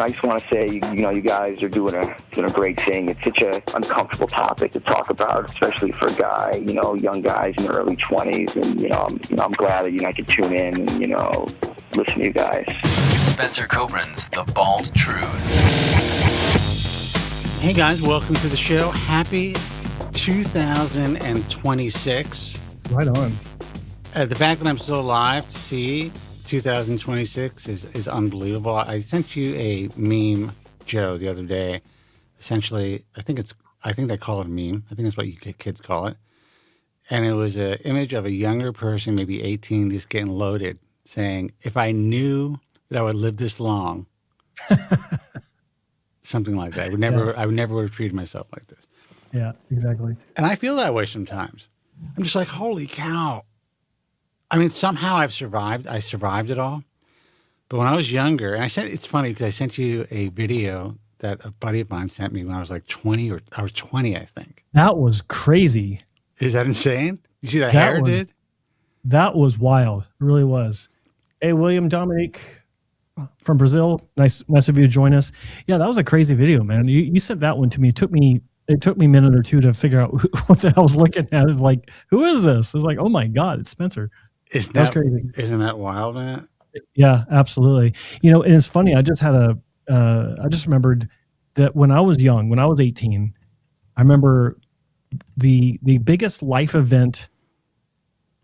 I just want to say, you guys are doing a great thing. It's such an uncomfortable topic to talk about, especially for a guy, young guys in their early 20s. And, I'm glad that, I could tune in and, listen to you guys. Spencer Kobren's The Bald Truth. Hey guys, welcome to the show. Happy 2026. Right on. The fact that I'm still alive to see 2026 is unbelievable. I sent you a meme, Joe, the other day. Essentially, I think they call it a meme. I think that's what you kids call it. And it was an image of a younger person, maybe 18, just getting loaded, saying, if I knew that I would live this long, something like that. I would never have treated myself like this. Yeah, exactly. And I feel that way sometimes. I'm just like, holy cow. I mean, somehow I survived it all. But when I was younger, and it's funny because I sent you a video that a buddy of mine sent me when I was like 20, I was 20, I think. That was crazy. Is that insane? You see that hair did? That was wild. It really was. Hey, William Dominique from Brazil. Nice of you to join us. Yeah, that was a crazy video, man. You sent that one to me. It took me a minute or two to figure out what the hell I was looking at. It's like, who is this? It's like, oh my God, it's Spencer. That's crazy. Isn't that wild, man? Yeah, absolutely. And it's funny. I just remembered that when I was young, when I was 18, I remember the biggest life event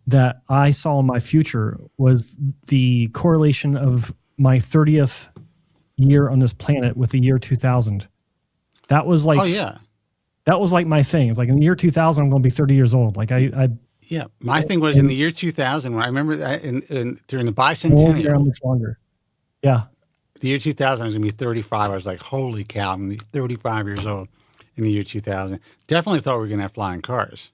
that I saw in my future was the correlation of my 30th year on this planet with the year 2000. That was like, that was like my thing. It's like in the year 2000, I'm going to be 30 years old. Like yeah, my thing was in the year 2000 when I remember that during the bicentennial. Much longer. Yeah. The year 2000 I was going to be 35. I was like, holy cow, I'm going to be 35 years old in the year 2000. Definitely thought we were going to have flying cars.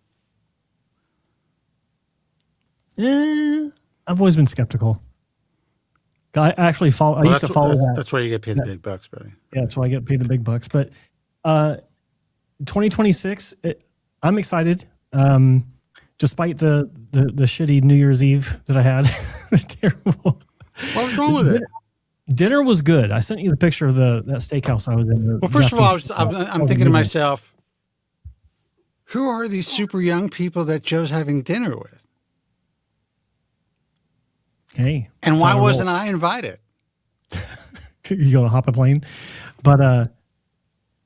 I've always been skeptical. I actually follow. I used to follow that. That's why you get paid the big bucks, buddy. Yeah, that's why I get paid the big bucks. But 2026, I'm excited. Despite the shitty New Year's Eve that I had, terrible. What was wrong with it? Dinner was good. I sent you the picture of that steakhouse I was in. Well, first of all, I'm thinking to myself, who are these super young people that Joe's having dinner with? Hey. And why wasn't I invited? You going to hop a plane? But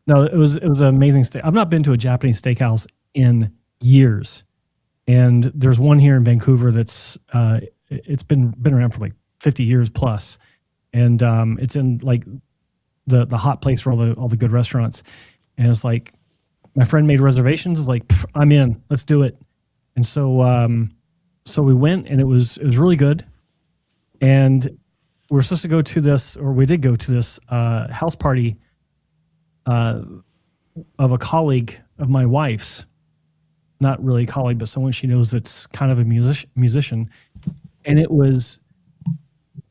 no, it was an amazing steak. I've not been to a Japanese steakhouse in years. And there's one here in Vancouver that's it's been around for like 50 years plus. And it's in like the hot place for all the good restaurants. And it's like my friend made reservations. It's like, I'm in. Let's do it. And so we went, and it was really good. And we were supposed to go to this, or we did go to this house party of a colleague of my wife's. Not really a colleague, but someone she knows that's kind of a musician. And it was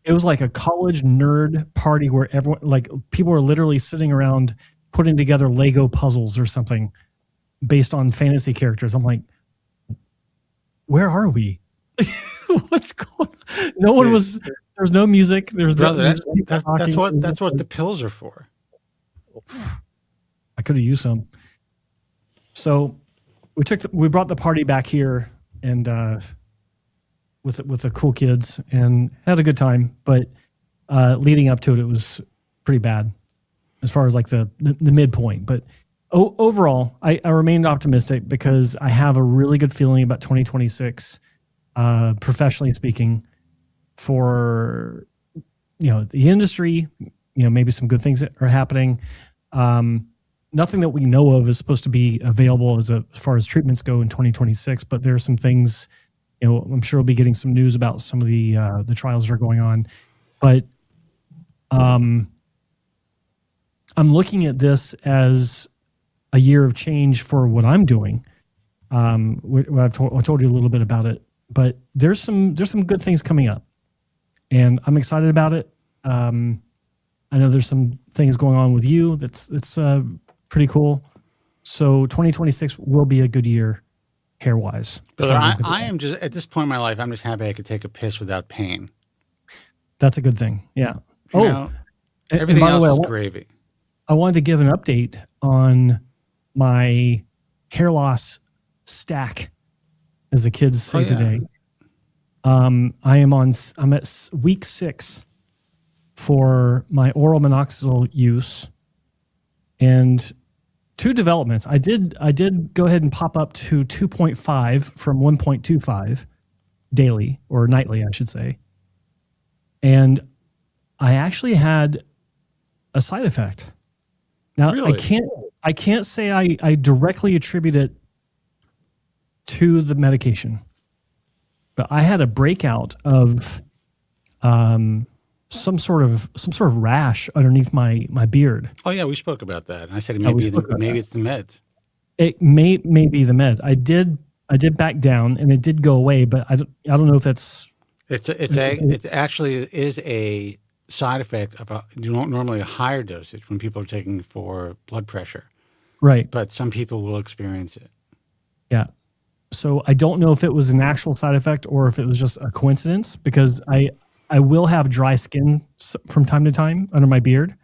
like a college nerd party where everyone, like people were literally sitting around putting together Lego puzzles or something based on fantasy characters. I'm like, where are we? What's going on? No one was, there's no music. There's that's what the pills are for. I could have used some. So we brought the party back here and with the cool kids and had a good time. But leading up to it, it was pretty bad as far as like the midpoint. But overall, I remained optimistic because I have a really good feeling about 2026, professionally speaking, for the industry. Maybe some good things that are happening. Nothing that we know of is supposed to be available as far as treatments go in 2026, but there are some things, I'm sure we'll be getting some news about some of the trials that are going on. But I'm looking at this as a year of change for what I'm doing. I told you a little bit about it, but there's some good things coming up, and I'm excited about it. I know there's some things going on with you that's pretty cool. So 2026 will be a good year hair-wise. Brother, I am just, at this point in my life, I'm just happy I could take a piss without pain. That's a good thing. Yeah. Everything by the else way, is gravy. I wanted to give an update on my hair loss stack, as the kids say today. I'm at week 6 for my oral minoxidil use, and 2 developments. I did go ahead and pop up to 2.5 from 1.25 daily, or nightly, I should say. And I actually had a side effect. Now, Really? I can't say I directly attribute it to the medication, but I had a breakout of some sort of rash underneath my beard. Oh yeah, we spoke about that. And I said Yeah, we maybe spoke about that. it's the meds. It may be the meds. I did back down and it did go away, but I don't know if that's It actually is a side effect of normally a higher dosage when people are taking for blood pressure, right. but some people will experience it. Yeah. So I don't know if it was an actual side effect or if it was just a coincidence, because I will have dry skin from time to time under my beard.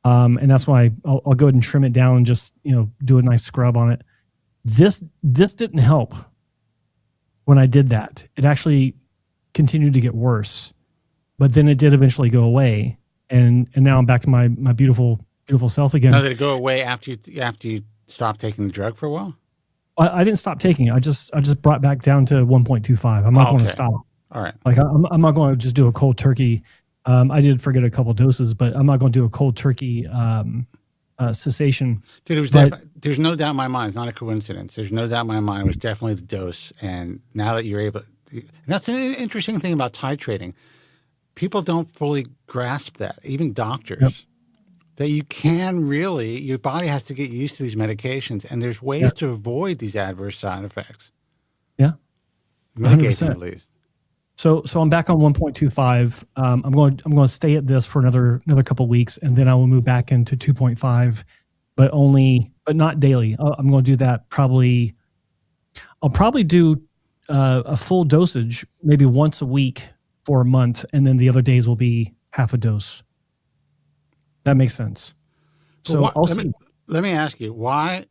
And that's why I'll go ahead and trim it down and just, do a nice scrub on it. This didn't help when I did that. It actually continued to get worse, but then it did eventually go away. And now I'm back to my beautiful self again. Now, did it go away after you stopped taking the drug for a while? I didn't stop taking it. I just brought back down to 1.25. I'm not going to stop. All right. Like I'm not going to just do a cold turkey. I did forget a couple doses, but I'm not going to do a cold turkey cessation. Dude, there's no doubt in my mind. It's not a coincidence. There's no doubt in my mind. It was definitely the dose. And now that you're able, and that's an interesting thing about titrating. People don't fully grasp that, even doctors. Yep. That you can really, your body has to get used to these medications, and there's ways to avoid these adverse side effects. Yeah, mitigate them at least. So I'm back on 1.25. I'm going to stay at this for another couple of weeks, and then I will move back into 2.5, but not daily. I'm going to do that probably. I'll probably do a full dosage maybe once a week for a month, and then the other days will be half a dose. That makes sense. So let me ask you, why?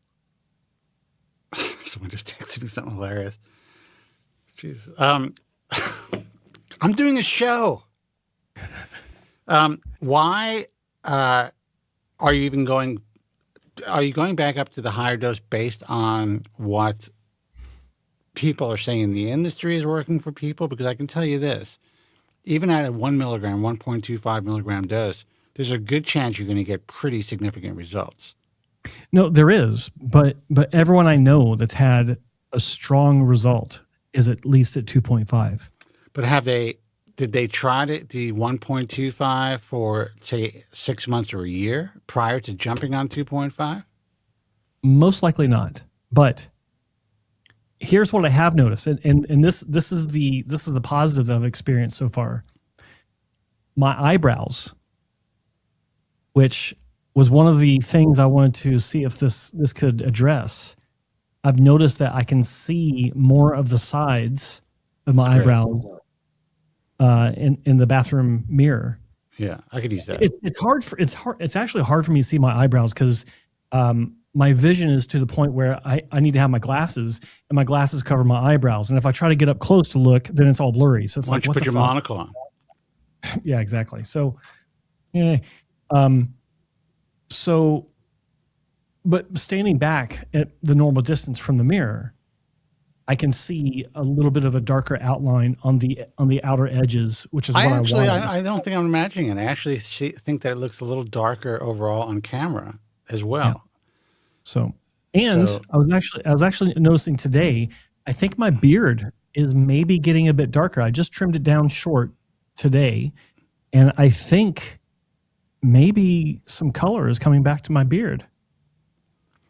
Someone just texted me something hilarious. Jeez. I'm doing a show. Why are you even going? Are you going back up to the higher dose based on what people are saying the industry is working for people? Because I can tell you this, even at a 1 milligram, 1.25 milligram dose, there's a good chance you're going to get pretty significant results. No, there is, but everyone I know that's had a strong result is at least at 2.5. But did they try the 1.25 for, say, 6 months or a year prior to jumping on 2.5? Most likely not. But here's what I have noticed, and this is the positive I've experienced so far. My eyebrows, which was one of the things I wanted to see if this could address. I've noticed that I can see more of the sides of my eyebrows in the bathroom mirror. Yeah, I could use that. It's actually hard for me to see my eyebrows because my vision is to the point where I need to have my glasses, and my glasses cover my eyebrows. And if I try to get up close to look, then it's all blurry. So it's Why don't you put your monocle on? Yeah, exactly. So, but standing back at the normal distance from the mirror, I can see a little bit of a darker outline on the outer edges, which is what I wanted. I don't think I'm imagining it. I actually think that it looks a little darker overall on camera as well. Yeah. So I was actually noticing today, I think my beard is maybe getting a bit darker. I just trimmed it down short today, and I think maybe some color is coming back to my beard.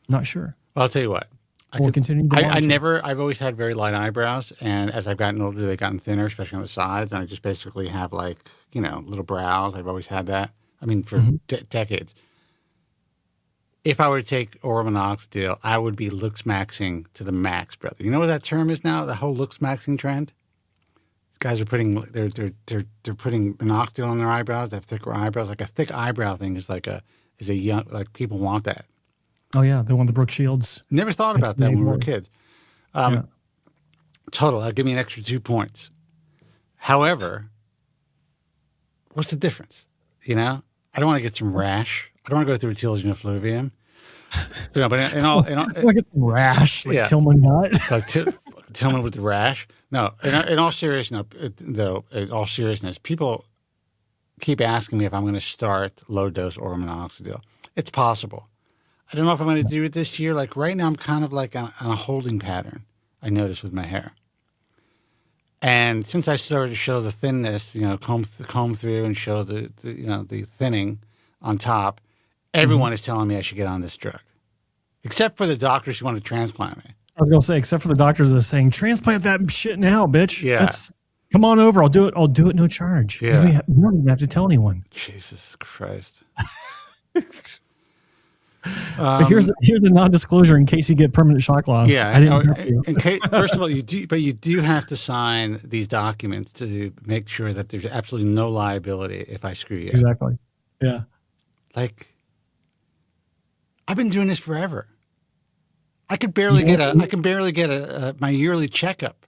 Not sure. Well, I'll tell you what. I've always had very light eyebrows, and as I've gotten older, they've gotten thinner, especially on the sides, and I just basically have little brows. I've always had that. I mean, for decades. If I were to take oral minoxidil, I would be looks maxing to the max, brother. You know what that term is now? The whole looks maxing trend? Guys are putting they're putting minoxidil on their eyebrows. They have thicker eyebrows. Like a thick eyebrow thing is a young, like people want that. Oh yeah, the one the Brooke Shields. Never thought about that when we were Yeah. kids. Yeah. Total, I'll give me an extra 2 points. However, what's the difference? You know, I don't want to get some rash. I don't want to go through a telogen effluvium. You know, but in all Like a rash, like Yeah. Tillman got. like Tillman with the rash. No, in all seriousness, though, in all seriousness, people keep asking me if I'm going to start low dose oral minoxidil. It's possible. I don't know if I'm going to do it this year. Like right now, I'm kind of like on a holding pattern. I noticed with my hair, and since I started to show the thinness, you know, comb through and show the the thinning on top, everyone is telling me I should get on this drug, except for the doctors who want to transplant me. I was gonna say, except for the doctors that are saying, transplant that shit now, bitch. Yeah. Come on over. I'll do it. I'll do it. No charge. Yeah. You don't even have to tell anyone. Jesus Christ. But here's the non-disclosure in case you get permanent shock loss. Yeah, I didn't help you. in case, first of all, you do have to sign these documents to make sure that there's absolutely no liability if I screw you. Exactly. Yeah. Like, I've been doing this forever. I can barely get my yearly checkup.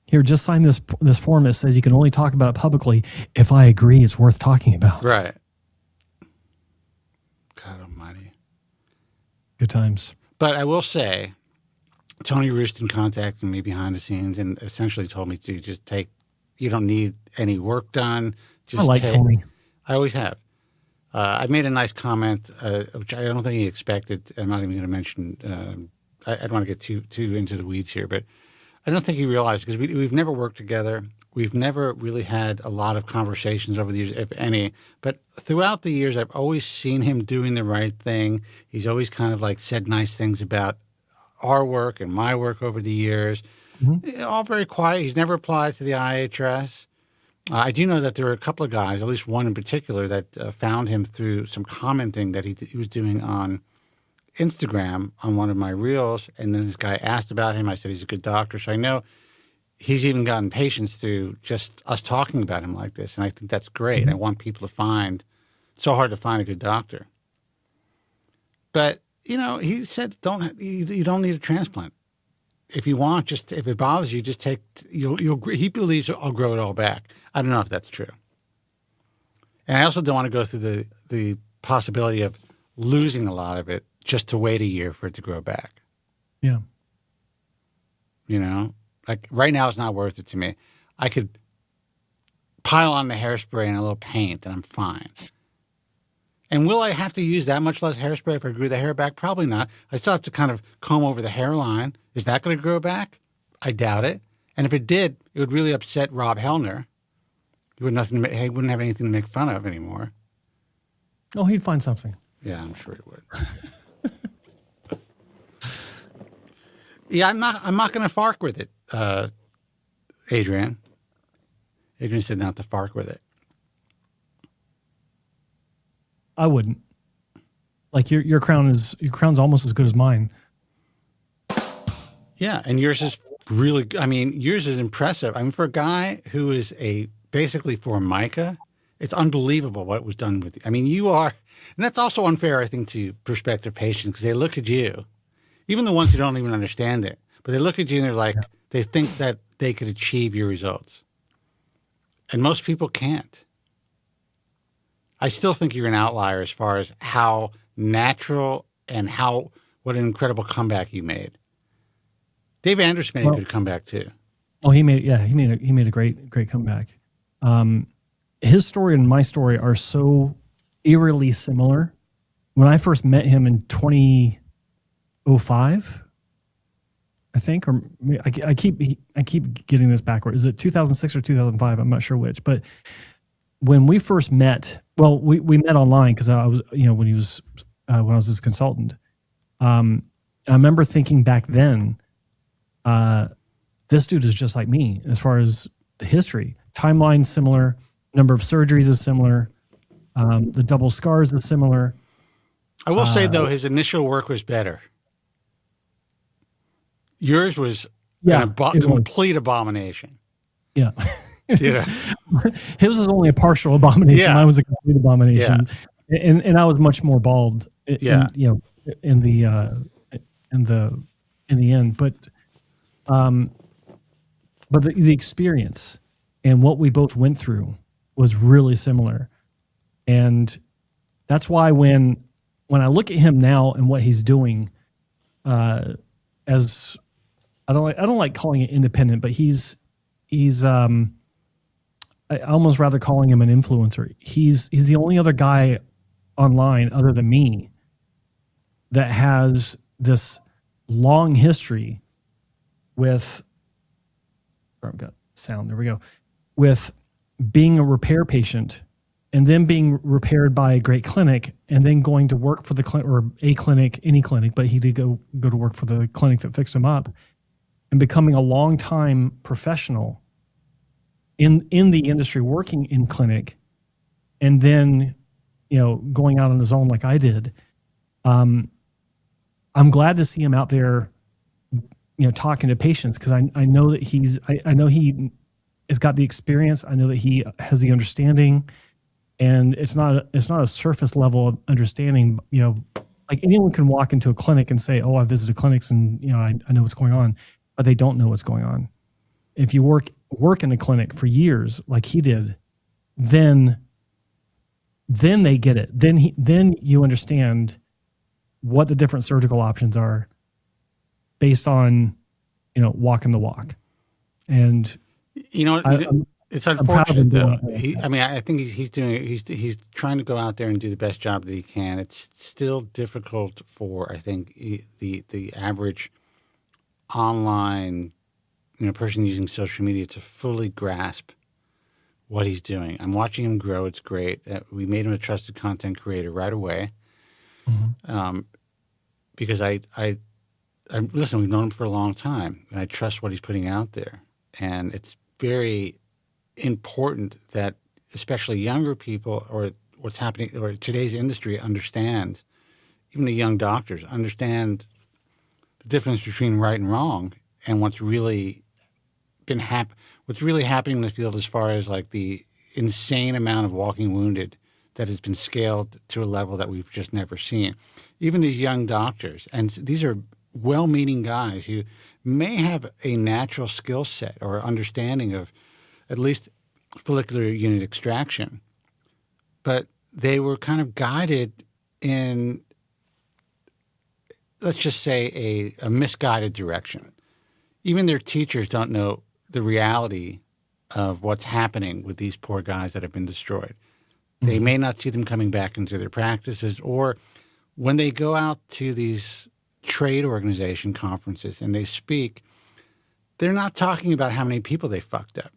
Here, just sign this form that says you can only talk about it publicly if I agree it's worth talking about. Right. God Almighty. Good times. But I will say, Tony Rooston contacted me behind the scenes and essentially told me to just take. You don't need any work done. Just I like Tony. I always have. I made a nice comment, which I don't think he expected. I'm not even going to mention. I don't want to get too into the weeds here, but I don't think he realized because we've never worked together. We've never really had a lot of conversations over the years, if any. But throughout the years, I've always seen him doing the right thing. He's always kind of like said nice things about our work and my work over the years. Mm-hmm. All very quiet. He's never applied to the IHRS. I do know that there were a couple of guys, at least one in particular, that found him through some commenting that he was doing on Instagram on one of my reels. And then this guy asked about him. I said he's a good doctor. So I know he's even gotten patients through just us talking about him like this. And I think that's great. Mm-hmm. I want people to find – it's so hard to find a good doctor. But, you know, he said you don't need a transplant. If you want, just if it bothers you, just take – he believes I'll grow it all back. I don't know if that's true. And I also don't want to go through the possibility of losing a lot of it just to wait a year for it to grow back. Yeah. You know? Like right now it's not worth it to me. I could pile on the hairspray and a little paint and I'm fine. And will I have to use that much less hairspray if I grew the hair back? Probably not. I still have to kind of comb over the hairline. Is that going to grow back? I doubt it. And if it did, it would really upset Rob Hellner. He wouldn't have anything to make fun of anymore. Oh, he'd find something. Yeah, I'm sure he would. Yeah, I'm not going to fark with it, Adrian. Adrian said not to fark with it. I wouldn't. Like your crown's almost as good as mine. Yeah, and yours is really. I mean, yours is impressive. I mean, for a guy who is basically Formica, it's unbelievable what was done with you. I mean, you are, and that's also unfair, I think, to prospective patients because they look at you, even the ones who don't even understand it, but they look at you and they're like, they think that they could achieve your results, and most people can't. I still think you're an outlier as far as how natural and what an incredible comeback you made. Dave Anderson made a good comeback too. Oh, he made a great comeback. His story and my story are so eerily similar. When I first met him in 2005, I think, or I keep getting this backward. Is it 2006 or 2005? I'm not sure which. But when we first met, well, we met online because I was, when he was when I was his consultant. I remember thinking back then, this dude is just like me as far as history. Timeline similar, number of surgeries is similar, the double scars is similar. I will say though, his initial work was better. Yours was a complete abomination. Yeah. Yeah. His was only a partial abomination. Yeah. Mine was a complete abomination, and I was much more bald. Yeah. In the end, but the experience and what we both went through was really similar, and that's why when I look at him now and what he's doing, as I don't like calling it independent, but he's I almost rather calling him an influencer. He's the only other guy online other than me that has this long history with, I've got sound, there we go, with being a repair patient and then being repaired by a great clinic and then going to work for the clinic, or a clinic, any clinic, but he did go to work for the clinic that fixed him up, and becoming a long-time professional in the industry, working in clinic, and then, going out on his own like I did. I'm glad to see him out there, talking to patients, because I know that I know he has got the experience. I know that he has the understanding, and it's not a surface level of understanding. Like anyone can walk into a clinic and say, "Oh, I visited clinics and I know what's going on," but they don't know what's going on. If you work in a clinic for years, like he did, then they get it. Then you understand what the different surgical options are based on, walking the walk. And it's unfortunate though. I think he's trying to go out there and do the best job that he can. It's still difficult for, I think, the average online person using social media to fully grasp what he's doing. I'm watching him grow. It's great. We made him a trusted content creator right away. Mm-hmm. Because I listen, we've known him for a long time, and I trust what he's putting out there. And it's very important that especially younger people, or what's happening, or today's industry, understand, even the young doctors, understand the difference between right and wrong, and what's really happening in the field, as far as like the insane amount of walking wounded that has been scaled to a level that we've just never seen. Even these young doctors, and these are well-meaning guys who may have a natural skill set or understanding of at least follicular unit extraction, but they were kind of guided in, let's just say, a misguided direction. Even their teachers don't know the reality of what's happening with these poor guys that have been destroyed. Mm-hmm. They may not see them coming back into their practices, or when they go out to these trade organization conferences and they speak, they're not talking about how many people they fucked up.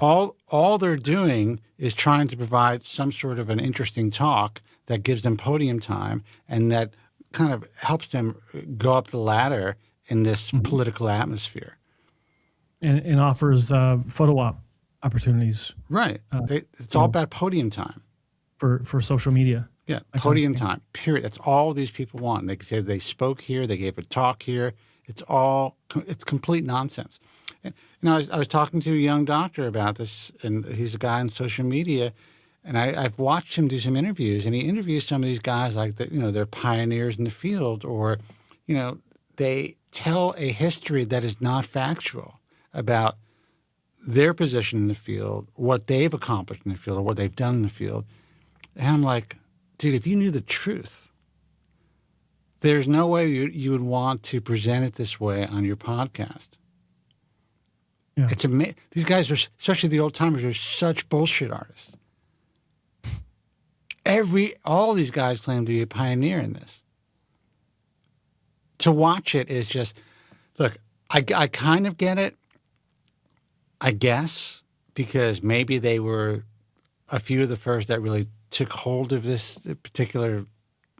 All they're doing is trying to provide some sort of an interesting talk that gives them podium time and that kind of helps them go up the ladder in this mm-hmm. political atmosphere. And offers photo op opportunities. Right. It's all about podium time. For social media. Yeah, podium time, period. That's all these people want. They say they spoke here, they gave a talk here. It's complete nonsense. And, I was talking to a young doctor about this, and he's a guy on social media, and I've watched him do some interviews, and he interviews some of these guys like that. They're pioneers in the field, or, they tell a history that is not factual about their position in the field, what they've accomplished in the field, or what they've done in the field. And I'm like, dude, if you knew the truth, there's no way you would want to present it this way on your podcast. Yeah. It's amazing. These guys are, especially the old timers, are such bullshit artists. All these guys claim to be a pioneer in this. To watch it is just, look, I kind of get it, I guess, because maybe they were a few of the first that really took hold of this particular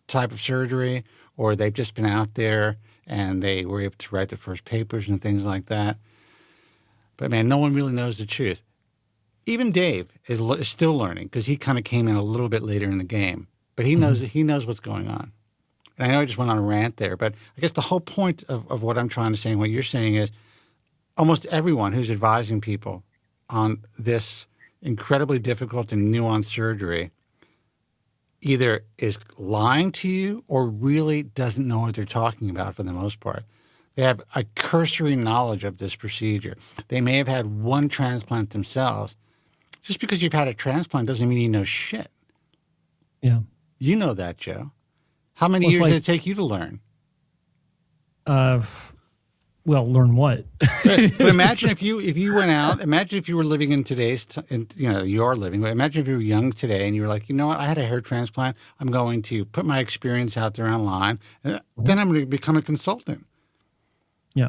type of surgery, or they've just been out there and they were able to write the first papers and things like that. But man, no one really knows the truth. Even Dave is still learning, because he kind of came in a little bit later in the game, but he knows what's going on. And I know I just went on a rant there, but I guess the whole point of what I'm trying to say and what you're saying is almost everyone who's advising people on this incredibly difficult and nuanced surgery either is lying to you or really doesn't know what they're talking about for the most part. They have a cursory knowledge of this procedure. They may have had one transplant themselves. Just because you've had a transplant doesn't mean you know shit. Yeah. You know that, Joe. How many Well, years did it take you to learn? Well, learn what? But imagine if you went out. Imagine if you were living in today's, you are living. But imagine if you were young today and you were like, you know what? I had a hair transplant. I'm going to put my experience out there online, and then I'm going to become a consultant. Yeah.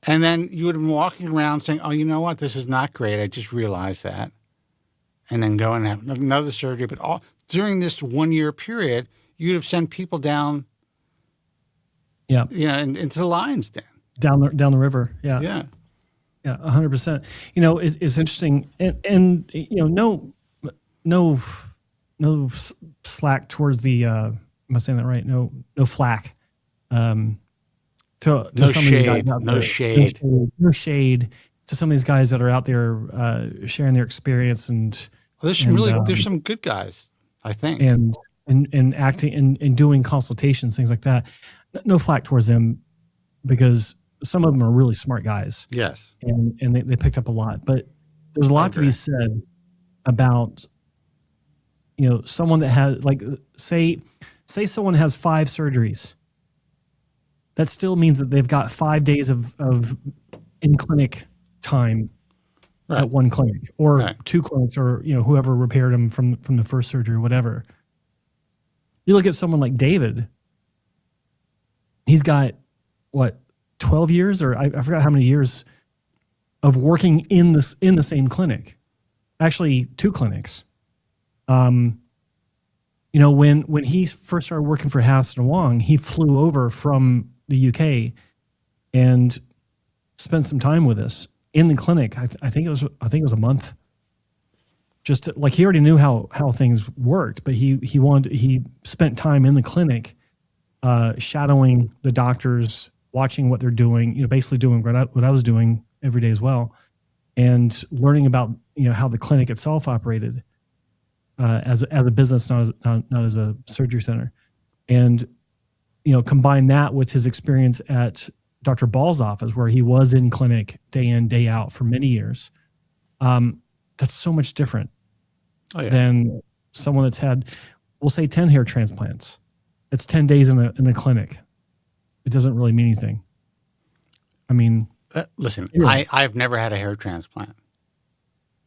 And then you would have been walking around saying, oh, you know what? This is not great. I just realized that. And then go and have another surgery. But during this 1 year period, you'd have sent people down, into the lion's den. Down the river. Yeah. Yeah. Yeah. 100%. It's interesting. And no slack towards the, am I saying that right? No flack. To No some of these guys shade. out No there. shade. No shade to some of these guys that are out there sharing their experience and Well, there's some good guys, I think. and acting and doing consultations, things like that. No flack towards them because some of them are really smart guys. Yes. And they picked up a lot. But there's a lot to be said about someone that has, like, say someone has 5 surgeries. That still means that they've got 5 days of in-clinic time at one clinic or 2 clinics or, whoever repaired them from the first surgery or whatever. You look at someone like David, he's got, 12 years or I forgot how many years of working in the same clinic. Actually, 2 clinics. When he first started working for Hassan Wong, he flew over from the UK and spent some time with us in the clinic. I think it was a month. Just like he already knew how things worked, but he spent time in the clinic, shadowing the doctors, watching what they're doing. Basically doing what I was doing every day as well, and learning about how the clinic itself operated as a business, not as a surgery center, and combine that with his experience at Dr. Ball's office, where he was in clinic day in, day out for many years. That's so much different than someone that's had, we'll say, 10 hair transplants. It's 10 days in a clinic. It doesn't really mean anything. I mean, listen, anyway. I've never had a hair transplant.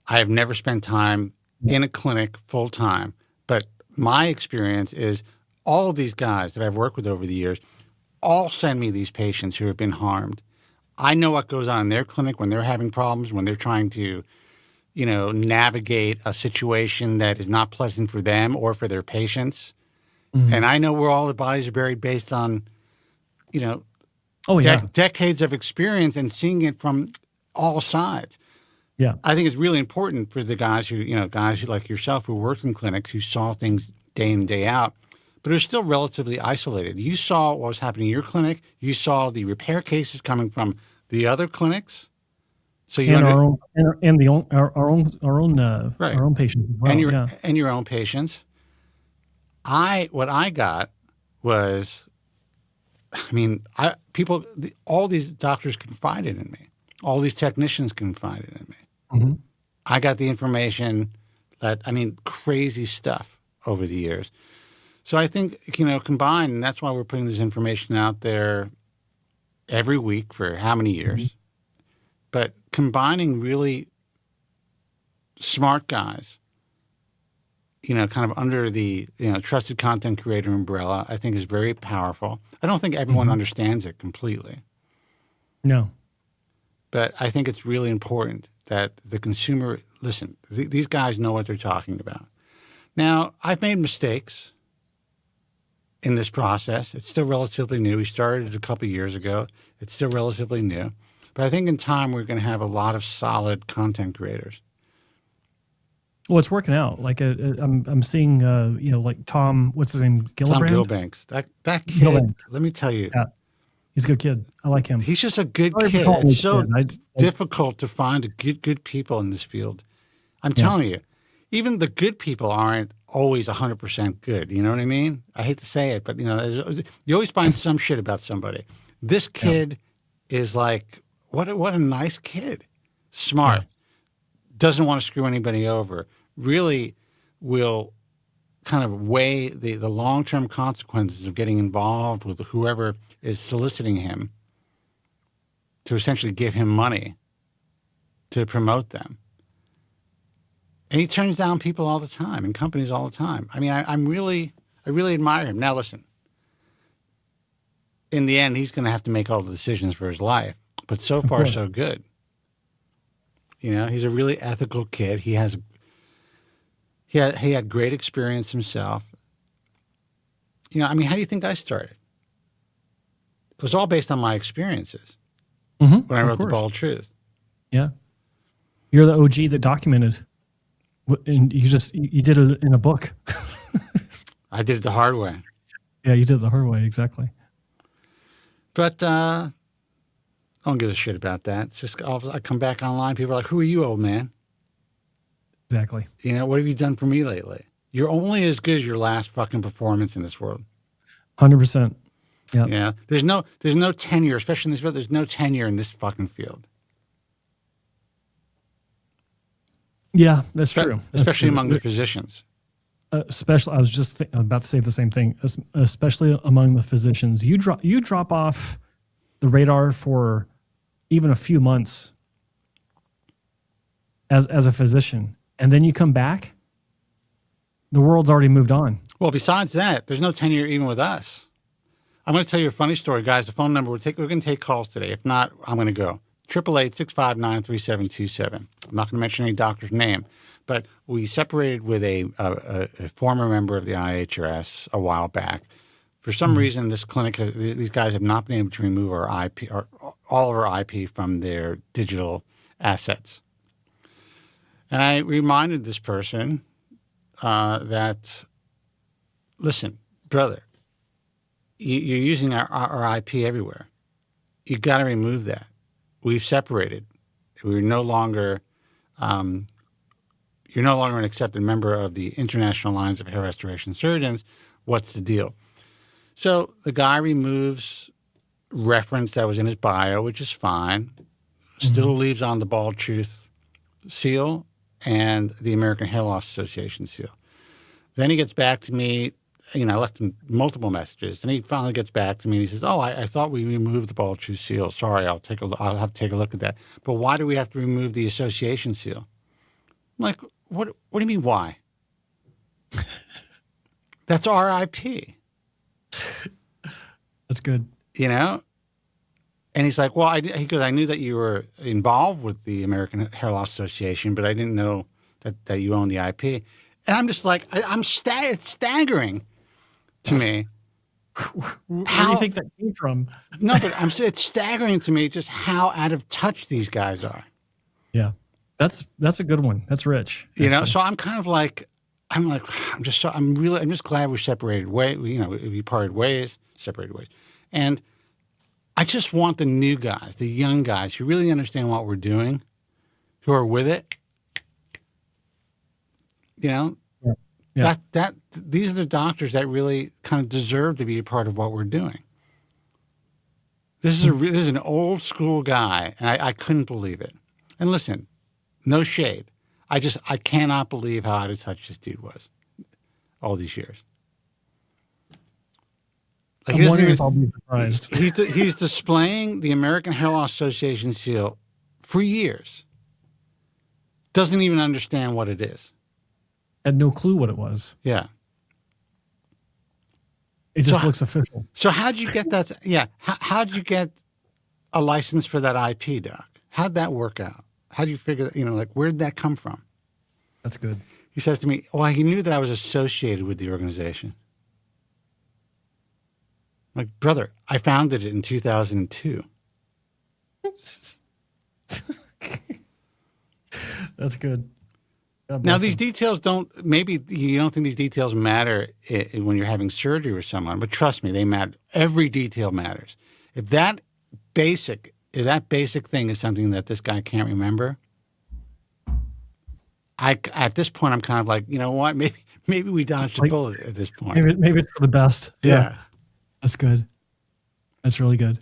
I have never spent time in a clinic full time. But my experience is all of these guys that I've worked with over the years all send me these patients who have been harmed. I know what goes on in their clinic when they're having problems, when they're trying to, navigate a situation that is not pleasant for them or for their patients. Mm-hmm. And I know where all the bodies are buried based on, decades of experience and seeing it from all sides. Yeah. I think it's really important for the guys who like yourself who worked in clinics, who saw things day in, day out, but it was still relatively isolated. You saw what was happening in your clinic. You saw the repair cases coming from the other clinics. So you our own patients as well. And your own patients. What I got was, all these doctors confided in me. All these technicians confided in me. Mm-hmm. I got the information crazy stuff over the years. So I think, combined, and that's why we're putting this information out there every week for how many years, mm-hmm. but combining really smart guys, kind of under the, trusted content creator umbrella, I think is very powerful. I don't think everyone mm-hmm. understands it completely. No. But I think it's really important that the consumer, listen, these guys know what they're talking about. Now, I've made mistakes in this process. It's still relatively new. We started it a couple of years ago. It's still relatively new. But I think in time we're going to have a lot of solid content creators. Well, it's working out. Like I'm seeing, like Tom, what's his name, Gillibrand? Tom Gilbanks. That kid. Gilbanks. Let me tell you, He's a good kid. I like him. He's just a good Sorry for kid. calling It's him so kid. difficult to find good people in this field. I'm telling you, even the good people aren't always 100% good. You know what I mean? I hate to say it, but you always find some shit about somebody. This kid is like, what a nice kid. Smart. Doesn't want to screw anybody over. Really will kind of weigh the long-term consequences of getting involved with whoever is soliciting him to essentially give him money to promote them. And he turns down people all the time and companies all the time. I mean, I really admire him. Now, listen, in the end, he's going to have to make all the decisions for his life. But so far, so good. He's a really ethical kid. He had great experience himself. I mean, how do you think I started? It was all based on my experiences when I wrote The Bald Truth. Yeah. You're the OG that documented. And you did it in a book. I did it the hard way. Yeah, you did it the hard way, exactly. But I don't give a shit about that. It's just I come back online, people are like, "Who are you, old man?" Exactly. What have you done for me lately? You're only as good as your last fucking performance in this world. 100%. Yeah. Yeah. There's no tenure, especially in this field. There's no tenure in this fucking field. Yeah, that's true. Especially among the physicians. Especially, I was just about to say the same thing. Especially among the physicians, you drop off the radar for even a few months as a physician, and then you come back. The world's already moved on. Well, besides that, there's no tenure even with us. I'm going to tell you a funny story, guys. The phone number we're going to take calls today. If not, I'm going to go. 888-659-3727. I'm not going to mention any doctor's name, but we separated with a former member of the IHRS a while back. For some reason, this clinic these guys have not been able to remove our IP, all of our IP from their digital assets. And I reminded this person that, listen, brother, you're using our IP everywhere. You got to remove that. We've separated. We're no longer. You're no longer an accepted member of the International Alliance of Hair Restoration Surgeons. What's the deal? So the guy removes reference that was in his bio, which is fine. Still leaves on the Bald Truth seal and the American Hair Loss Association seal. Then he gets back to me. I left him multiple messages, and he finally gets back to me and he says, "Oh, I thought we removed the Bald Truth seal. Sorry, I'll have to take a look at that. But why do we have to remove the association seal?" I'm like, what do you mean why? That's our IP. That's good. And he's like, "Well," he goes, "I knew that you were involved with the American Hair Loss Association, but I didn't know that you own the IP." And I'm just like, it's staggering to me. Where do you think that came from? No, but it's staggering to me just how out of touch these guys are. Yeah, that's a good one. That's rich. So I'm kind of like, I'm just glad we're separated ways. We parted ways, separated ways, and I just want the new guys, the young guys who really understand what we're doing, who are with it. Yeah. These are the doctors that really kind of deserve to be a part of what we're doing. This is an old school guy, and I couldn't believe it. And listen, no shade. I cannot believe how out of touch this dude was all these years. Like, I'm wondering if I'll be surprised. He's displaying the American Hair Loss Association seal for years. Doesn't even understand what it is. Had no clue what it was. Yeah. It just looks official. So how'd you get that? Yeah. How'd you get a license for that IP, Doc? How'd that work out? How'd you figure that, where'd that come from? That's good. He says to me, well, he knew that I was associated with the organization. I'm like, brother, I founded it in 2002. That's good. Now, these details maybe you don't think these details matter when you're having surgery with someone, but trust me, they matter. Every detail matters. if that basic thing is something that this guy can't remember, at this point I'm kind of like, you know what? Maybe we dodged a bullet at this point. Maybe it's for the best. Yeah. That's good. That's really good.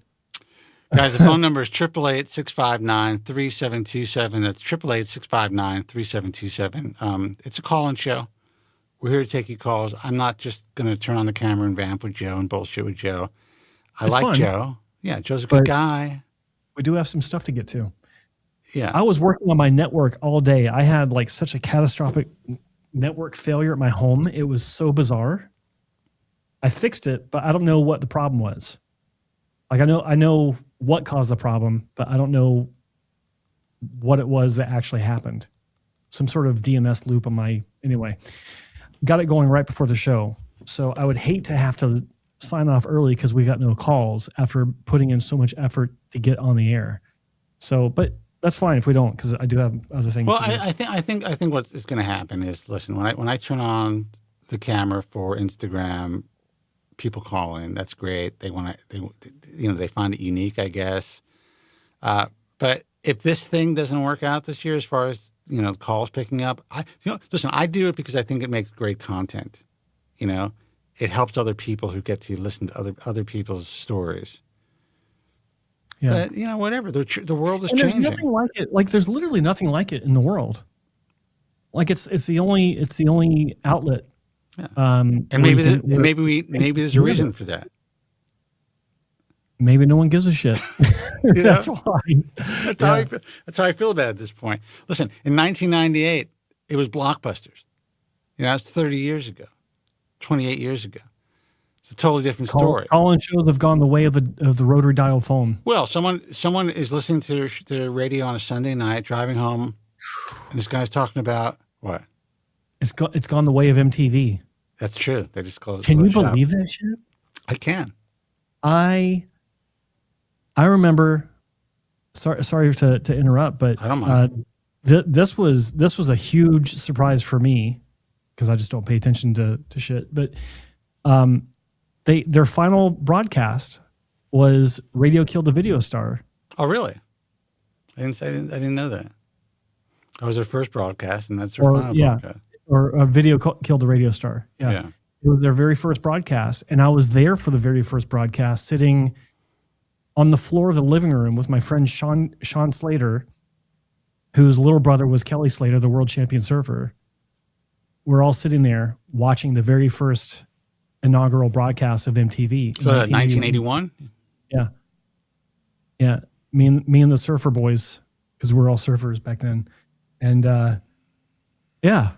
Guys, the phone number is 888-659-3727. That's 888-659-3727. It's a call-in show. We're here to take your calls. I'm not just going to turn on the camera and vamp with Joe and bullshit with Joe. It's like fun. Joe. Yeah, Joe's a good guy. We do have some stuff to get to. Yeah. I was working on my network all day. I had like such a catastrophic network failure at my home. It was so bizarre. I fixed it, but I don't know what the problem was. Like I know what caused the problem, but I don't know what it was that actually happened. Some sort of DNS loop on my, anyway. Got it going right before the show. So I would hate to have to sign off early because we got no calls after putting in so much effort to get on the air. So, but that's fine if we don't, because I do have other things. Well, to do. I think what is going to happen is, listen, when I turn on the camera for Instagram, people call in. That's great. They find it unique, I guess. But if this thing doesn't work out this year, as far as calls picking up, listen, I do it because I think it makes great content. It helps other people who get to listen to other people's stories. Yeah. But whatever. The world is and there's changing. nothing like it. Like there's literally nothing like it in the world. Like it's the only outlet. Yeah. And maybe there's a reason for that. Maybe no one gives a shit. That's why. That's how I feel about it at this point. Listen, in 1998, it was Blockbusters. That's 30 years ago, 28 years ago. It's a totally different story. Call-in shows have gone the way of the rotary dial phone. Well, someone is listening to the radio on a Sunday night, driving home, and this guy's talking about what? It's gone the way of MTV. That's true. They just closed. Can you believe that shit? I can. I remember. Sorry to interrupt, but I don't mind. This was a huge surprise for me because I just don't pay attention to shit. But their final broadcast was "Radio Killed the Video Star." Oh, really? I didn't know that. That was their first broadcast, and that's their final broadcast. Or a video killed the radio star. Yeah. It was their very first broadcast. And I was there for the very first broadcast, sitting on the floor of the living room with my friend Sean Slater, whose little brother was Kelly Slater, the world champion surfer. We're all sitting there watching the very first inaugural broadcast of MTV. So 1981? Yeah. Yeah. Me and the surfer boys, because we were all surfers back then. And yeah.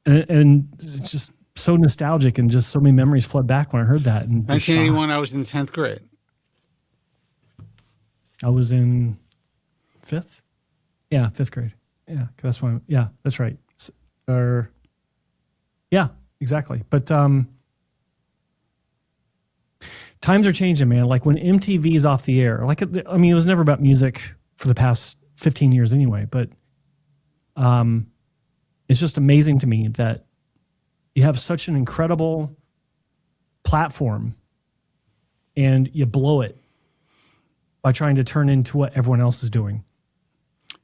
And it's just so nostalgic, and just so many memories flood back when I heard that. And 1981, I was in 10th grade. I was in 5th? Yeah, 5th grade. Yeah, that's when. Yeah, that's right. Yeah, exactly. But times are changing, man. Like when MTV is off the air, it was never about music for the past 15 years anyway, but it's just amazing to me that you have such an incredible platform and you blow it by trying to turn into what everyone else is doing.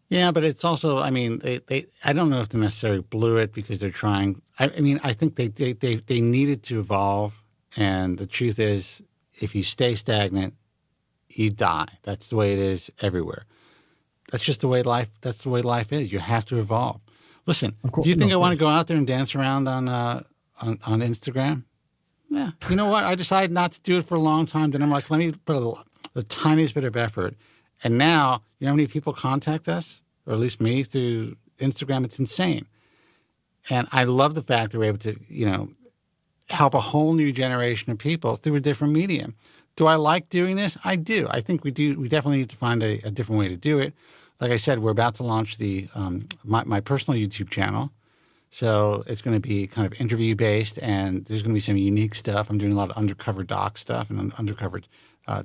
Yeah, but it's also, I don't know if they necessarily blew it because they're trying. I think they needed to evolve, and the truth is, if you stay stagnant, you die. That's the way it is everywhere. That's just the way life. That's the way life is. You have to evolve. Listen, do you think I want to go out there and dance around on Instagram? Yeah. You know what? I decided not to do it for a long time. Then I'm like, let me put the tiniest bit of effort. And now, you know how many people contact us, or at least me, through Instagram? It's insane. And I love the fact that we're able to, help a whole new generation of people through a different medium. Do I like doing this? I do. I think we do. We definitely need to find a different way to do it. Like I said, we're about to launch the my personal YouTube channel. So it's going to be kind of interview-based, and there's going to be some unique stuff. I'm doing a lot of undercover doc stuff and undercover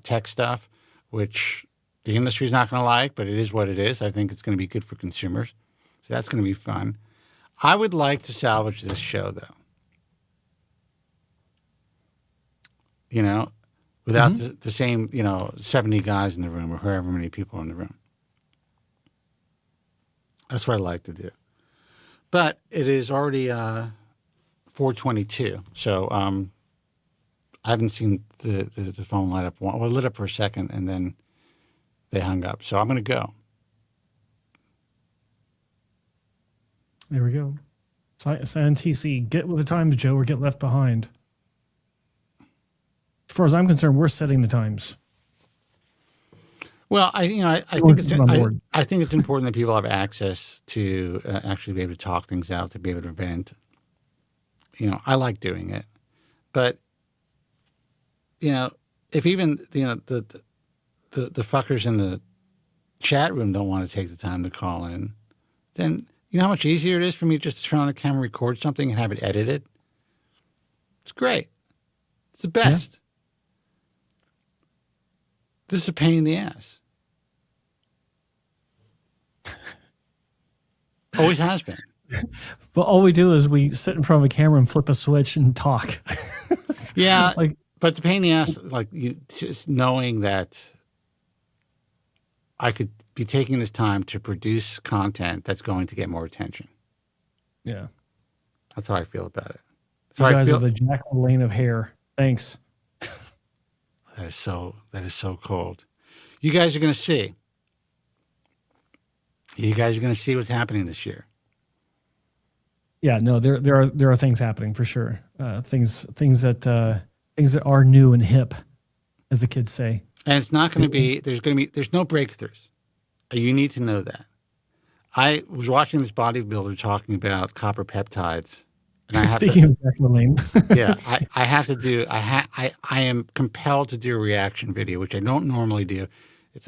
tech stuff, which the industry's not going to like, but it is what it is. I think it's going to be good for consumers. So that's going to be fun. I would like to salvage this show, though. without the same, 70 guys in the room or however many people are in the room. That's what I like to do. But it is already 4:22, so I haven't seen the phone light up. Well, it lit up for a second, and then they hung up. So I'm going to go. There we go. Sign TC. Get with the times, Joe, or get left behind. As far as I'm concerned, we're setting the times. Well, I think it's important that people have access to actually be able to talk things out, to be able to vent. I like doing it, but if even the fuckers in the chat room don't want to take the time to call in, then you know how much easier it is for me just to turn on the camera, record something, and have it edited. It's great. It's the best. Yeah. This is a pain in the ass. Always has been. But all we do is we sit in front of a camera and flip a switch and talk. Yeah, but the pain in the ass, just knowing that I could be taking this time to produce content that's going to get more attention. Yeah. That's how I feel about it. So you guys are the Jack LaLanne of hair. Thanks. That is so cold. You guys are going to see. You guys are going to see what's happening this year. Yeah, no, there are things happening for sure. Things that are new and hip, as the kids say. And it's not going to be. There's no breakthroughs. You need to know that. I was watching this bodybuilder talking about copper peptides. And Speaking of Jack LaLanne. Yeah, I have to do. I am compelled to do a reaction video, which I don't normally do. It's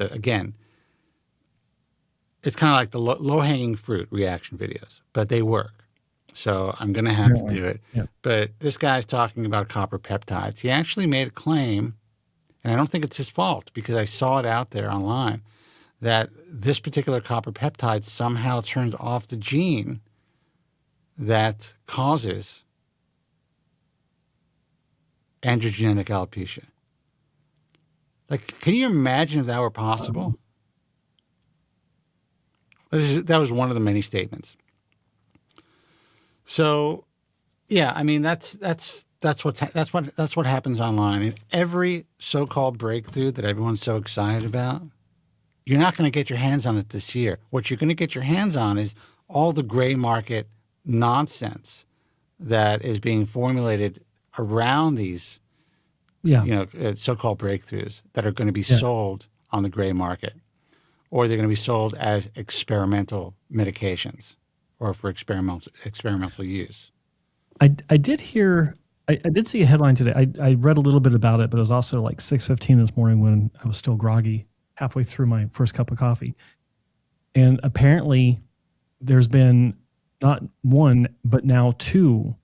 it's kind of like the low-hanging fruit reaction videos, but they work. So I'm going to have to do it. Yeah. But this guy's talking about copper peptides. He actually made a claim, and I don't think it's his fault because I saw it out there online, that this particular copper peptide somehow turns off the gene that causes androgenic alopecia. Can you imagine if that were possible? That was one of the many statements. So, yeah, I mean that's what happens online. And every so-called breakthrough that everyone's so excited about, you're not going to get your hands on it this year. What you're going to get your hands on is all the gray market nonsense that is being formulated around these, so-called breakthroughs that are going to be sold on the gray market, or they're going to be sold as experimental medications or for experimental use. I did hear, I did see a headline today. I read a little bit about it, but it was also like 6:15 this morning when I was still groggy halfway through my first cup of coffee. And apparently there's been not one, but now two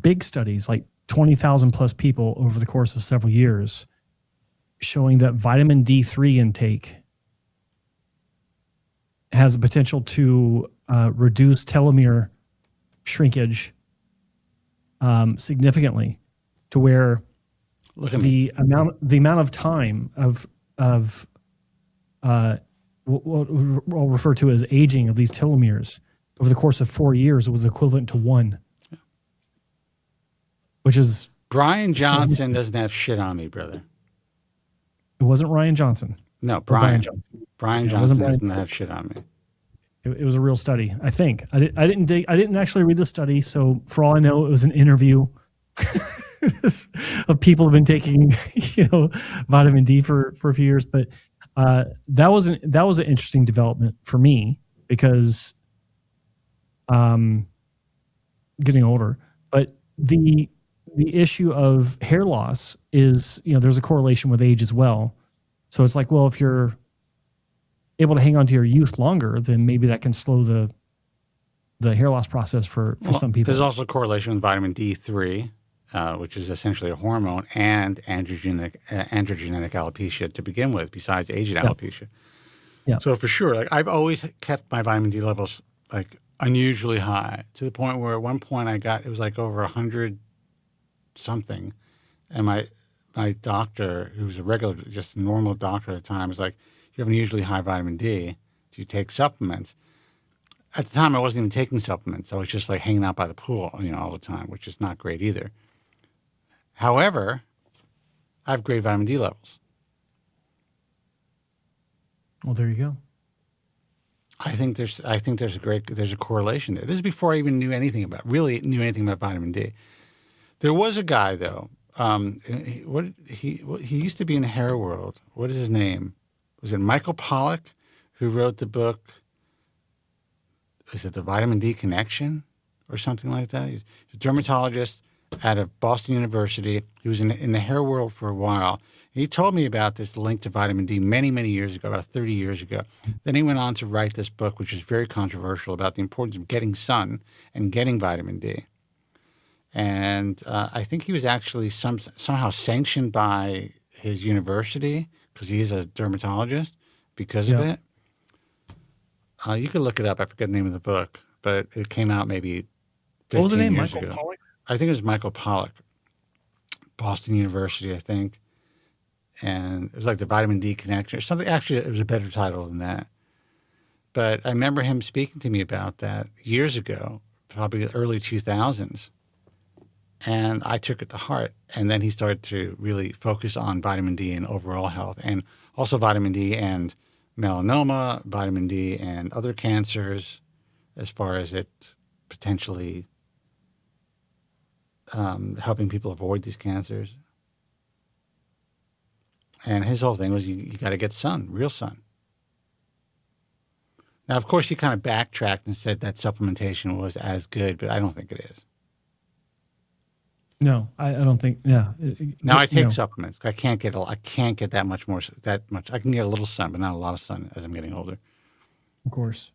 big studies, like 20,000 plus people over the course of several years, showing that vitamin D3 intake has the potential to reduce telomere shrinkage significantly, to where the amount of time of what we'll refer to as aging of these telomeres over the course of 4 years was equivalent to 1, which is Brian Johnson doesn't have shit on me, brother. It wasn't Ryan Johnson. No, Brian Johnson. Brian Johnson doesn't have shit on me. It was a real study, I think. I didn't actually read the study, so for all I know, it was an interview of people who've been taking, vitamin D for a few years. But that was an interesting development for me because getting older. But the issue of hair loss is, there's a correlation with age as well. So it's like, well, if you're able to hang on to your youth longer, then maybe that can slow the hair loss process for some people. There's also a correlation with vitamin D3, which is essentially a hormone, and androgenic alopecia to begin with, besides aged alopecia. Yeah. So for sure, I've always kept my vitamin D levels unusually high, to the point where at one point it was over 100 something, and my my doctor, who was a regular, just a normal doctor at the time, was like, "You have unusually high vitamin D. Do you take supplements?" At the time, I wasn't even taking supplements. I was just like hanging out by the pool, all the time, which is not great either. However, I have great vitamin D levels. Well, there you go. I think there's a correlation there. This is before I even knew anything about vitamin D. There was a guy though. He used to be in the hair world. What is his name? Was it Michael Pollack, who wrote the book? Is it the Vitamin D Connection or something like that? He's a dermatologist out of Boston University. He was in the hair world for a while. He told me about this link to vitamin D many, many years ago, about 30 years ago. Then he went on to write this book, which is very controversial, about the importance of getting sun and getting vitamin D. And I think he was actually somehow sanctioned by his university because he is a dermatologist because of it. You could look it up. I forget the name of the book, but it came out maybe 15 What was the name? years Michael ago. Pollack? I think it was Michael Pollack, Boston University, I think. And it was like the Vitamin D Connection or something. Actually, it was a better title than that. But I remember him speaking to me about that years ago, probably early 2000s. And I took it to heart. And then he started to really focus on vitamin D and overall health, and also vitamin D and melanoma, vitamin D and other cancers, as far as it potentially helping people avoid these cancers. And his whole thing was you got to get sun, real sun. Now, of course, he kind of backtracked and said that supplementation was as good, but I don't think it is. No, I don't think. Yeah. Now I take supplements. I can't get that much more. I can get a little sun, but not a lot of sun as I'm getting older. Of course.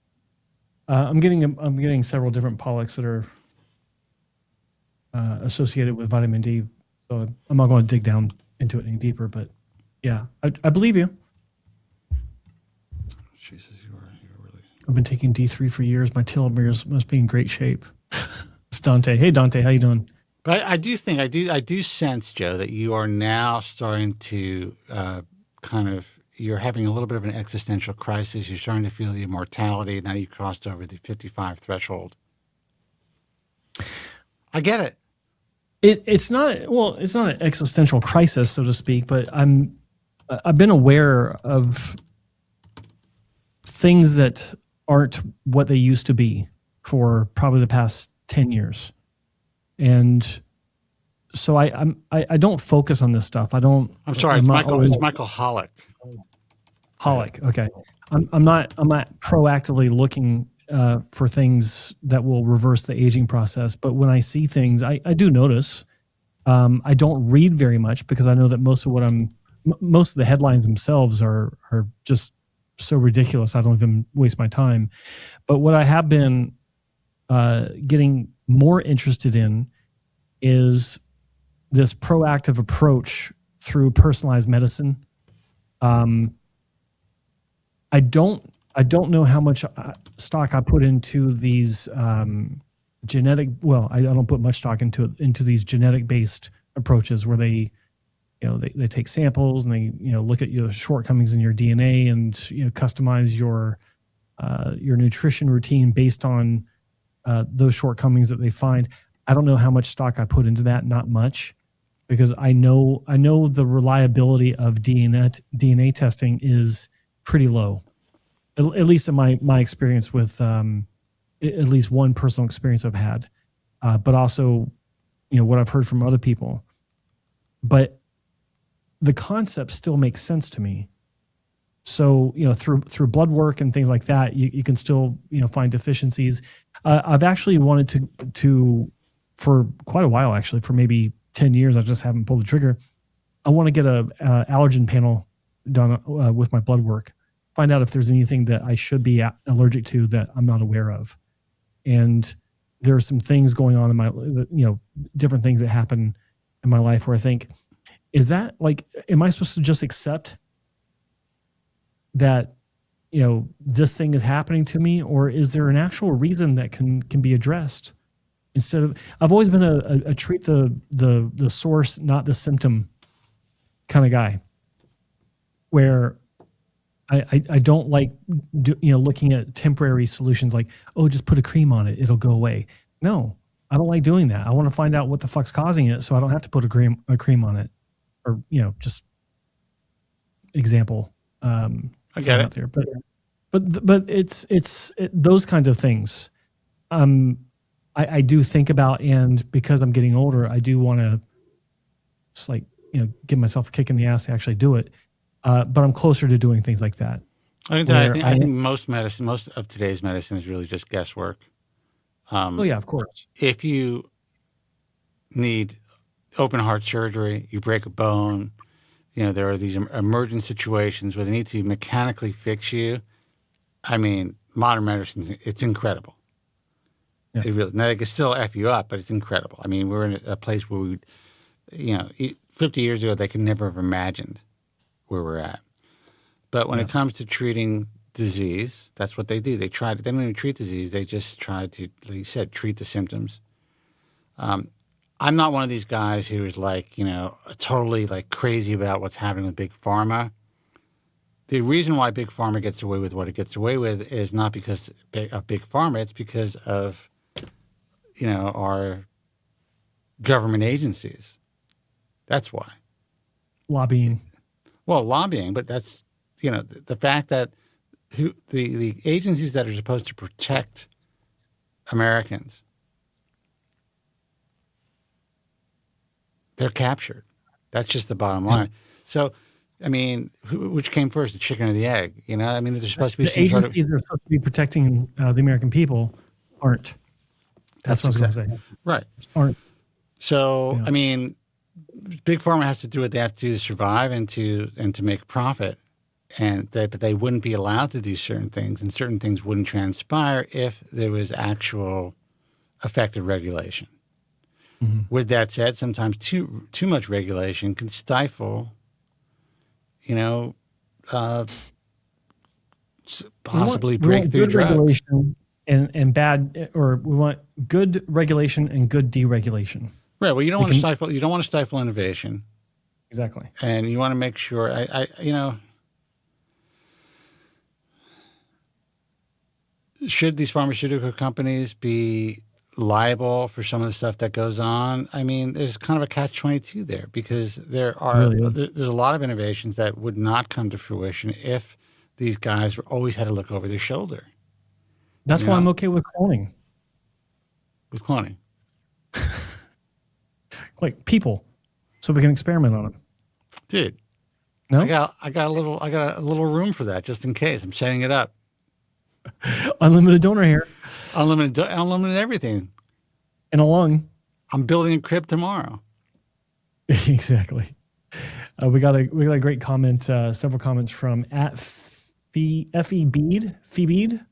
I'm getting several different Pollacks that are associated with vitamin D. So I'm not going to dig down into it any deeper, but yeah, I believe you. Jesus, you're really. I've been taking D3 for years. My telomeres must be in great shape. It's Dante. Hey, Dante, how you doing? But I do sense, Joe, that you are now starting to you're having a little bit of an existential crisis. You're starting to feel your mortality. Now you crossed over the 55 threshold. I get it. It's not an existential crisis, so to speak, but I've been aware of things that aren't what they used to be for probably the past 10 years. And so I don't focus on this stuff. I don't. I'm sorry, it's Michael Pollack. Pollack. Okay. I'm not proactively looking for things that will reverse the aging process. But when I see things, I do notice. I don't read very much because I know that most of the headlines themselves are just so ridiculous. I don't even waste my time. But what I have been getting more interested in is this proactive approach through personalized medicine. I don't know how much stock I put into these genetic. Well, I don't put much stock into these genetic based approaches where they take samples and they look at your shortcomings in your DNA and customize your nutrition routine based on those shortcomings that they find. I don't know how much stock I put into that. Not much, because I know the reliability of DNA testing is pretty low. At least in my experience with at least one personal experience I've had, but also what I've heard from other people. But the concept still makes sense to me. So through blood work and things like that, you can still find deficiencies. I've actually wanted to for quite a while, actually, for maybe 10 years. I just haven't pulled the trigger. I want to get a allergen panel done with my blood work. Find out if there's anything that I should be allergic to that I'm not aware of. And there are some things going on in my, different things that happen in my life where I think, is that am I supposed to just accept that, this thing is happening to me, or is there an actual reason that can be addressed? Instead of, I've always been a treat the source, not the symptom kind of guy where I don't like looking at temporary solutions like, oh, just put a cream on it, it'll go away. No, I don't like doing that. I want to find out what the fuck's causing it so I don't have to put a cream on it, or just example. I get it. There, but it's those kinds of things. I do think about, and because I'm getting older, I do want to just give myself a kick in the ass to actually do it. But I'm closer to doing things like that. I think most of today's medicine is really just guesswork. Yeah, of course. If you need open heart surgery, you break a bone, there are these emergent situations where they need to mechanically fix you. I mean, modern medicine, it's incredible. Yeah. It really, now they can still F you up, but it's incredible. I mean, we're in a place where 50 years ago, they could never have imagined where we're at. But when it comes to treating disease, that's what they do. They don't even treat disease. They just try to, like you said, treat the symptoms. I'm not one of these guys who is totally crazy about what's happening with Big Pharma. The reason why Big Pharma gets away with what it gets away with is not because of Big Pharma. It's because of, our government agencies. That's why. Lobbying. Well, lobbying, but that's, the fact that the agencies that are supposed to protect Americans, they're captured. That's just the bottom line. So, I mean, which came first, the chicken or the egg? I mean, there's supposed to be the some agencies that are supposed to be protecting the American people aren't. That's what I was going to say. Right. Aren't. So, I mean, Big Pharma has to do what they have to do to survive and to make a profit, but they wouldn't be allowed to do certain things, and certain things wouldn't transpire if there was actual effective regulation. Mm-hmm. With that said, sometimes too much regulation can stifle, possibly breakthrough drugs. Regulation and bad, or we want good regulation and good deregulation. Right. Well, you don't want to stifle. You don't want to stifle innovation. Exactly. And you want to make sure. Should these pharmaceutical companies be liable for some of the stuff that goes on? I mean, there's kind of a catch-22 there, because there's a lot of innovations that would not come to fruition if these guys always had to look over their shoulder. That's why I'm okay with cloning. With cloning. Like people, so we can experiment on them. Dude, no, I got a little room for that just in case. I'm setting it up. Unlimited donor hair, unlimited everything, and a lung. I'm building a crib tomorrow. Exactly. We got a great comment. Several comments from @Febeed.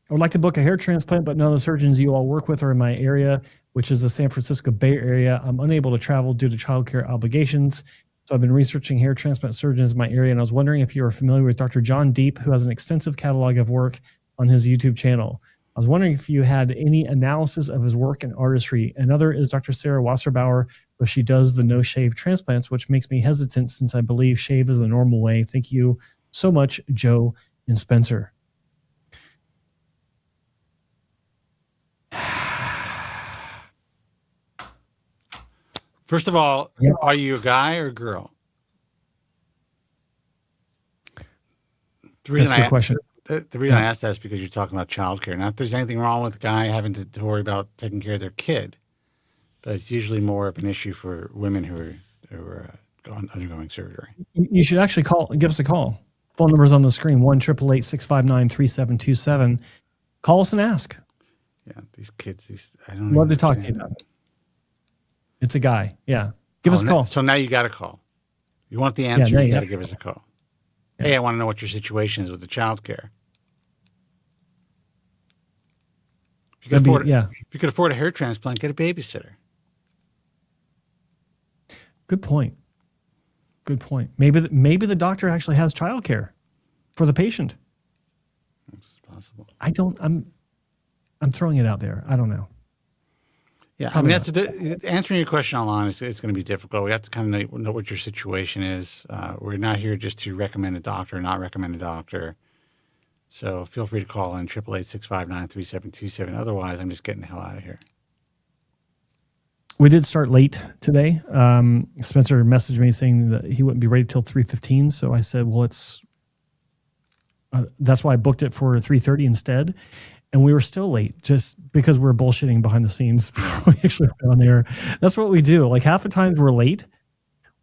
I would like to book a hair transplant, but none of the surgeons you all work with are in my area, which is the San Francisco Bay Area. I'm unable to travel due to childcare obligations. So I've been researching hair transplant surgeons in my area, and I was wondering if you are familiar with Dr. John Deep, who has an extensive catalog of work on his YouTube channel. I was wondering if you had any analysis of his work and artistry. Another is Dr. Sarah Wasserbauer, where she does the no-shave transplants, which makes me hesitant since I believe shave is the normal way. Thank you so much, Joe and Spencer. First of all, Are you a guy or a girl? That's a good question. The reason I asked that is because you're talking about childcare. Not that there's anything wrong with a guy having to worry about taking care of their kid, but it's usually more of an issue for women who are undergoing surgery. You should actually give us a call. Phone number is on the screen, 1-888-659-3727. Call us and ask. Yeah, these kids, I don't know. Love to talk to you about it. It's a guy. Yeah. Give us a call. So now you got to call. You want the answer, you got to give us a call. Yeah. Hey, I want to know what your situation is with the child care. If you could afford a hair transplant, get a babysitter. Good point. Maybe the doctor actually has child care for the patient. It's possible. I'm throwing it out there. I don't know. Yeah, I mean, answering your question online is going to be difficult. We have to kind of know what your situation is. We're not here just to recommend a doctor or not recommend a doctor. So feel free to call in 888-659-3727. Otherwise, I'm just getting the hell out of here. We did start late today. Spencer messaged me saying that he wouldn't be ready till 3:15. So I said, well, that's why I booked it for 3:30 instead. And we were still late just because we're bullshitting behind the scenes before we actually went on air. That's what we do. Like half the times we're late.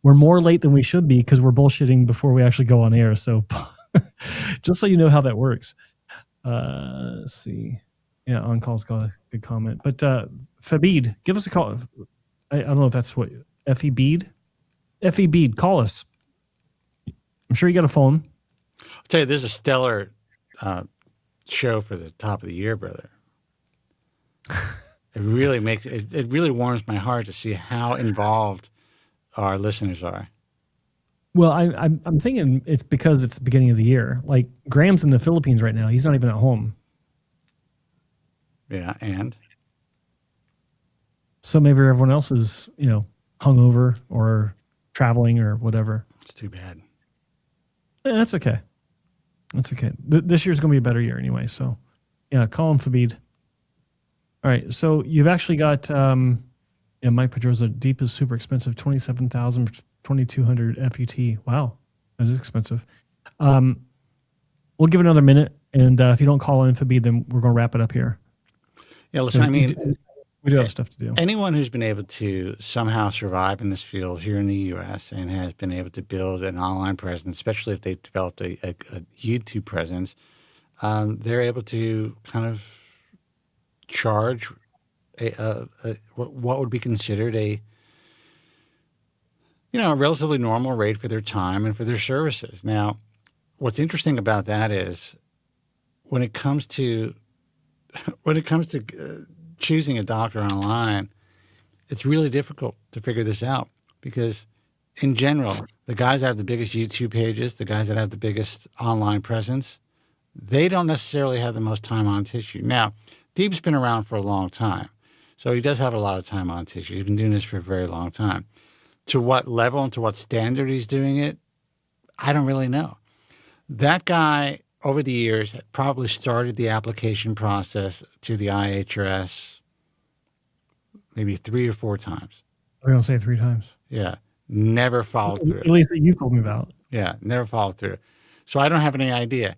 We're more late than we should be because we're bullshitting before we actually go on air. So just so you know how that works. Let's see. Yeah, on call's got a good comment. But Fabid, give us a call. I don't know if that's what Effie Bede. Effie Bede, call us. I'm sure you got a phone. I'll tell you, this is a stellar show for the top of the year, brother. It really makes it really warms my heart to see how involved our listeners are. Well, I'm thinking it's because it's the beginning of the year. Like Graham's in the Philippines right now. He's not even at home. Yeah, and so maybe everyone else is, hungover or traveling or whatever. It's too bad. Yeah, that's okay. That's okay. This year's going to be a better year anyway. So, yeah, call him Fabid. All right. So you've actually got Mike Pedroza. Deep is super expensive. 27,000 for 2,200 FUT. Wow, that is expensive. We'll give it another minute, and if you don't call in Fabid, then we're going to wrap it up here. Yeah, listen. So I mean, we do have stuff to do. Anyone who's been able to somehow survive in this field here in the U.S. and has been able to build an online presence, especially if they've developed a YouTube presence, they're able to kind of charge what would be considered a relatively normal rate for their time and for their services. Now, what's interesting about that is when it comes to choosing a doctor online, it's really difficult to figure this out because, in general, the guys that have the biggest YouTube pages, the guys that have the biggest online presence, they don't necessarily have the most time on tissue. Now, Deep's been around for a long time, so he does have a lot of time on tissue. He's been doing this for a very long time. To what level and to what standard he's doing it, I don't really know. That guy, over the years, had probably started the application process to the IHRS maybe 3 or 4 times. I'm going to say 3 times. Yeah. Never followed through. At least that you told me about. Yeah. Never followed through. So I don't have any idea.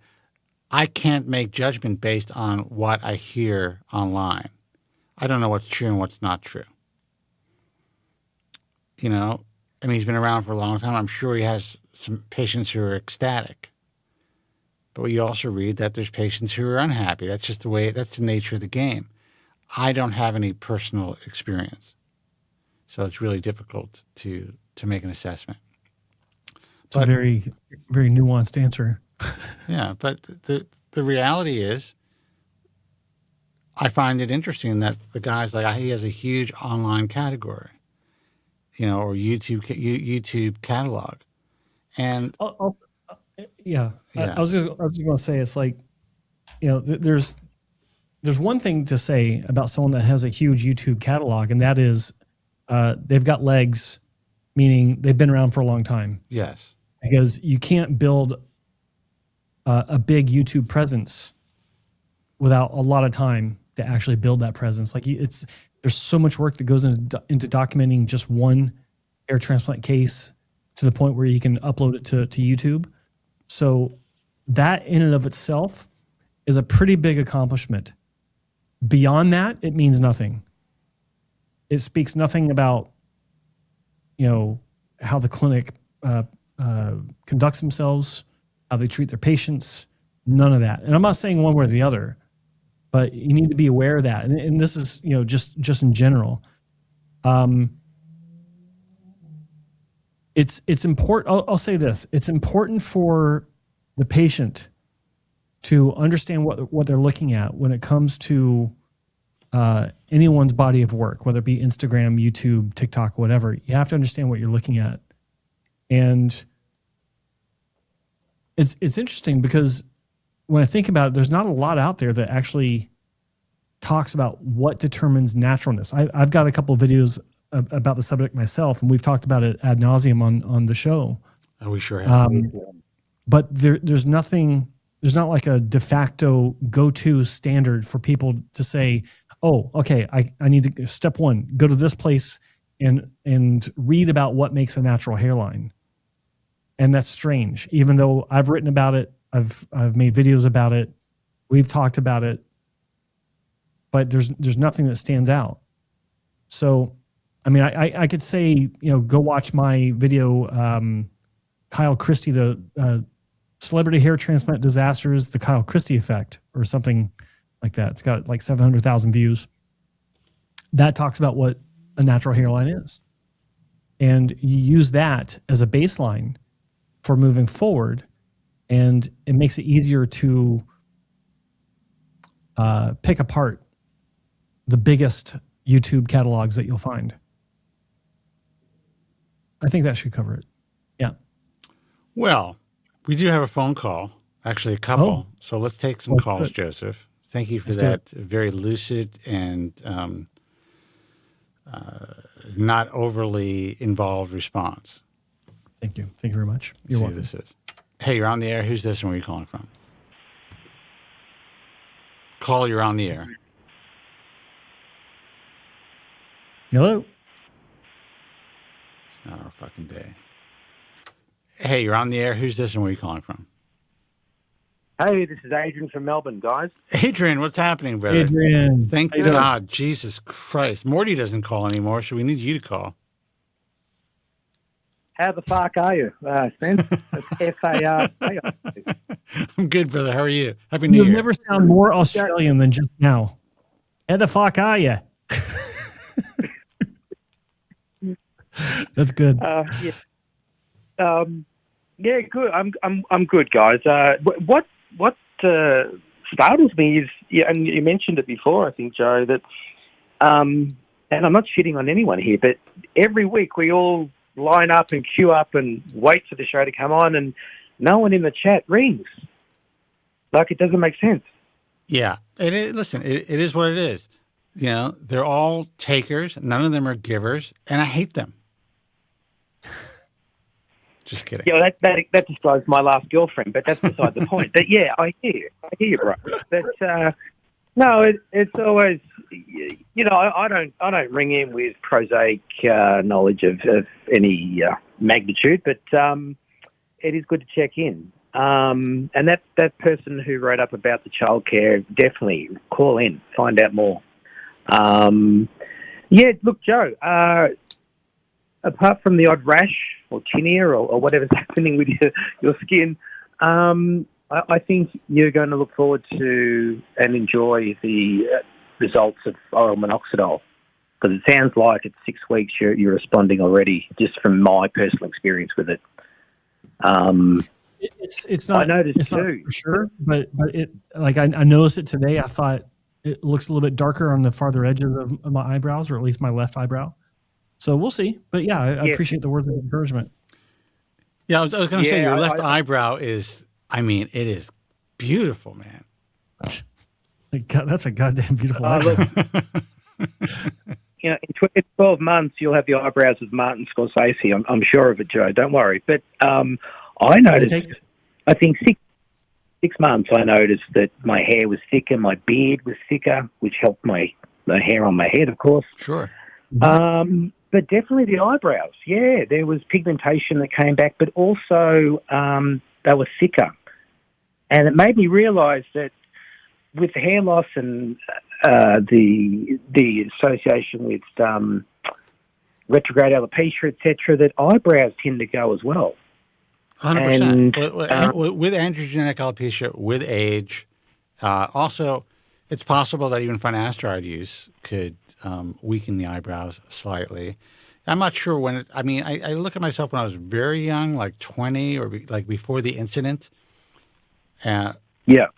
I can't make judgment based on what I hear online. I don't know what's true and what's not true. He's been around for a long time. I'm sure he has some patients who are ecstatic. But we also read that there's patients who are unhappy. That's just that's the nature of the game. I don't have any personal experience. So it's really difficult to make an assessment. It's a very, very nuanced answer. Yeah, but the reality is, I find it interesting that the guy's he has a huge online category, or YouTube catalog, and yeah. I was going to say it's like, there's one thing to say about someone that has a huge YouTube catalog, and that is they've got legs, meaning they've been around for a long time. Yes, because you can't build a big YouTube presence without a lot of time to actually build that presence. There's so much work that goes into documenting just one hair transplant case to the point where you can upload it to YouTube. So that in and of itself is a pretty big accomplishment. Beyond that, it means nothing. It speaks nothing about, how the clinic conducts themselves, how they treat their patients, none of that. And I'm not saying one way or the other, but you need to be aware of that. And this is, just in general. It's important. I'll say this. It's important for the patient to understand what they're looking at when it comes to anyone's body of work, whether it be Instagram, YouTube, TikTok, whatever. You have to understand what you're looking at. And it's interesting because when I think about it, there's not a lot out there that actually talks about what determines naturalness. I've got a couple of videos about the subject myself, and we've talked about it ad nauseum on the show. Oh, we sure have. But there's nothing. There's not like a de facto go-to standard for people to say, oh, okay, I need to, step one, go to this place and read about what makes a natural hairline. And that's strange. Even though I've written about it, I've made videos about it, we've talked about it, but there's nothing that stands out. So, I mean, I could say, go watch my video, Kyle Christie, the Celebrity Hair Transplant Disasters, the Kyle Christie Effect, or something like that. It's got like 700,000 views. That talks about what a natural hairline is. And you use that as a baseline for moving forward, and it makes it easier to pick apart the biggest YouTube catalogs that you'll find. I think that should cover it. Yeah. Well, we do have a phone call, actually a couple. Oh. So let's take some calls, good. Joseph. Thank you for Let's do that very lucid and not overly involved response. Thank you. Thank you very much. You're See welcome. who this is. Hey, you're on the air. Who's this and where are you calling from? Call, you're on the air. Hello. It's not our fucking day. Hey, you're on the air. Who's this and where are you calling from? Hey, this is Adrian from Melbourne, guys. Adrian, what's happening, brother? Adrian. Thank How you doing? God. Jesus Christ. Morty doesn't call anymore, so we need you to call. How the fuck are you, Spence? It's F-A-R. I'm good, brother. How are you? Happy New You Year. never sound more Australian than just now. How the fuck are you? That's good. Yeah. Yeah, good. I'm good, guys. What startles me is, and you mentioned it before, I think, Joe, that, and I'm not shitting on anyone here, but every week we all line up and queue up and wait for the show to come on, and no one in the chat rings. Like, it doesn't make sense. Yeah. Listen, it is what it is. They're all takers. None of them are givers, and I hate them. Just kidding. Yeah, that describes my last girlfriend, but that's beside the point. But yeah, I hear you, bro. But no, it's always, I don't ring in with prosaic knowledge of any magnitude, but it is good to check in. And that person who wrote up about the childcare, definitely call in, find out more. Yeah, look, Joe. Apart from the odd rash or tinea or whatever's happening with your skin, I think you're going to look forward to and enjoy the results of oral minoxidil, because it sounds like at 6 weeks you're responding already, just from my personal experience with it. It's not. I noticed it's too. not for sure, but it, like, I noticed it today. I thought it looks a little bit darker on the farther edges of my eyebrows, or at least my left eyebrow. So we'll see. But yeah, I appreciate the words of encouragement. Yeah, I was going to say your left I eyebrow is, it is beautiful, man. God, that's a goddamn beautiful eyebrow. In 12 months, you'll have the eyebrows of Martin Scorsese. I'm sure of it, Joe. Don't worry. But I noticed, I think 6 months, I noticed that my hair was thicker, my beard was thicker, which helped the hair on my head, of course. Sure. But definitely the eyebrows. Yeah, there was pigmentation that came back, but also they were thicker. And it made me realise that with the hair loss and the association with retrograde alopecia, etc., that eyebrows tend to go as well. 100%. With androgenic alopecia, with age, also, it's possible that even finasteride use could weaken the eyebrows slightly. I'm not sure when I look at myself when I was very young, like 20 or before the incident. I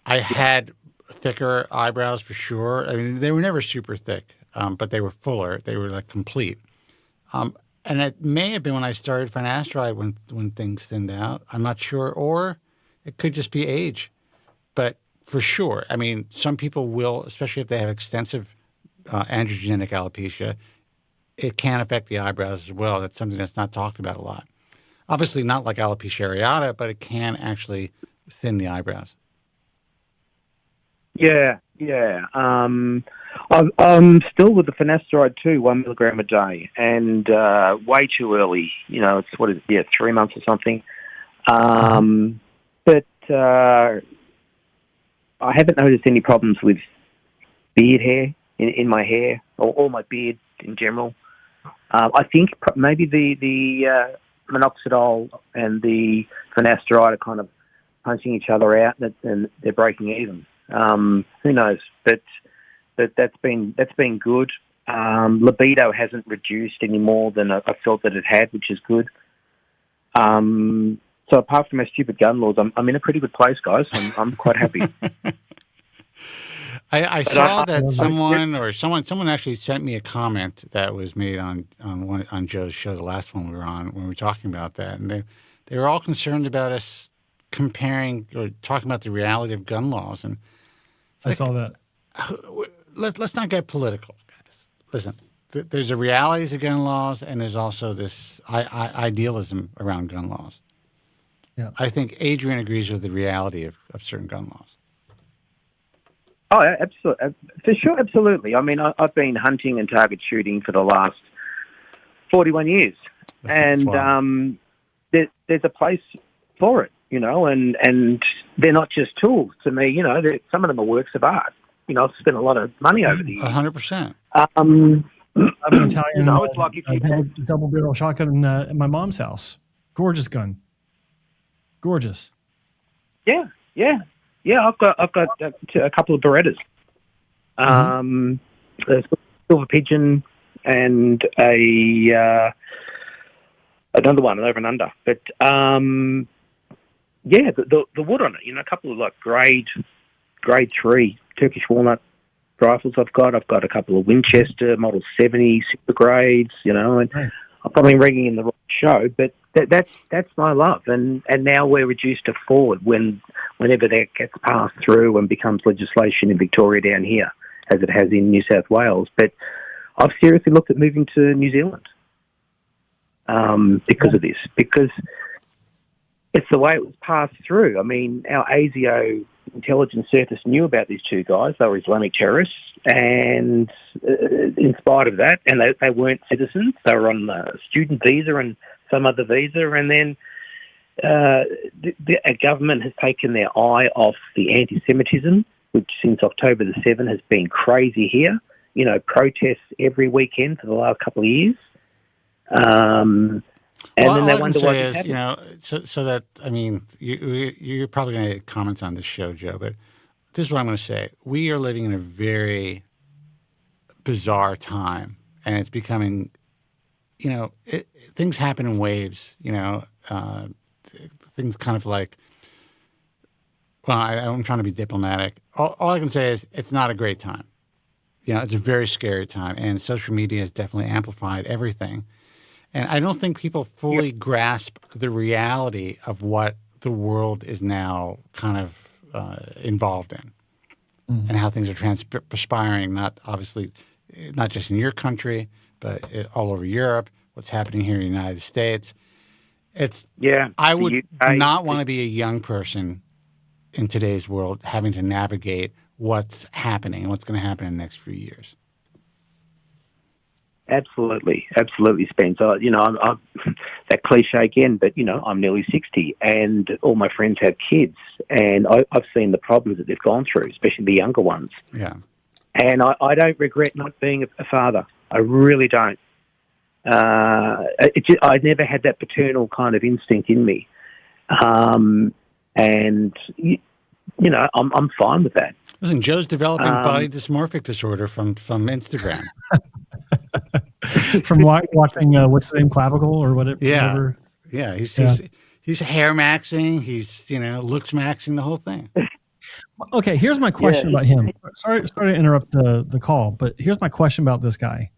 had thicker eyebrows for sure. I mean, they were never super thick, but they were fuller. They were like complete. And it may have been when I started finasteride when things thinned out. I'm not sure. Or it could just be age. But for sure. I mean, some people will, especially if they have extensive androgenic alopecia, it can affect the eyebrows as well. That's something that's not talked about a lot. Obviously, not like alopecia areata, but it can actually thin the eyebrows. Yeah. I'm still with the finasteride too, 1 milligram a day, and way too early. It's 3 months or something. But I haven't noticed any problems with beard hair in my hair or my beard in general. I think maybe the minoxidil and the finasteride are kind of punching each other out, and they're breaking even. Who knows? But that's been good. Libido hasn't reduced any more than I felt that it had, which is good. So apart from my stupid gun laws, I'm in a pretty good place, guys. I'm quite happy. I saw that someone actually sent me a comment that was made on Joe's show, the last one we were on, when we were talking about that, and they were all concerned about us comparing or talking about the reality of gun laws. And I saw that. Let's not get political, guys. Listen, there's the realities of gun laws, and there's also this idealism around gun laws. Yeah, I think Adrian agrees with the reality of certain gun laws. Oh, absolutely. For sure, absolutely. I mean, I've been hunting and target shooting for the last 41 years. There's a place for it, and they're not just tools to me. Some of them are works of art. I've spent a lot of money over the years. 100%. I have an Italian it's like if you double barrel shotgun at my mom's house. Gorgeous gun. Gorgeous. Yeah. I've got a couple of Berettas, a silver pigeon, and another one, an over and under. But the wood on it, a couple of like grade 3 Turkish walnut rifles. I've got a couple of Winchester Model 70 super grades, and Right. I'm probably ringing in the wrong show, but that's my love. And now we're reduced to 4 whenever that gets passed through and becomes legislation in Victoria down here, as it has in New South Wales. But I've seriously looked at moving to New Zealand because of this, because it's the way it was passed through. I mean, our ASIO intelligence service knew about these two guys. They were Islamic terrorists, and in spite of that, and they weren't citizens. They were on a student visa and some other visa, and then a government has taken their eye off the anti-Semitism, which since October the 7th has been crazy here. Protests every weekend for the last couple of years. Then they wonder why it's happening. so that, I mean, you're probably going to get comments on this show, Joe, but this is what I'm going to say. We are living in a very bizarre time, and it's becoming, things happen in waves, things kind of like, well, I'm trying to be diplomatic. All I can say is it's not a great time. It's a very scary time, and social media has definitely amplified everything. And I don't think people fully grasp the reality of what the world is now kind of involved in, and how things are transpiring, not just in your country, but all over Europe, what's happening here in the United States. I would not want to be a young person in today's world having to navigate what's happening and what's going to happen in the next few years. Absolutely, Spence. I'm that cliche again, but I'm nearly 60, and all my friends have kids, and I've seen the problems that they've gone through, especially the younger ones. Yeah, and I don't regret not being a father. I really don't. I never had that paternal kind of instinct in me, and I'm fine with that. Listen, Joe's developing body dysmorphic disorder from Instagram. From watching what's the name, Clavicle or whatever. Yeah. He's hair maxing. He's looks maxing, the whole thing. Okay, here's my question about him. Sorry to interrupt the call, but here's my question about this guy.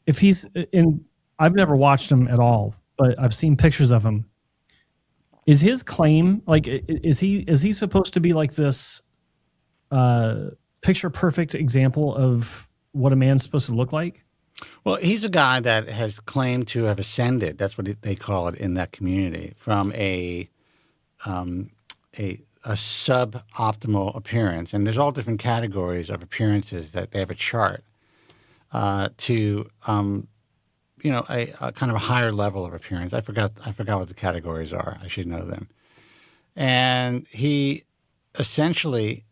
If he's in, I've never watched him at all, but I've seen pictures of him. Is his claim is he supposed to be like this picture perfect example of what a man's supposed to look like? Well, he's a guy that has claimed to have ascended. That's what they call it in that community, from a suboptimal appearance, and there's all different categories of appearances that they have a chart to a kind of a higher level of appearance. I forgot what the categories are. I should know them. And he essentially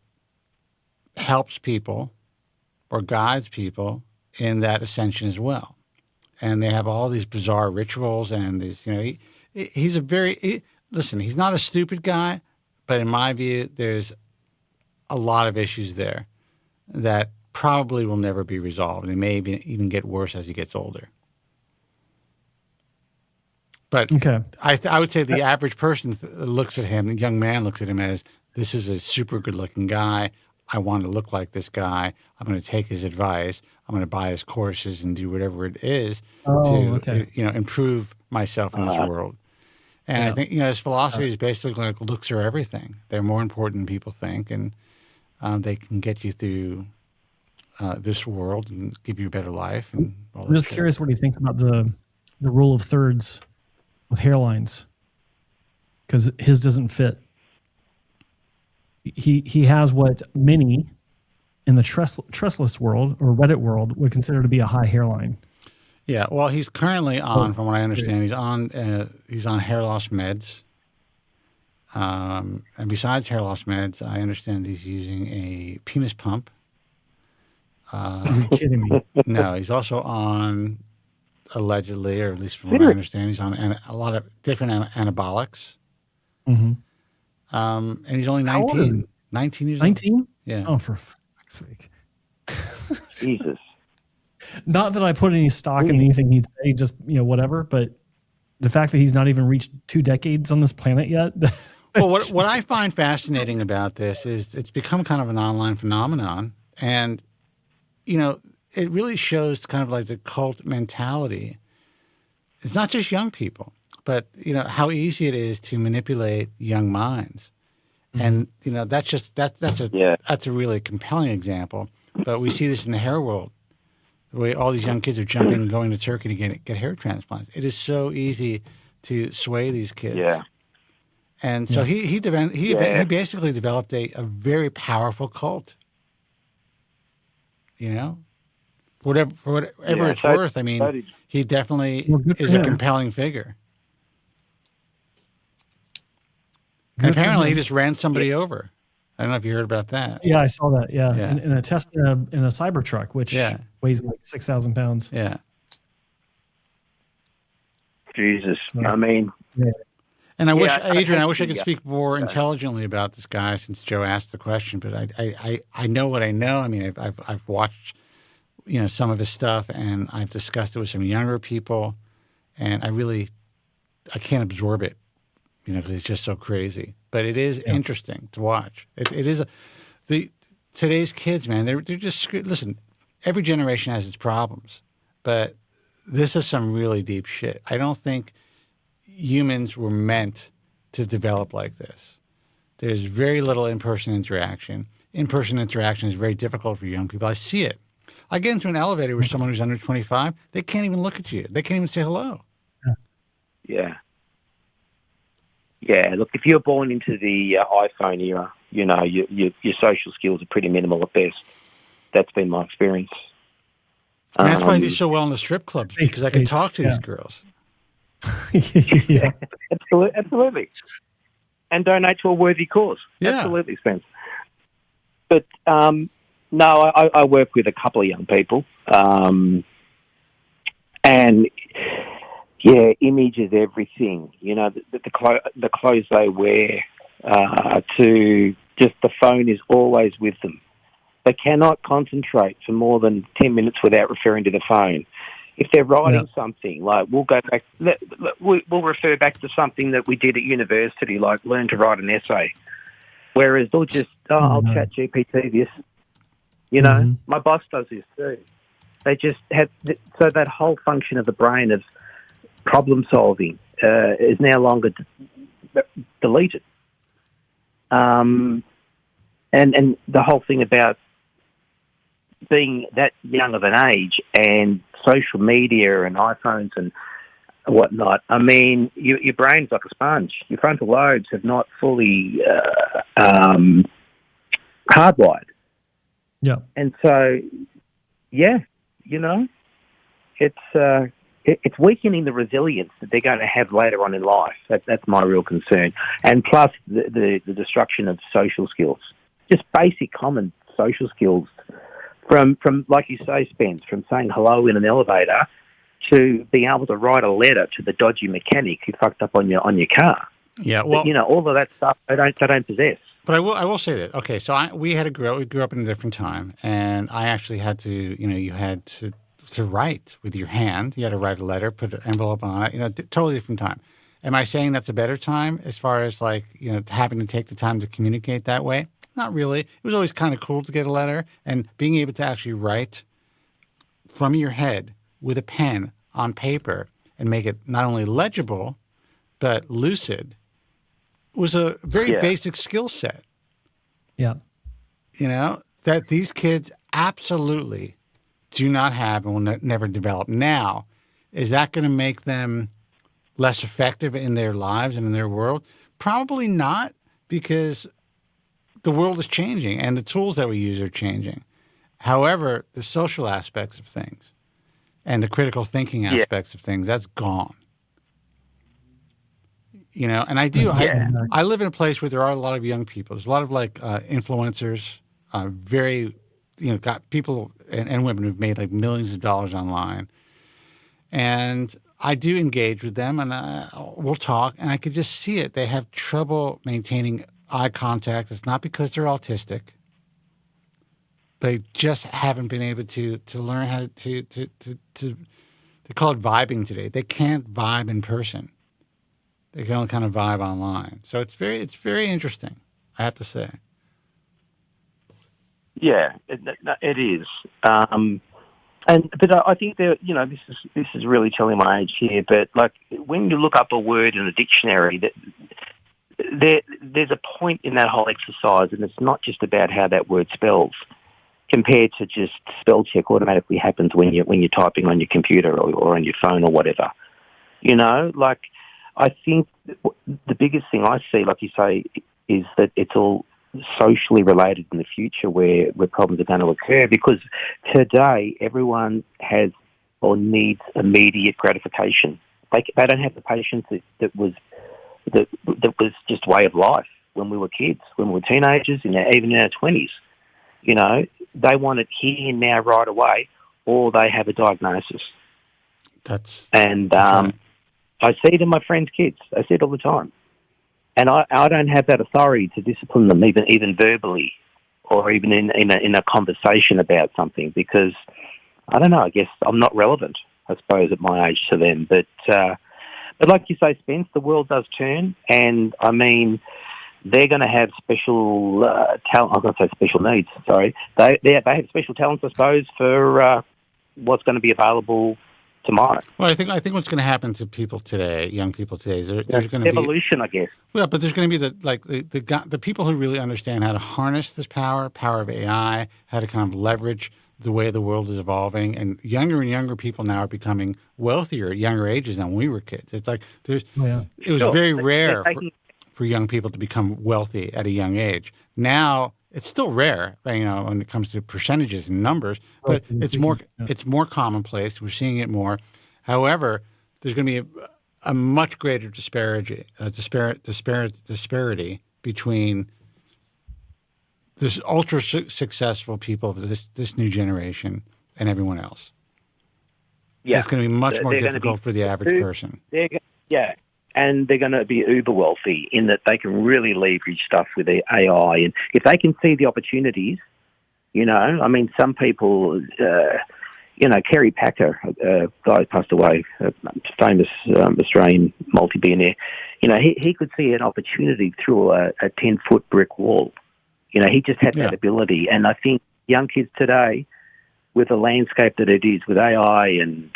helps people or guides people in that ascension as well. And they have all these bizarre rituals and these, he's he's not a stupid guy, but in my view, there's a lot of issues there that probably will never be resolved. And it may even get worse as he gets older. But okay. I would say the average person looks at him, the young man looks at him as, this is a super good-looking guy. I want to look like this guy. I'm going to take his advice. I'm going to buy his courses and do whatever it is to improve myself in this world. And I think, his philosophy is basically like looks are everything. They're more important than people think, and they can get you through this world and give you a better life. And all I'm just curious what do you think about the rule of thirds with hairlines, because his doesn't fit. He has what many in the trestless world or Reddit world would consider to be a high hairline. Yeah, well, he's currently on, from what I understand, he's on hair loss meds. And besides hair loss meds, I understand he's using a penis pump. Are you kidding me? No, he's also on, allegedly, or at least from what I understand, he's on a lot of different anabolics. Mm-hmm. And he's only 19. 19 years old. 19? Yeah. Oh, for fuck's sake. Jesus. Not that I put any stock in anything he'd say, just, whatever, but the fact that he's not even reached 2 decades on this planet yet. Well, what I find fascinating about this is it's become kind of an online phenomenon. And, it really shows kind of like the cult mentality. It's not just young people, but, how easy it is to manipulate young minds. And, that's a really compelling example. But we see this in the hair world. The way all these young kids are jumping and going to Turkey to get hair transplants. It is so easy to sway these kids. Yeah. And so he basically developed a very powerful cult. For whatever it's worth, I mean, he definitely is a compelling figure. And apparently he just ran somebody over. I don't know if you heard about that. Yeah, I saw that. Yeah. In a Cybertruck, which weighs like 6,000 pounds. Yeah. Jesus. I mean. Yeah. And I wish, Adrian, I could speak more intelligently about this guy since Joe asked the question, but I know what I know. I mean, I've watched, some of his stuff, and I've discussed it with some younger people, and I can't absorb it, because it's just so crazy. But it is interesting to watch. It is today's kids, man. They're just listen. Every generation has its problems, but this is some really deep shit. I don't think humans were meant to develop like this. There's very little in-person interaction. In-person interaction is very difficult for young people. I see it. I get into an elevator with someone who's under 25. They can't even look at you. They can't even say hello. Yeah. Yeah, look, if you're born into the iPhone era, your social skills are pretty minimal at best. That's been my experience. And that's why I do so well in the strip clubs, because I can talk to these girls. Yeah, absolutely. And donate to a worthy cause. Yeah. Absolutely, Spence. But, no, I work with a couple of young people. And... yeah, image is everything. The clothes they wear, to just the phone is always with them. They cannot concentrate for more than 10 minutes without referring to the phone. If they're writing something, like we'll go back, we'll refer back to something that we did at university, like learn to write an essay. Whereas they'll just, I'll chat GPT this. My boss does this too. They just have, so that whole function of the brain of problem solving is now longer deleted. and the whole thing about being that young of an age and social media and iPhones and whatnot. I mean, your brain's like a sponge. Your frontal lobes have not fully hardwired. Yeah. And so, yeah, you know, it's weakening the resilience that they're going to have later on in life. That's my real concern. And plus the destruction of social skills, just basic common social skills from like you say, Spence, from saying hello in an elevator to being able to write a letter to the dodgy mechanic who fucked up on your car. Yeah, well, but, you know, all of that stuff they don't possess. But I will say that. Okay, so we grew up in a different time, and I actually had to, you had to write with your hand. You had to write a letter, put an envelope on it. Totally different time. Am I saying that's a better time as far as like having to take the time to communicate that way? Not really. It was always kind of cool to get a letter, and being able to actually write from your head with a pen on paper and make it not only legible but lucid was a very basic skill set. Yeah. That these kids absolutely do not have and will never develop. Now, is that going to make them less effective in their lives and in their world? Probably not, because the world is changing and the tools that we use are changing. However, the social aspects of things and the critical thinking aspects of things, that's gone. And I live in a place where there are a lot of young people. There's a lot of influencers, very, got people and women who've made like millions of dollars online. And I do engage with them, and we'll talk, and I could just see it. They have trouble maintaining eye contact. It's not because they're autistic. They just haven't been able to learn how to they call it vibing today. They can't vibe in person. They can only kind of vibe online. So it's very interesting, I have to say. Yeah, it is. But I think this is really telling my age here. But like when you look up a word in a dictionary, there's a point in that whole exercise, and it's not just about how that word spells, compared to just spell check automatically happens when you're typing on your computer or on your phone or whatever. I think the biggest thing I see, like you say, is that it's all socially related in the future where problems are going to occur, because today everyone has or needs immediate gratification. They don't have the patience that was just way of life when we were kids, when we were teenagers, and even in our 20s. They want it here and now right away, or they have a diagnosis. That's right. I see it in my friends' kids. I see it all the time. And I don't have that authority to discipline them, even verbally, or even in a conversation about something, because I don't know. I guess I'm not relevant, I suppose, at my age to them. But like you say, Spence, the world does turn, and I mean, they're going to have special talent. I'm going to say special needs. Sorry, they have special talents, I suppose, for what's going to be available tomorrow. Well, I think what's going to happen to people today, young people today, is there's going to be evolution, I guess. Well, but there's going to be the people who really understand how to harness this power of AI, how to kind of leverage the way the world is evolving, and younger people now are becoming wealthier at younger ages than when we were kids. It's like it was very rare for young people to become wealthy at a young age. Now it's still rare, when it comes to percentages and numbers, but it's more commonplace. We're seeing it more. However, there's going to be a much greater disparity between this ultra successful people of this new generation and everyone else. Yeah, it's going to be much more difficult for the average person. And they're going to be uber wealthy in that they can really leverage stuff with their AI. And if they can see the opportunities, some people, Kerry Packer, a guy who passed away, a famous Australian multi-billionaire, he could see an opportunity through a 10-foot brick wall. He just had that ability. And I think young kids today, with the landscape that it is, with AI and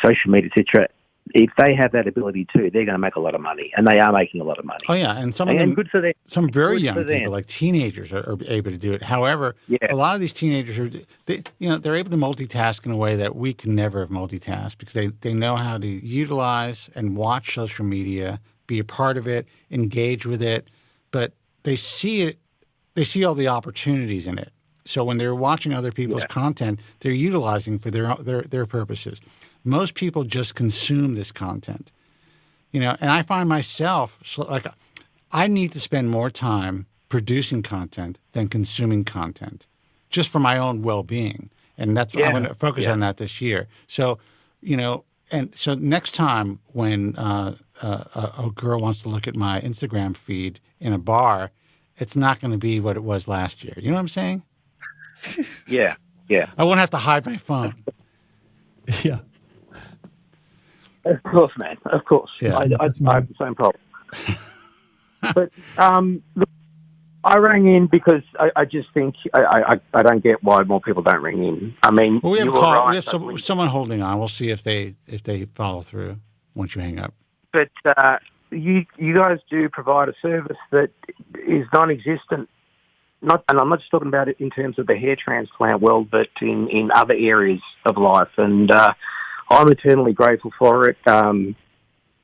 social media, etc., if they have that ability too, they're going to make a lot of money, and they are making a lot of money. Oh yeah, and some of them, good for them. some very Good young for them. people, like teenagers, are able to do it. However, Yeah. a lot of these teenagers they're able to multitask in a way that we can never have multitasked because they know how to utilize and watch social media, be a part of it, engage with it, but they see all the opportunities in it. So when they're watching other people's content, they're utilizing for their purposes. Most people just consume this content, and I find myself like I need to spend more time producing content than consuming content, just for my own well-being, and that's I'm going to focus on that this year. So, and so next time when a girl wants to look at my Instagram feed in a bar, it's not going to be what it was last year. You know what I'm saying? Yeah. I won't have to hide my phone. Yeah. Of course, man. Of course. Yeah. I have the same problem. But look, I rang in because I just think I don't get why more people don't ring in. I mean, Well, we have a you were call. right, We have someone holding on. We'll see if they follow through once you hang up. but you guys do provide a service that is non-existent. And I'm not just talking about it in terms of the hair transplant world, but in other areas of life. And I'm eternally grateful for it. I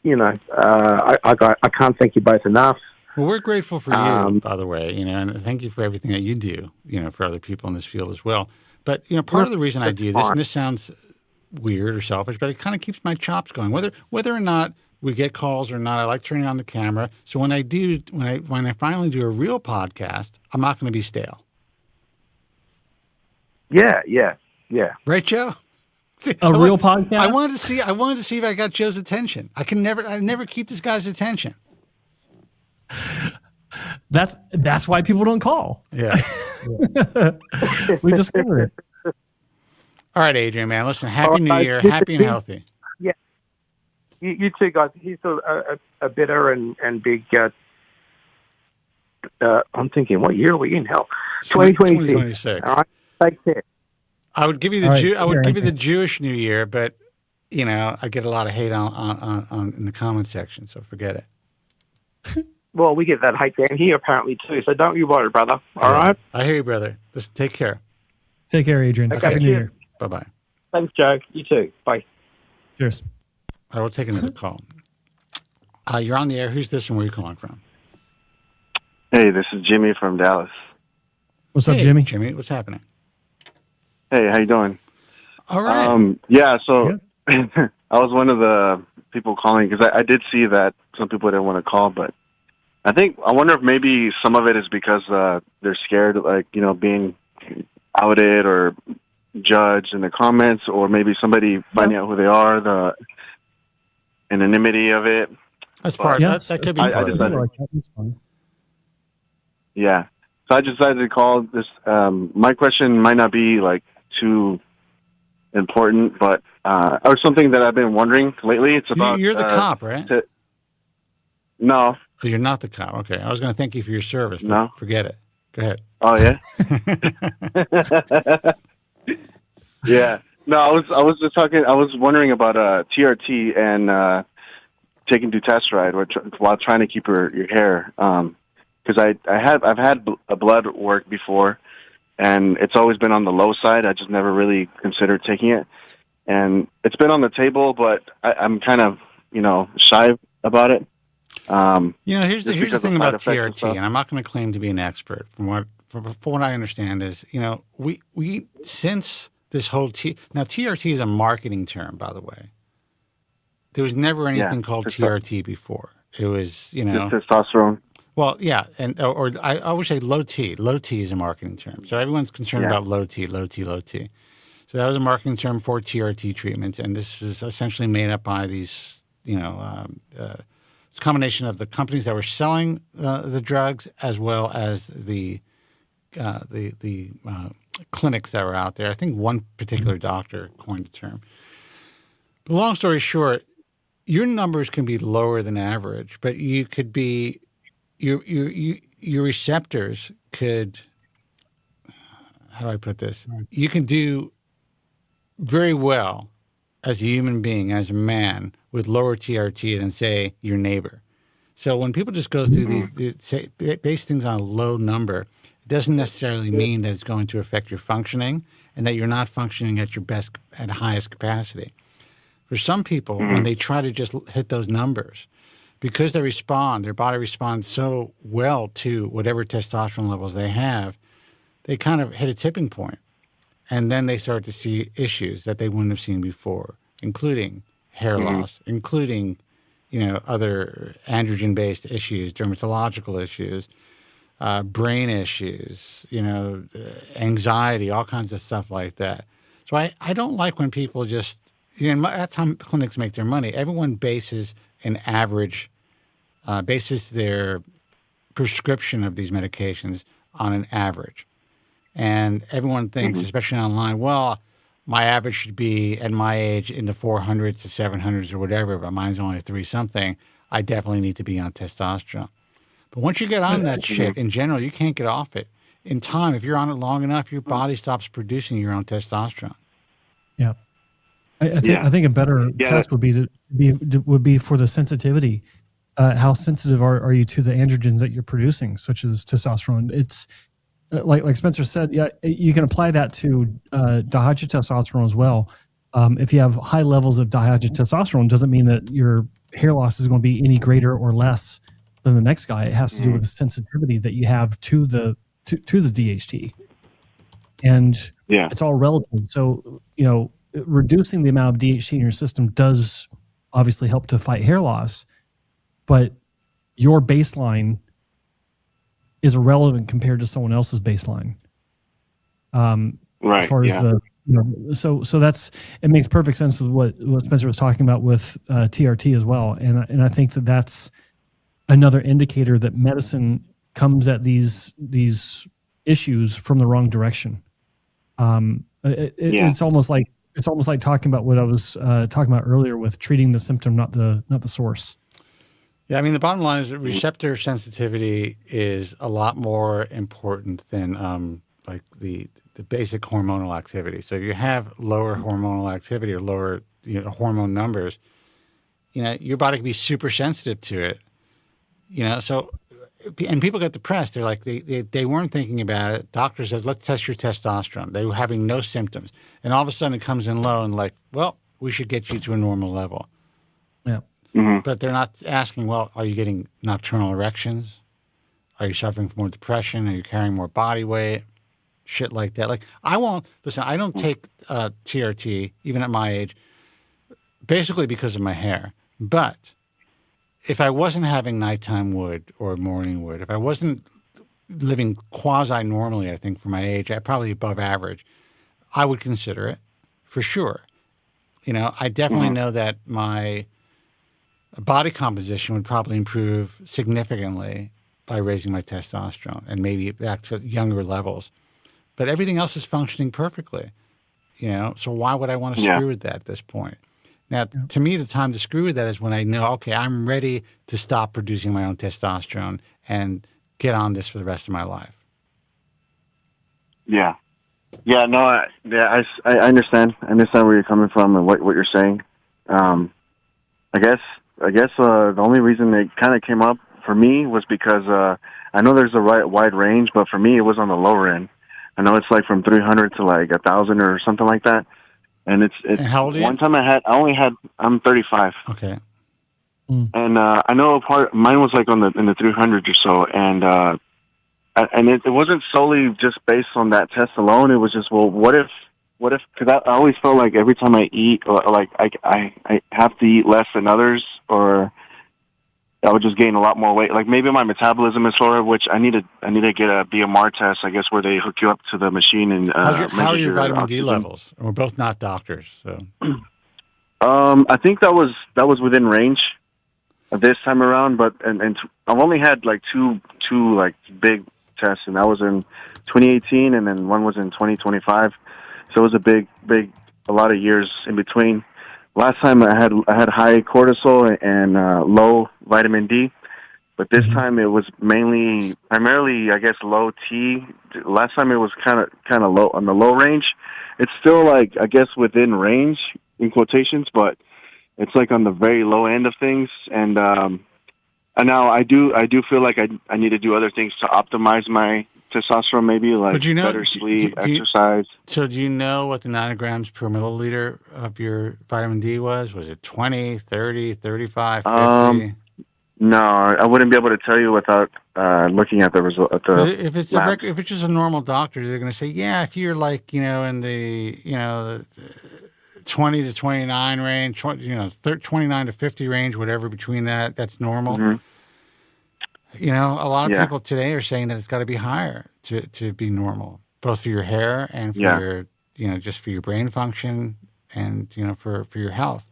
can't thank you both enough. Well, we're grateful for you, by the way, and thank you for everything that you do, for other people in this field as well. But, part of the reason I do this, and this sounds weird or selfish, but it kind of keeps my chops going. Whether or not we get calls or not, I like turning on the camera. So when I finally do a real podcast, I'm not going to be stale. Yeah. Right, Joe? Real podcast? I wanted to see if I got Joe's attention. I never keep this guy's attention. That's why people don't call. Yeah. We discovered it. All right, Adrian, man. Listen, Happy New Year. Happy and healthy. Yeah. You two guys, here's a better and big. I'm thinking, what year are we in? Hell, 2026. All right, take care. I would give you the Jewish New Year, but I get a lot of hate on in the comment section, so forget it. Well, we get that hate down here apparently too, so don't you worry, brother. All right? I hear you, brother. Listen, take care. Take care, Adrian. Okay, Happy New Year. Bye-bye. Thanks, Joe. You too. Bye. Cheers. I will take another call. You're on the air. Who's this and where are you calling from? Hey, this is Jimmy from Dallas. What's up, Jimmy? Jimmy, what's happening? Hey, how you doing? All right. So I was one of the people calling because I did see that some people didn't want to call, but I wonder if maybe some of it is because they're scared, like, being outed or judged in the comments, or maybe somebody finding out who they are, the anonymity of it. That's part. Yes. That could be part of it. Yeah. So I decided to call this. My question might not be like too important, but or something that I've been wondering lately. It's about you're the cop, right? No. Oh, you're not the cop. Okay. I was going to thank you for your service, but No. forget it. Go ahead. Oh yeah. Yeah. No, I was just talking. I was wondering about TRT and taking dutasteride while trying to keep your hair. Because I've had a blood work before, and it's always been on the low side. I just never really considered taking it, and it's been on the table, but I'm kind of shy about it. Here's the thing about TRT, and I'm not going to claim to be an expert. From what I understand is, we since this whole now TRT is a marketing term, by the way. There was never anything called TRT before. It was, Just testosterone. Well, yeah, and or I would say low T. Low T is a marketing term. So everyone's concerned about low T, low T, low T. So that was a marketing term for TRT treatment, and this is essentially made up by these, it's a combination of the companies that were selling the drugs as well as the clinics that were out there. I think one particular doctor coined the term. But long story short, your numbers can be lower than average, but you could be your receptors could, how do I put this? You can do very well as a human being, as a man, with lower TRT than, say, your neighbor. So when people just go through base things on a low number, it doesn't necessarily mean that it's going to affect your functioning and that you're not functioning at your best, at highest capacity. For some people, when they try to just hit those numbers, because their body responds so well to whatever testosterone levels they have, they kind of hit a tipping point. And then they start to see issues that they wouldn't have seen before, including hair loss, including, other androgen-based issues, dermatological issues, brain issues, anxiety, all kinds of stuff like that. So I don't like when people just, that's how clinics make their money. Everyone bases an average, bases their prescription of these medications on an average. And everyone thinks, especially online, well, my average should be at my age in the 400s to 700s or whatever, but mine's only 3-something. I definitely need to be on testosterone. But once you get on that shit, in general, you can't get off it. In time, if you're on it long enough, your body stops producing your own testosterone. Yeah. I think a better test would be for the sensitivity. How sensitive are you to the androgens that you're producing, such as testosterone? It's like Spencer said, you can apply that to dihydrotestosterone as well. If you have high levels of dihydrotestosterone, doesn't mean that your hair loss is going to be any greater or less than the next guy. It has to do with the sensitivity that you have to the DHT, and it's all relative. So reducing the amount of DHT in your system does obviously help to fight hair loss, but your baseline is irrelevant compared to someone else's baseline. As far as so that's, it makes perfect sense with what Spencer was talking about with TRT as well. And I think that's another indicator that medicine comes at these issues from the wrong direction. It's almost like talking about what I was talking about earlier with treating the symptom, not the source. Yeah, I mean, the bottom line is that receptor sensitivity is a lot more important than like the basic hormonal activity. So if you have lower hormonal activity or lower hormone numbers, your body can be super sensitive to it. So, and people get depressed. They're like, they weren't thinking about it. Doctor says, let's test your testosterone. They were having no symptoms. And all of a sudden it comes in low and like, well, we should get you to a normal level. Yeah. But they're not asking, well, are you getting nocturnal erections? Are you suffering from more depression? Are you carrying more body weight? Shit like that. Like, I don't take TRT, even at my age, basically because of my hair. But if I wasn't having nighttime wood or morning wood, if I wasn't living quasi-normally, I think, for my age, probably above average, I would consider it, for sure. I definitely know that my body composition would probably improve significantly by raising my testosterone and maybe back to younger levels. But everything else is functioning perfectly, so why would I want to screw with that at this point? Now, to me, the time to screw with that is when I know, okay, I'm ready to stop producing my own testosterone and get on this for the rest of my life. Yeah. Yeah, no, I understand. I understand where you're coming from and what you're saying. I guess the only reason it kind of came up for me was because I know there's a wide range, but for me it was on the lower end. I know it's like from 300 to like 1,000 or something like that. And it's and how old are you? One time I'm 35. Okay. And I know mine was like in the 300 or so, and it wasn't solely just based on that test alone. It was just, well, what if? Because I always felt like every time I eat, or like I have to eat less than others, or I would just gain a lot more weight. Like maybe my metabolism is slower, which I need to get a BMR test, I guess, where they hook you up to the machine and how are your vitamin D levels? We're both not doctors, so. I think that was within range this time around, but and I've only had like two like big tests, and that was in 2018, and then one was in 2025. So it was a lot of years in between. Last time I had high cortisol and low vitamin D, but this time it was primarily, I guess, low T. Last time it was kind of low on the low range. It's still like, I guess, within range in quotations, but it's like on the very low end of things, and now I do feel like I need to do other things to optimize my testosterone, maybe like But better sleep, exercise. So do you know what the nanograms per milliliter of your vitamin D was? Was it 20, 30, 35, 50? No, I wouldn't be able to tell you without looking at the result. At the If it's labs. if it's just a normal doctor, they're going to say, yeah, if you're like in the 20 to 29 range, 29 to 50 range, whatever between that, that's normal. Mm-hmm. A lot of people today are saying that it's got to be higher to be normal, both for your hair and for your just for your brain function and for your health.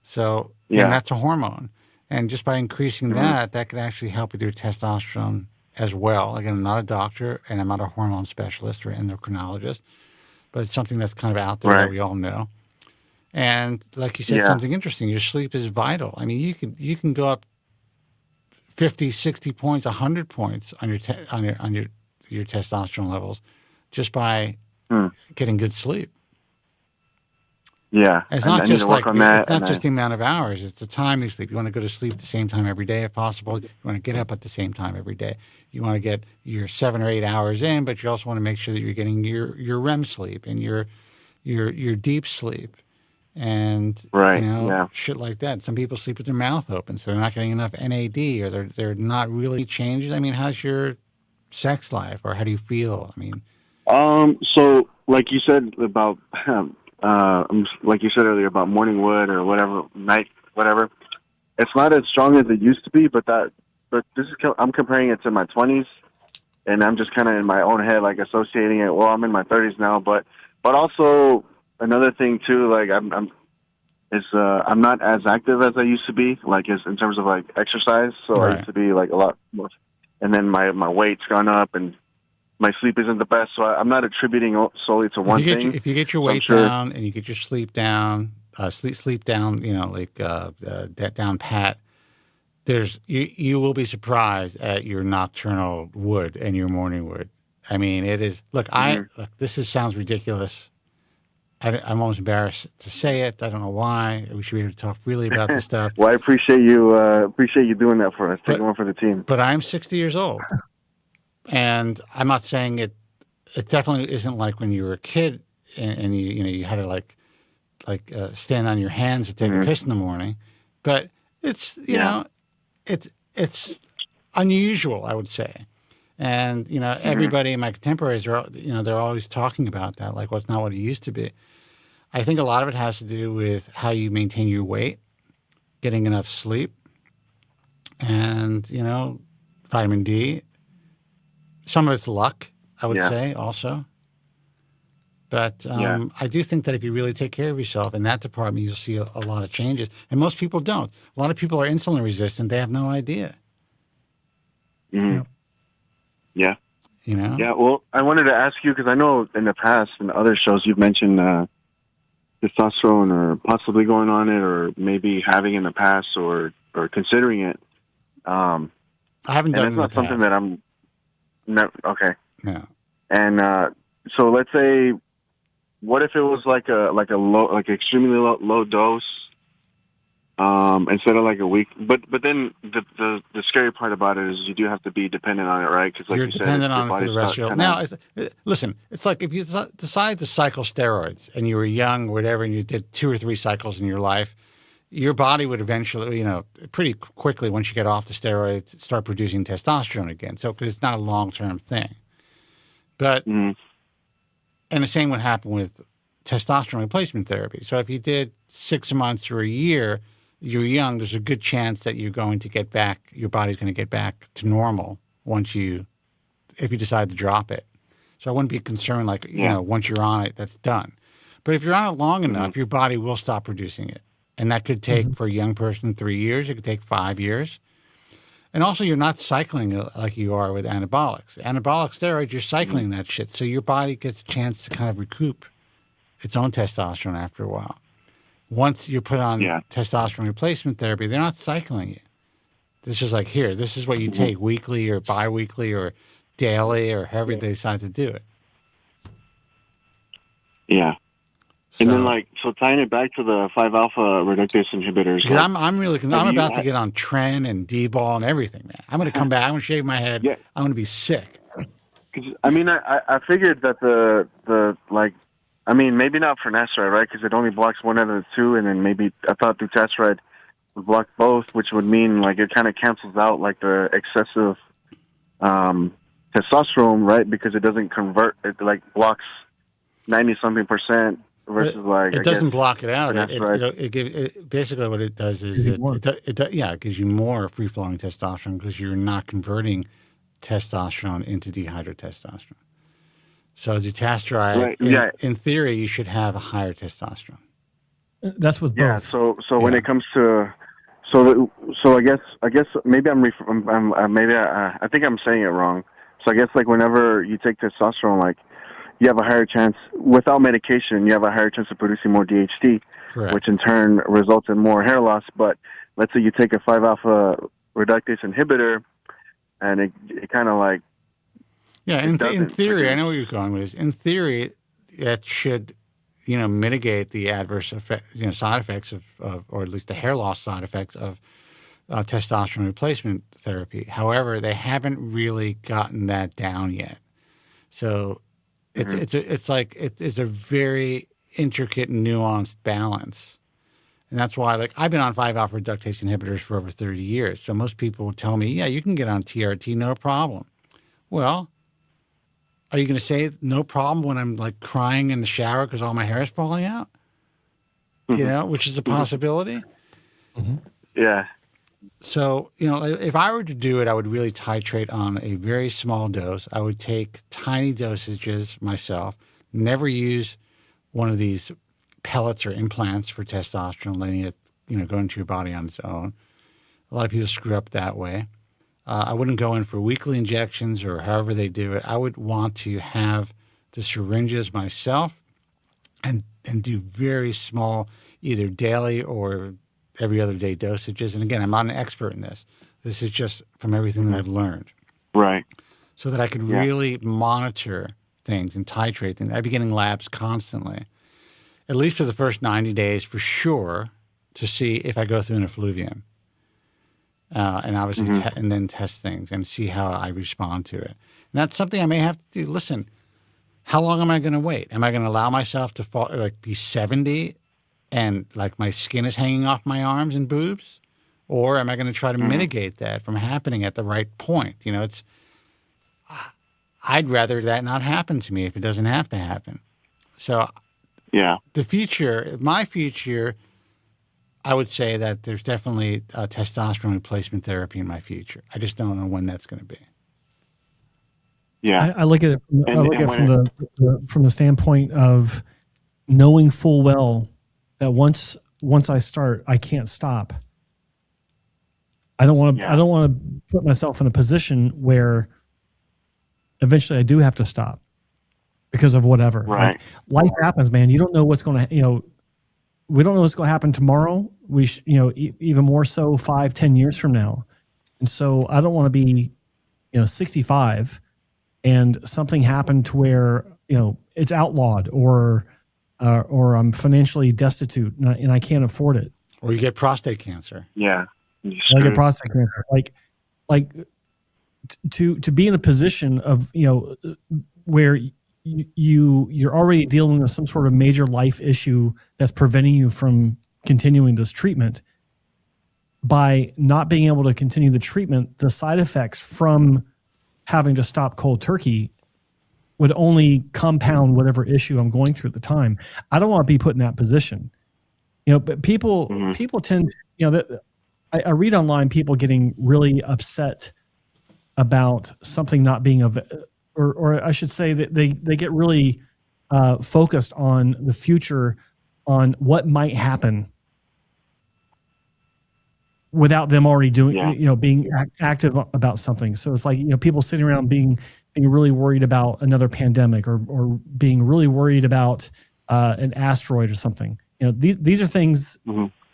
So and that's a hormone. And just by increasing that could actually help with your testosterone as well. Again, I'm not a doctor and I'm not a hormone specialist or endocrinologist, but it's something that's kind of out there that we all know. And like you said, something interesting, your sleep is vital. I mean, you can go up 50, 60 points, 100 points on your testosterone levels just by getting good sleep. Yeah, it's not just like it's not just the amount of hours; it's the time you sleep. You want to go to sleep at the same time every day, if possible. You want to get up at the same time every day. You want to get your 7 or 8 hours in, but you also want to make sure that you're getting your REM sleep and your deep sleep, and shit like that. Some people sleep with their mouth open, so they're not getting enough NAD, or they're not really changes. I mean, how's your sex life, or how do you feel? I mean, so like you said about. Like you said earlier about morning wood or whatever, night, whatever. It's not as strong as it used to be, but this is, I'm comparing it to my 20s, and I'm just kind of in my own head, like associating it. Well, I'm in my 30s now, but also another thing too, like I'm not as active as I used to be, like in terms of like exercise. So I used to be like a lot more, and then my weight's gone up and my sleep isn't the best, so I'm not attributing solely to one thing. If you get your weight down and you get your sleep down, sleep down, down pat, you will be surprised at your nocturnal wood and your morning wood. I mean, it is. Look, sounds ridiculous. I'm almost embarrassed to say it. I don't know why. We should be able to talk freely about this stuff. Well, I appreciate you doing that for us, taking one for the team. But I'm 60 years old. And I'm not saying it definitely isn't like when you were a kid and you had to like stand on your hands to take a piss in the morning, but it's it's unusual, I would say. And everybody in my contemporaries are they're always talking about that, like what's not what it used to be. I think a lot of it has to do with how you maintain your weight, getting enough sleep, and vitamin D. Some of it's luck, I would say, also. But I do think that if you really take care of yourself in that department, you'll see a lot of changes. And most people don't. A lot of people are insulin resistant. They have no idea. Mm-hmm. Yeah. Yeah, well, I wanted to ask you, because I know in the past, in other shows, you've mentioned testosterone or possibly going on it or maybe having in the past or considering it. I haven't done it in the past. And it's not something that I'm... No, okay. Yeah. And so let's say, what if it was like a low, like extremely low dose, instead of like a week? But then the scary part about it is you do have to be dependent on it, right? Because you're dependent on it for the rest of your life. Now, listen, it's like if you decide to cycle steroids and you were young, or whatever, and you did 2 or 3 cycles in your life, your body would eventually, pretty quickly, once you get off the steroids, start producing testosterone again. So, because it's not a long-term thing. But, and the same would happen with testosterone replacement therapy. So if you did 6 months or a year, you're young, there's a good chance that you're going to get back, your body's going to get back to normal if you decide to drop it. So I wouldn't be concerned once you're on it, that's done. But if you're on it long enough, your body will stop producing it. And that could take, for a young person, 3 years. It could take 5 years. And also, you're not cycling like you are with anabolics. Anabolic steroids, you're cycling that shit. So your body gets a chance to kind of recoup its own testosterone after a while. Once you put on testosterone replacement therapy, they're not cycling you. It's just like, here, this is what you take weekly or biweekly or daily or however they decide to do it. Yeah. And then, so tying it back to the 5-alpha reductase inhibitors. Because I'm really, I'm about to get on Tren and D-ball and everything, man. I'm going to come back. I'm going to shave my head. Yeah. I'm going to be sick. I figured that maybe not for finasteride, right? Because it only blocks one out of the two, and then maybe I thought dutasteride would block both, which would mean it kind of cancels out the excessive testosterone, right? Because it doesn't convert. It blocks 90-something% versus it doesn't block it out. It basically what it does is it gives you more free flowing testosterone because you're not converting testosterone into dehydrotestosterone. So dutasteride, in theory, you should have a higher testosterone. That's with both. Yeah. So when it comes to I guess maybe I think I'm saying it wrong. So I guess whenever you take testosterone, you have a higher chance without medication. You have a higher chance of producing more DHT, Correct. Which in turn results in more hair loss. But let's say you take a 5-alpha reductase inhibitor, and it kind of in theory, I know what you're going with this. In theory, that should mitigate the adverse effect, side effects of, or at least the hair loss side effects of testosterone replacement therapy. However, they haven't really gotten that down yet. So it's a very intricate, nuanced balance. And that's why, I've been on 5-alpha reductase inhibitors for over 30 years. So most people will tell me, yeah, you can get on TRT, no problem. Well, are you going to say no problem when I'm crying in the shower because all my hair is falling out? Which is a possibility. Mm-hmm. Yeah. So, if I were to do it, I would really titrate on a very small dose. I would take tiny dosages myself, never use one of these pellets or implants for testosterone, letting it, go into your body on its own. A lot of people screw up that way. I wouldn't go in for weekly injections or however they do it. I would want to have the syringes myself and do very small, either daily or every other day dosages. And again, I'm not an expert in this. This is just from everything that I've learned. Right. So that I could really monitor things and titrate things. I'd be getting labs constantly, at least for the first 90 days for sure, to see if I go through an effluvium. And obviously, and then test things and see how I respond to it. And that's something I may have to do. Listen, how long am I going to wait? Am I going to allow myself to fall, be 70 and my skin is hanging off my arms and boobs? Or am I going to try to mitigate that from happening at the right point? I'd rather that not happen to me if it doesn't have to happen. So my future, I would say that there's definitely testosterone replacement therapy in my future. I just don't know when that's going to be. Yeah, I look at it. From the standpoint of knowing full well that once I start, I can't stop. I don't want to. I don't want to put myself in a position where eventually I do have to stop because of whatever. Right. Life happens, man. You don't know what's going to. We don't know what's going to happen tomorrow. Even more so 5-10 years from now. And so I don't want to be, 65 and something happened to where, it's outlawed or I'm financially destitute and I can't afford it. Or you get prostate cancer. Yeah. I get prostate cancer. To be in a position of, where you're already dealing with some sort of major life issue that's preventing you from continuing this treatment. By not being able to continue the treatment, the side effects from having to stop cold turkey would only compound whatever issue I'm going through at the time. I don't want to be put in that position. But people tend, I read online people getting really upset about something not being or I should say that they get really focused on the future, on what might happen without them already doing, being active about something. So it's people sitting around being really worried about another pandemic or being really worried about an asteroid or something. These are things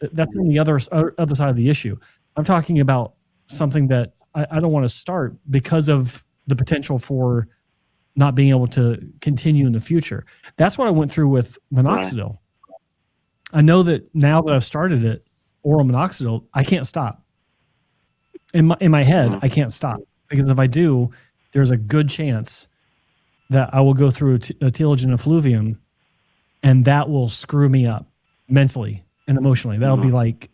that's on the other side of the issue. I'm talking about something that I don't want to start because of the potential for not being able to continue in the future. That's what I went through with minoxidil. I know that now that I've started it, oral minoxidil, I can't stop. In my head, I can't stop, because if I do, there's a good chance that I will go through a telogen effluvium, and that will screw me up mentally and emotionally. That'll be like,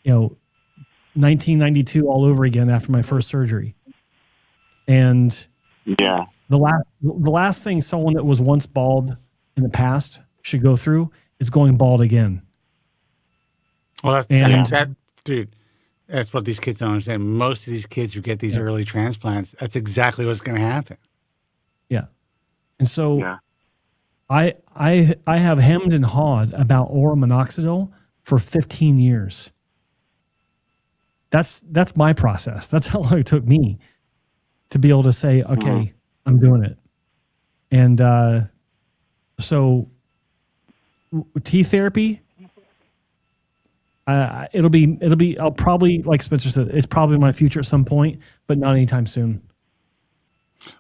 1992 all over again after my first surgery. And Yeah. the last thing someone that was once bald in the past should go through is going bald again. Well, dude, that's what these kids don't understand. Most of these kids who get these early transplants, that's exactly what's going to happen. Yeah. And so I have hemmed and hawed about oral minoxidil for 15 years. That's my process. That's how long it took me to be able to say, okay, I'm doing it. And so T therapy, it'll be, I'll probably, like Spencer said, it's probably my future at some point, but not anytime soon.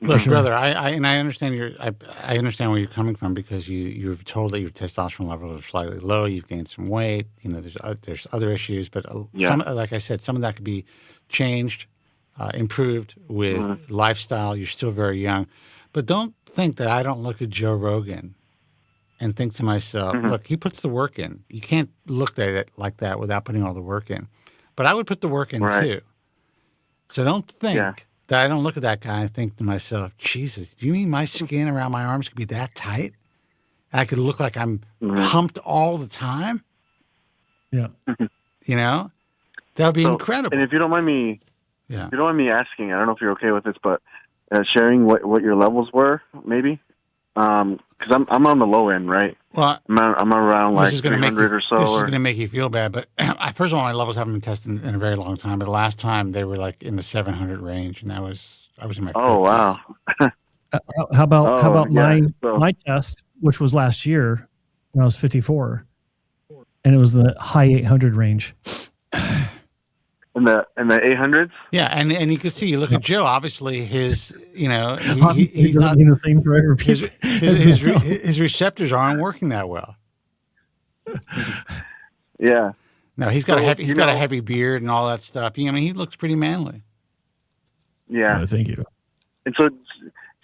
Look, brother, I understand I understand where you're coming from, because you're told that your testosterone levels are slightly low. You've gained some weight. There's other issues, but some, like I said, some of that could be changed, improved with lifestyle. You're still very young, but don't think that I don't look at Joe Rogan and think to myself, look, he puts the work in. You can't look at it like that without putting all the work in. But I would put the work in too. So don't think that I don't look at that guy and think to myself, Jesus, do you mean my skin around my arms could be that tight? I could look like I'm pumped all the time? Yeah. That would be incredible. And if you don't mind me, if you don't mind me asking, I don't know if you're okay with this, but sharing what your levels were, maybe? Because I'm on the low end, right? Well, I'm around like 300 or so. This is going to make you feel bad, but first of all, my levels haven't been tested in a very long time. But the last time they were like in the 700 range, and I was in my 50s. Oh wow! How about my test, which was last year when I was 54, and it was the high 800 range. In the 800s? Yeah, and you can see, you look at Joe, obviously his, he's not, the same forever. his receptors aren't working that well. Yeah. No, he's got a heavy beard and all that stuff. I mean, he looks pretty manly. Yeah. Oh, thank you. And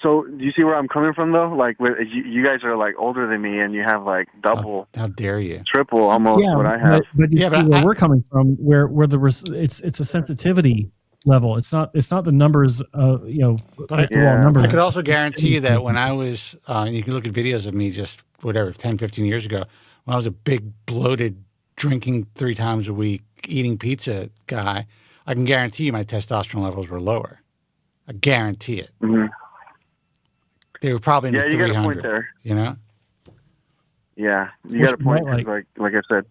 so do you see where I'm coming from though? Like, you guys are like older than me, and you have like double. How dare you? Triple almost what I have. But where we're coming from, where it's a sensitivity level. It's not the numbers. But numbers. I could also guarantee you that when I was, you can look at videos of me just 10, 15 years ago, when I was a big bloated, drinking 3 times a week, eating pizza guy, I can guarantee you my testosterone levels were lower. I guarantee it. Mm-hmm. They were probably in the 300. You got a point there. Yeah, you got a point. Like I said,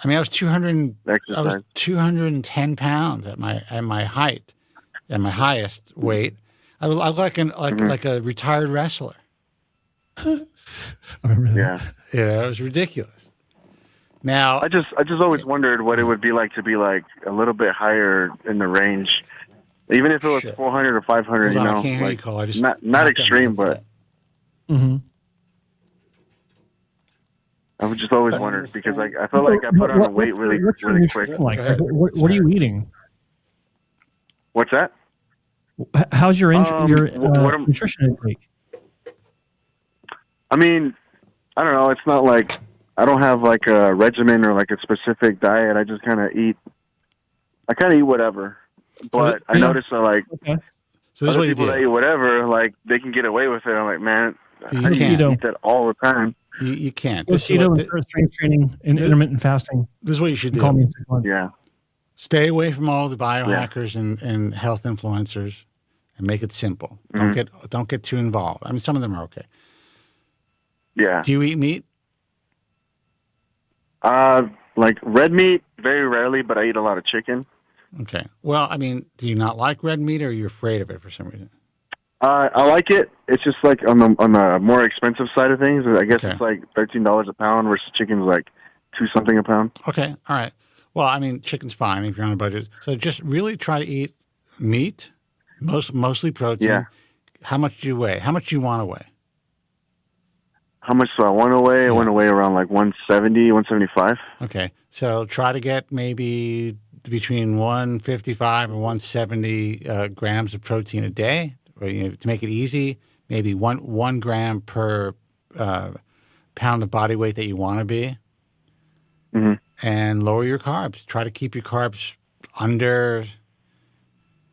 I mean, I was 200. Exercise. I was 210 pounds at my height, at my highest weight. I looked like a retired wrestler. I remember that. Yeah, it was ridiculous. Now, I just always wondered what it would be like to be like a little bit higher in the range, even if it was 400 or 500. I can't hear you, Cole. I just not extreme, but. Mm-hmm. I was just always wondered, because I felt like I put on weight really quick. Like, what are you eating? What's that? How's your nutrition intake? I mean, I don't know. It's not like I don't have like a regimen or like a specific diet. I just kind of eat. I kind of eat whatever. But I notice that like so this other people that eat whatever, like they can get away with it. I'm like, man, I can't eat that all the time. You can't. Keto and strength training and intermittent fasting. This is what you should do. Call me in 6 months. Yeah. Stay away from all the biohackers and health influencers, and make it simple. Don't get too involved. I mean, some of them are okay. Yeah. Do you eat meat? Like red meat, very rarely, but I eat a lot of chicken. Okay. Well, I mean, do you not like red meat, or are you afraid of it for some reason? I like it. It's just like on the more expensive side of things. I guess it's like $13 a pound versus chicken's like $2 something a pound. Okay. All right. Well, I mean, chicken's fine if you're on a budget. So just really try to eat meat, mostly protein. Yeah. How much do you weigh? How much do you want to weigh? how much do I want to weigh? I Yeah. want to weigh around like 170, 175. Okay, so try to get maybe between 155 and 170 grams of protein a day, or, to make it easy, maybe one gram per pound of body weight that you want to be, and lower your carbs. Try to keep your carbs under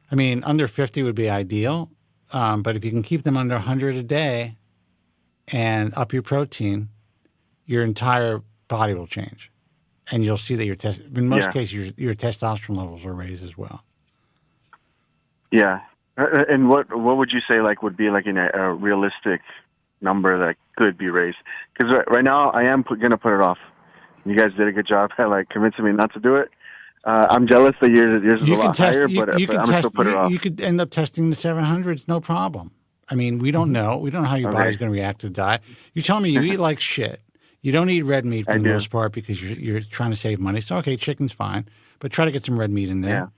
50 would be ideal, but if you can keep them under 100 a day and up your protein, your entire body will change. And you'll see that in most cases, your testosterone levels will raise as well. Yeah. And what would you say would be a realistic number that could be raised? Because right now I am going to put it off. You guys did a good job at convincing me not to do it. I'm jealous that yours is a lot higher, but I'm going to still put it off. You could end up testing the 700s, no problem. I mean, we don't know. We don't know how your body's going to react to the diet. You're telling me you eat like shit. You don't eat red meat for the most part because you're trying to save money. So, okay, chicken's fine, but try to get some red meat in there.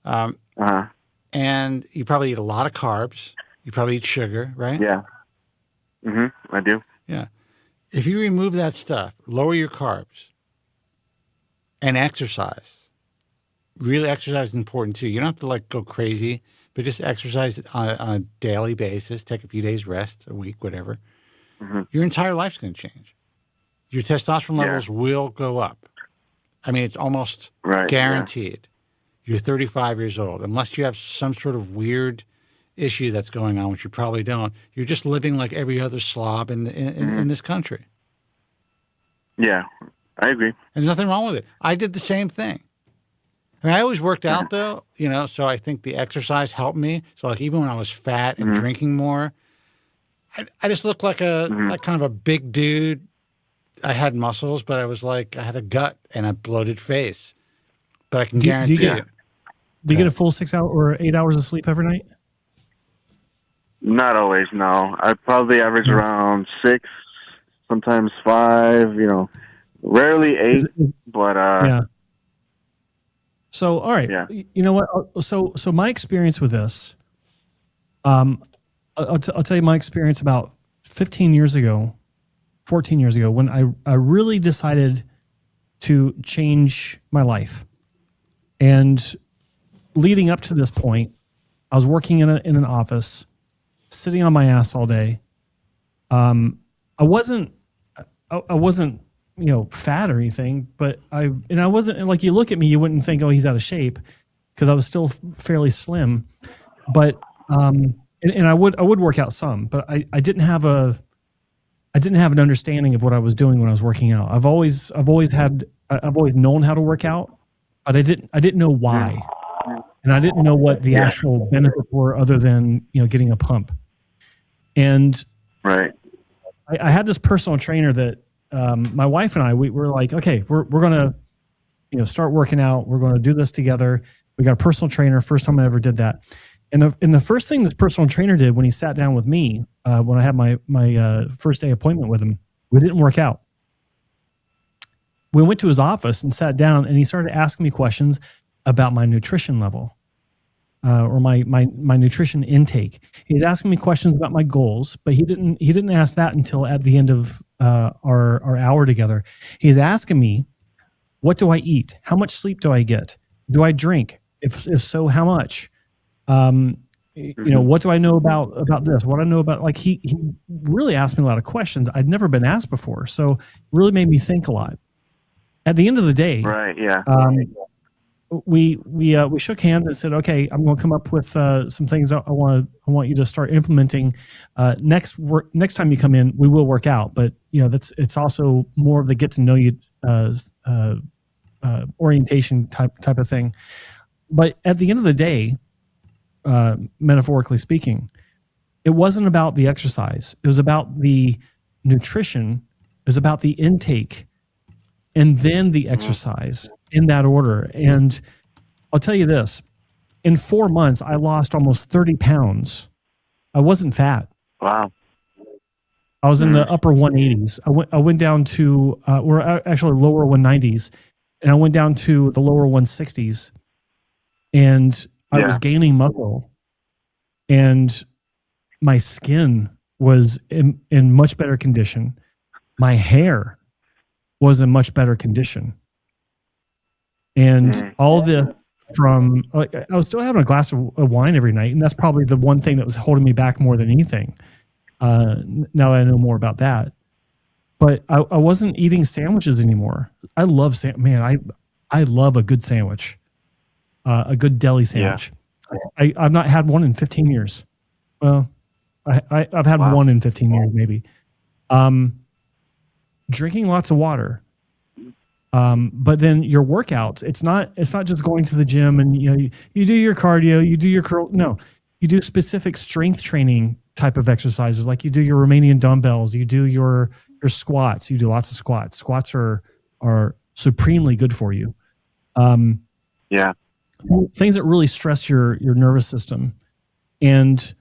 Yeah. And you probably eat a lot of carbs. You probably eat sugar, right? Yeah. I do. Yeah. If you remove that stuff, lower your carbs, and exercise. Really, exercise is important too. You don't have to go crazy, but just exercise on a daily basis. Take a few days rest, a week, whatever. Your entire life's going to change. Your testosterone levels will go up. I mean, it's almost guaranteed. You're 35 years old. Unless you have some sort of weird issue that's going on, which you probably don't, you're just living like every other slob in this country. Yeah, I agree. There's nothing wrong with it. I did the same thing. I mean, I always worked out, though, so I think the exercise helped me. So, even when I was fat and drinking more, I just looked like kind of a big dude. I had muscles, but I had a gut and a bloated face. But I can guarantee you. Do you get a full 6 hour or 8 hours of sleep every night? Not always, no. I probably average around 6, sometimes 5, rarely 8, but yeah. So, all right. Yeah. You know what? So my experience with this, I'll tell you my experience about 14 years ago, when I really decided to change my life. And leading up to this point, I was working in an office, sitting on my ass all day. I wasn't fat or anything, but I wasn't you look at me, you wouldn't think, oh, he's out of shape, because I was still fairly slim. But and I would work out some, but I didn't have an understanding of what I was doing when I was working out. I've always known how to work out, but I didn't know why. And I didn't know what the actual benefits were other than, getting a pump. And I had this personal trainer that my wife and I, we were like, okay, we're going to, start working out. We're going to do this together. We got a personal trainer. First time I ever did that. And the first thing this personal trainer did when he sat down with me, when I had my first day appointment with him, we didn't work out. We went to his office and sat down, and he started asking me questions about my nutrition level, or my nutrition intake. He's asking me questions about my goals, but he didn't ask that until at the end of our hour together. He's asking me, what do I eat? How much sleep do I get? Do I drink? If so, how much? What do I know about this? What I know about, he really asked me a lot of questions I'd never been asked before. So it really made me think a lot. At the end of the day, we shook hands and said, okay, I'm going to come up with some things I want you to start implementing. Next time you come in, we will work out, but it's also more of the get to know you orientation type of thing. But at the end of the day, metaphorically speaking, it wasn't about the exercise. It was about the nutrition. It was about the intake, and then the exercise, in that order. And I'll tell you this, in 4 months, I lost almost 30 pounds. I wasn't fat. Wow. I was in the upper 180s. I went down to, or actually lower 190s, and I went down to the lower 160s. And I was gaining muscle, and my skin was in much better condition. My hair was in much better condition. And all the from I was still having a glass of wine every night, and that's probably the one thing that was holding me back more than anything. Now that I know more about that, but I wasn't eating sandwiches anymore. I love I love a good sandwich, a good deli sandwich. Yeah. I've not had one in 15 years. Well, I've had one in 15 years maybe. Drinking lots of water. But then your workouts, it's not just going to the gym and you do your cardio, you do your curl. No, you do specific strength training type of exercises. Like you do your Romanian dumbbells, you do your squats, you do lots of squats. Squats are supremely good for you. Things that really stress your nervous system. And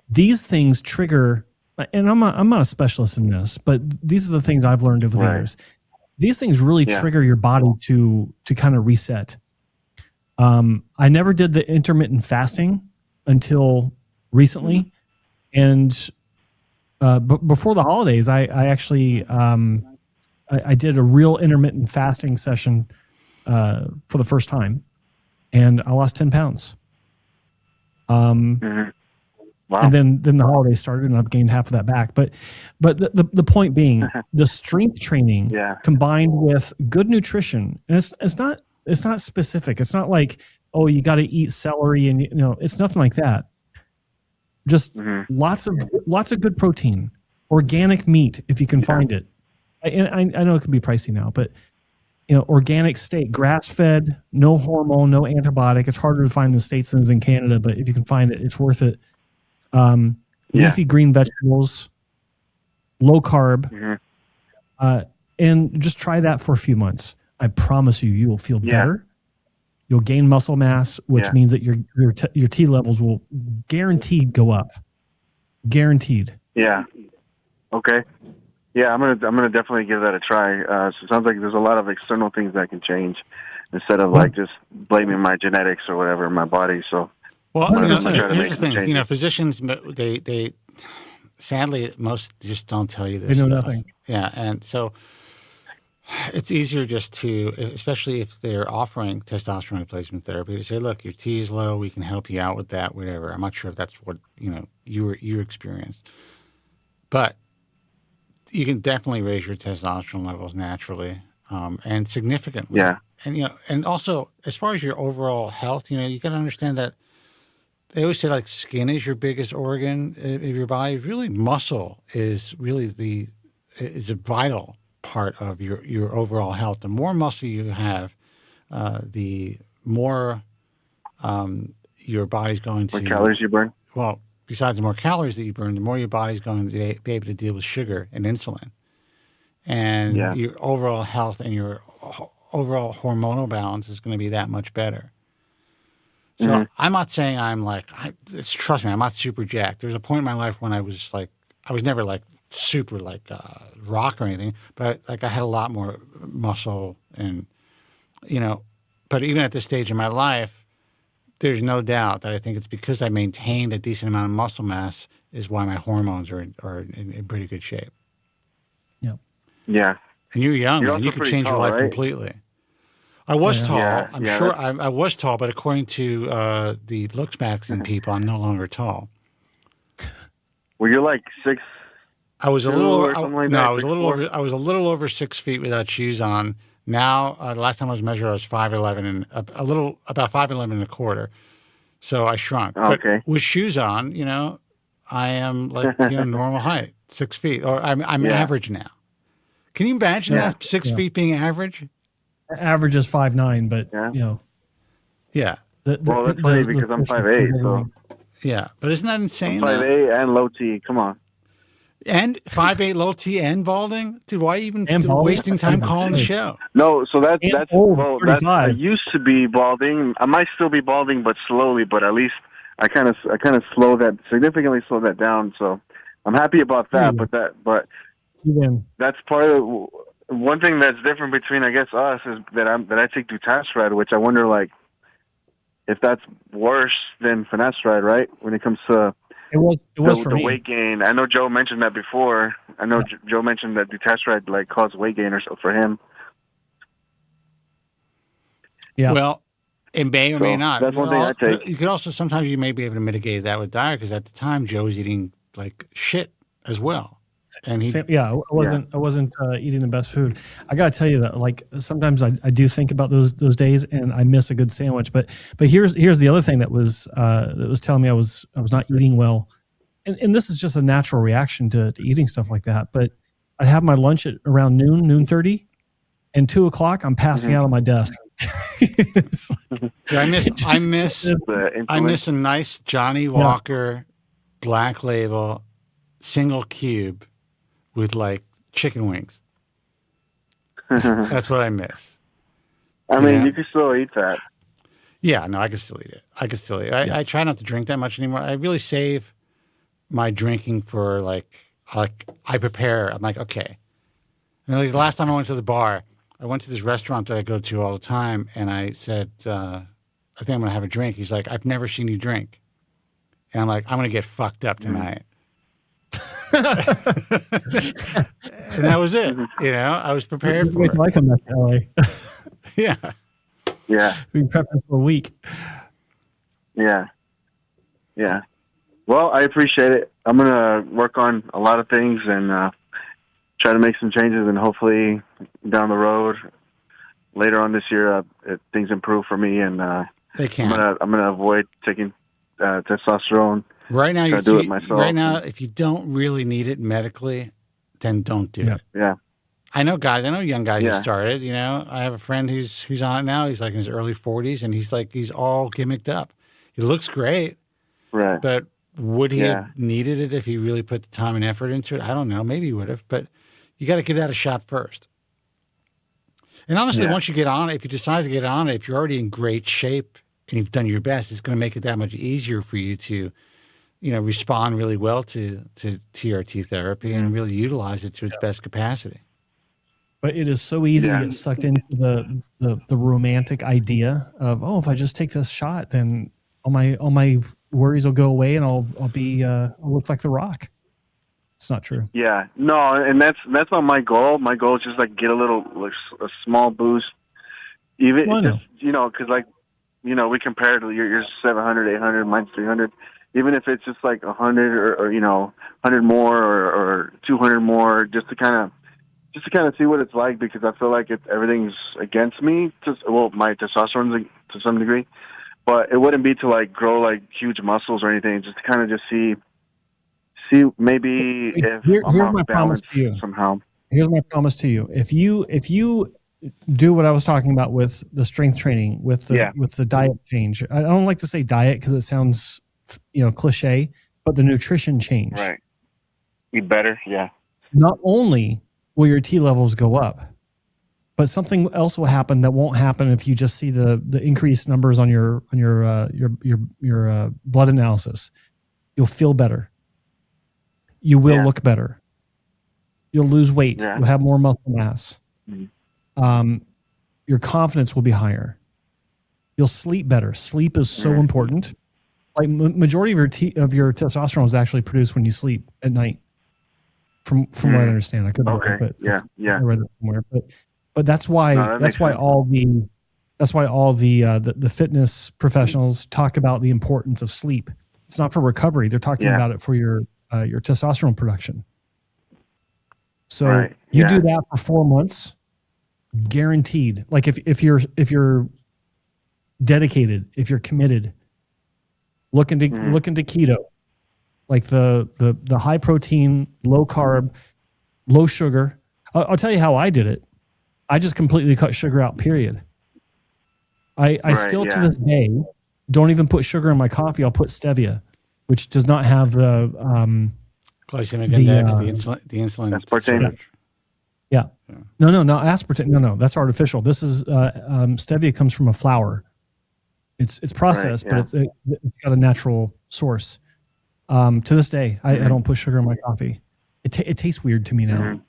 these things trigger, and I'm not a specialist in this, but these are the things I've learned over the years. These things really trigger your body to kind of reset. I never did the intermittent fasting until recently. And before the holidays, I actually I did a real intermittent fasting session for the first time, and I lost 10 pounds. Wow. And then the holidays started, and I've gained half of that back. But the point being, the strength training combined with good nutrition, and it's not specific. It's not like, oh, you got to eat celery, and it's nothing like that. Just lots of good protein, organic meat if you can find it. I know it can be pricey now, but organic steak, grass fed, no hormone, no antibiotic. It's harder to find in the States than it is in Canada, but if you can find it, it's worth it. Leafy green vegetables, low carb, and just try that for a few months. I promise you will feel better. You'll gain muscle mass, which means that your T levels will guaranteed go up. Guaranteed. Yeah. Okay. Yeah, I'm gonna definitely give that a try. So it sounds like there's a lot of external things that can change instead of like just blaming my genetics or whatever in my body. So. Well, here's the thing. Physicians, they sadly most just don't tell you this. They know stuff. Nothing. Yeah, and so it's easier just to, especially if they're offering testosterone replacement therapy, to say, "Look, your T is low. We can help you out with that. Whatever." I'm not sure if that's what you experienced, but you can definitely raise your testosterone levels naturally and significantly. Yeah, and and also as far as your overall health, you got to understand that. They always say like skin is your biggest organ of your body. Really, muscle is really is a vital part of your overall health. The more muscle you have, the more your body's going to. More calories you burn. Well, besides the more calories that you burn, the more your body's going to be able to deal with sugar and insulin, and your overall health and your overall hormonal balance is going to be that much better. So I'm not saying I'm like, trust me, I'm not super jacked. There's a point in my life when I was like, I was never like super like rock or anything, but I had a lot more muscle and, but even at this stage in my life, there's no doubt that I think it's because I maintained a decent amount of muscle mass is why my hormones are in pretty good shape. Yeah. Yeah. And you're young, and you can change your life completely. I was tall. I'm sure I was tall, but according to the Looks magazine people, I'm no longer tall. Well, you're like 6. I was a little. I was a little over 6 feet without shoes on. Now, the last time I was measured, I was 5'11" and about 5'11" and a quarter. So I shrunk. Okay. But with shoes on, I am like normal height, 6 feet, or I'm average now. Can you imagine that 6 feet being average? Average is 5'9", but Yeah. Well, that's funny because I'm 5'8", so yeah. But isn't that insane? I'm 5'8" and low T. Come on. And 5'8", low T, and balding, dude. Why even wasting time calling the show? No, so that's I 35. used to be balding. I might still be balding, but slowly. But at least I kind of significantly slowed that down. So I'm happy about that. But that's part of. One thing that's different between, I guess, us is that I take dutasteride, which I wonder, like, if that's worse than finasteride, right? When it comes to It was for the me. weight gain. I know Joe mentioned that before. I know Joe mentioned that dutasteride like caused weight gain or so for him. Yeah. Well, it may or may not. That's one thing I take. You could also sometimes you may be able to mitigate that with diet because at the time Joe was eating like shit as well, and I wasn't eating the best food. I gotta tell you that like sometimes I do think about those days and I miss a good sandwich. But here's the other thing that was telling me I was not eating well, and this is just a natural reaction to eating stuff like that. But I'd have my lunch at around noon 30, and 2:00 I'm passing out on my desk. I miss a nice Johnny Walker Black Label single cube with like chicken wings. That's what I miss. I mean, you can still eat that. Yeah, no, I can still eat it. I try not to drink that much anymore. I really save my drinking for like I prepare. I'm like, okay. And like the last time I went to the bar, I went to this restaurant that I go to all the time, and I said, I think I'm going to have a drink. He's like, I've never seen you drink. And I'm like, I'm going to get fucked up tonight. And that was it. You know, I was prepared for it. Like him back to LA. Yeah. Yeah. We prepped for a week. Yeah. Yeah. Well, I appreciate it. I'm going to work on a lot of things and try to make some changes, and hopefully down the road, later on this year, things improve for me, and they can. I'm gonna avoid taking testosterone. Right now, you do it myself. Right now, if you don't really need it medically, then don't do it. Yeah. I know young guys who started. You know, I have a friend who's on it now. He's like in his early 40s, and he's all gimmicked up. He looks great, right? But would he have needed it if he really put the time and effort into it? I don't know. Maybe he would have, but you got to give that a shot first. And honestly, once you get on it, if you decide to get on it, if you're already in great shape and you've done your best, it's going to make it that much easier for you to, respond really well to TRT therapy and really utilize it to its best capacity. But it is so easy to get sucked into the romantic idea of, if I just take this shot, then all my worries will go away and I'll look like The Rock. It's not true. Yeah, no, and that's not my goal. My goal is just like get a small boost, even because we compared your 700, 800, mine's 300. Even if it's just like 100 or 100 more or 200 more, just to kind of see what it's like, because I feel like everything's against me. My testosterone's to some degree, but it wouldn't be to like grow like huge muscles or anything. Just to kind of just see maybe if I'm off balance somehow. Here's my promise to you. If you do what I was talking about with the strength training, with the diet change. I don't like to say diet because it sounds, cliche, but the nutrition change. Right. Eat better. Yeah. Not only will your T levels go up, but something else will happen that won't happen if you just see the increased numbers on your blood analysis. You'll feel better. You will look better. You'll lose weight. Yeah. You'll have more muscle mass. Mm-hmm. Your confidence will be higher. You'll sleep better. Sleep is so important. Like majority of your testosterone is actually produced when you sleep at night. From what I understand, I couldn't. Okay. But yeah. I read it somewhere. But that's why all the fitness professionals talk about the importance of sleep. It's not for recovery. They're talking about it for your testosterone production. So you do that for 4 months, guaranteed. Like if you're dedicated, if you're committed, look into keto, like the high protein, low carb, low sugar. I'll tell you how I did it. I just completely cut sugar out. Period. I still to this day don't even put sugar in my coffee. I'll put stevia, which does not have the glycemic index, the insulin. Aspartame. Yeah. No, not aspartame. No, that's artificial. This is stevia comes from a flower. It's processed, but it's got a natural source. To this day, I don't put sugar in my coffee. It tastes weird to me now. Mm-hmm.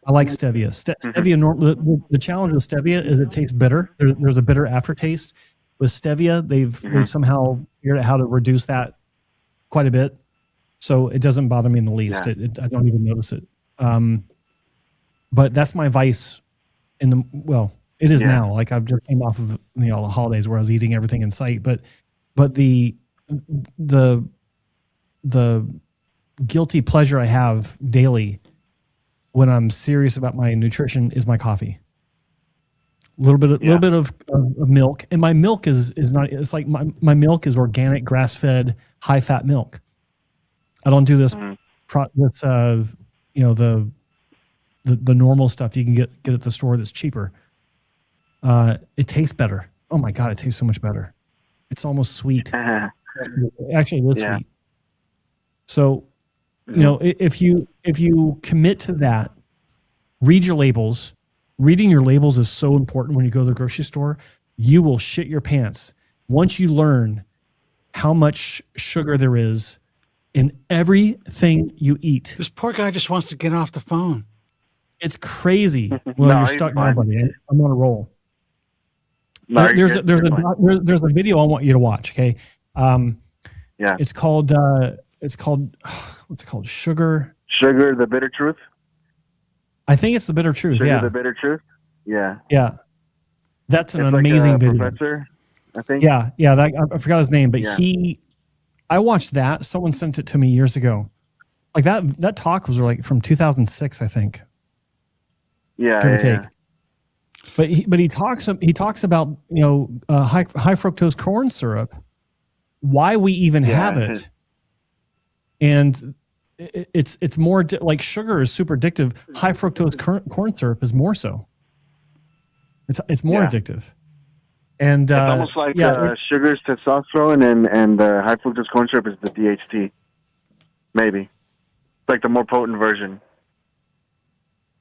I like stevia. Stevia. The challenge with stevia is it tastes bitter. There's a bitter aftertaste. With stevia, they've somehow figured out how to reduce that quite a bit. So it doesn't bother me in the least. Yeah. I don't even notice it. But that's my vice it is now. Like I've just came off of the holidays where I was eating everything in sight, but the guilty pleasure I have daily when I'm serious about my nutrition is my coffee. A little bit of milk, and my milk is not. It's like my milk is organic, grass fed, high fat milk. I don't do this. That's the normal stuff you can get at the store that's cheaper. It tastes better. Oh my God, it tastes so much better. It's almost sweet. Actually, it's sweet. So, if you commit to that, read your labels. Reading your labels is so important when you go to the grocery store. You will shit your pants once you learn how much sugar there is in everything you eat. This poor guy just wants to get off the phone. It's crazy. Well, you're stuck now, buddy. I'm on a roll. No, there's a video I want you to watch. Okay. It's called what's it called? Sugar, the Bitter Truth. I think it's The Bitter Truth. Sugar, yeah. The Bitter Truth. Yeah. Yeah. That's an It's amazing like a video. professor, I think. Yeah. Yeah. I forgot his name, but I watched that. Someone sent it to me years ago. Like that talk was like from 2006, I think. Yeah. Give or take. But he talks about high fructose corn syrup, why we even have it, and it's more like sugar is super addictive. High fructose corn syrup is more so. It's more addictive, and it's almost like sugar is testosterone, and high fructose corn syrup is the DHT. Maybe it's like the more potent version.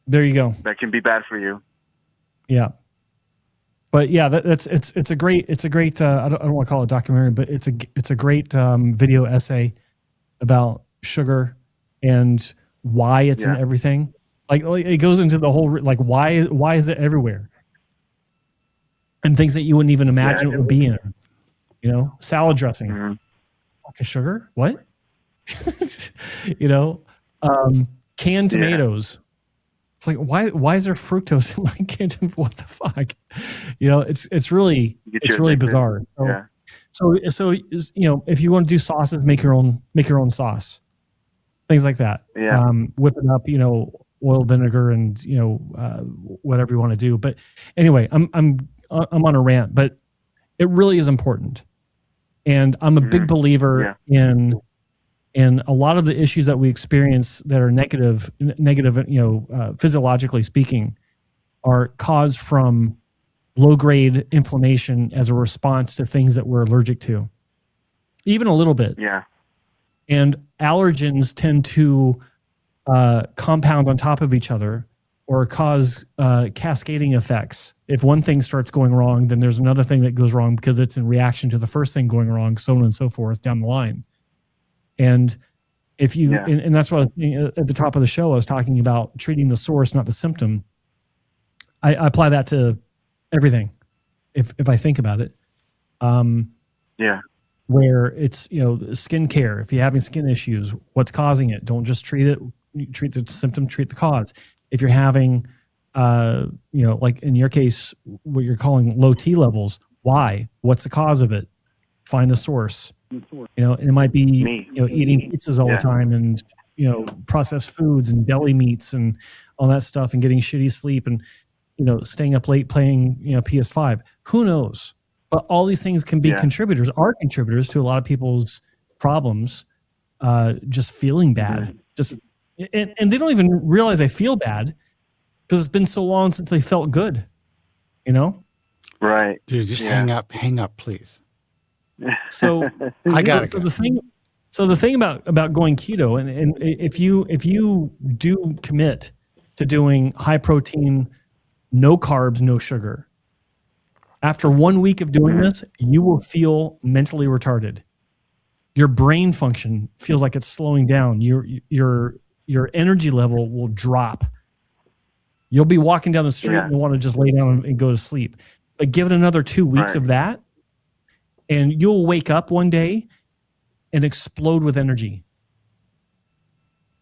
There you go. That can be bad for you. Yeah. But yeah, it's a great I don't want to call it a documentary, but it's a great video essay about sugar and why it's in everything. Like it goes into the whole like why is it everywhere, and things that you wouldn't even imagine it would be in. Salad dressing, fucking sugar. What? Canned tomatoes. It's like why is there fructose in my canned? What the fuck? It's really bizarre. So if you want to do sauces, make your own sauce, things like that. Yeah. Whip it up, oil, vinegar, and whatever you want to do. But anyway, I'm on a rant, but it really is important, and I'm a big believer in a lot of the issues that we experience that are negative, physiologically speaking, are caused from low-grade inflammation as a response to things that we're allergic to, even a little bit. Yeah. And allergens tend to compound on top of each other or cause cascading effects. If one thing starts going wrong, then there's another thing that goes wrong because it's in reaction to the first thing going wrong, so on and so forth down the line. And if you, and that's what I was saying at the top of the show, I was talking about treating the source, not the symptom. I apply that to everything. If I think about it, where it's, skin care, if you're having skin issues, what's causing it? Don't just treat it, treat the symptom, treat the cause. If you're having, like in your case, what you're calling low T levels, why? What's the cause of it? Find the source. And it might be eating pizzas all the time and processed foods and deli meats and all that stuff and getting shitty sleep and staying up late playing PS5. Who knows? But all these things can be contributors to a lot of people's problems. Just feeling bad, and they don't even realize they feel bad because it's been so long since they felt good. Right, dude. Just hang up, please. So I got it. So the thing about going keto, and if you do commit to doing high protein, no carbs, no sugar, after 1 week of doing this, you will feel mentally retarded. Your brain function feels like it's slowing down. Your energy level will drop. You'll be walking down the street and want to just lay down and go to sleep. But give it another 2 weeks of that, and you'll wake up one day and explode with energy.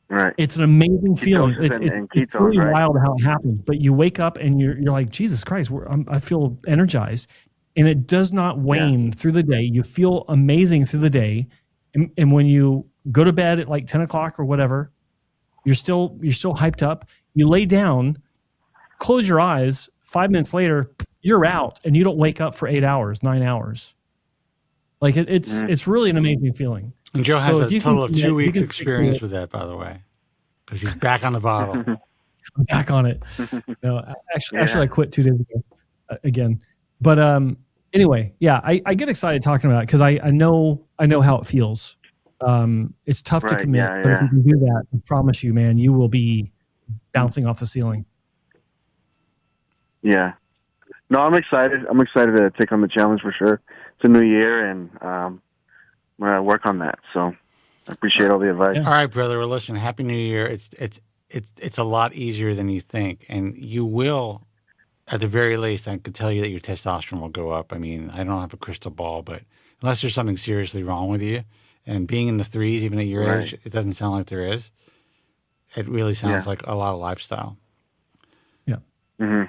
Right. It's an amazing feeling. Ketosis It's and it's ketones, really right? wild how it happens. But you wake up and you're like, Jesus Christ, I feel energized, and it does not wane through the day. You feel amazing through the day, and when you go to bed at like 10 o'clock or whatever, you're still hyped up. You lay down, close your eyes. 5 minutes later, you're out, and you don't wake up for 8 hours, 9 hours. Like it's really an amazing feeling. And Joe has So a if you total can of do that, 2 you weeks can experience stick with that, by the way, because he's back on the bottle. I'm back on it. No, actually, I quit 2 days ago again. But anyway, yeah, I get excited talking about it because I know how it feels. It's tough to Right, commit, yeah, but if yeah. you can do that, I promise you, man, you will be bouncing off the ceiling. Yeah. No, I'm excited. I'm excited to take on the challenge for sure. It's a new year, and I'm gonna work on that. So I appreciate all the advice. All right, brother. Well, listen, Happy New Year. It's a lot easier than you think, and you will, at the very least, I could tell you that your testosterone will go up. I mean, I don't have a crystal ball, but unless there's something seriously wrong with you, and being in the threes, even at your Right. age, it doesn't sound like there is. It really sounds like a lot of lifestyle. Yeah. Mm-hmm.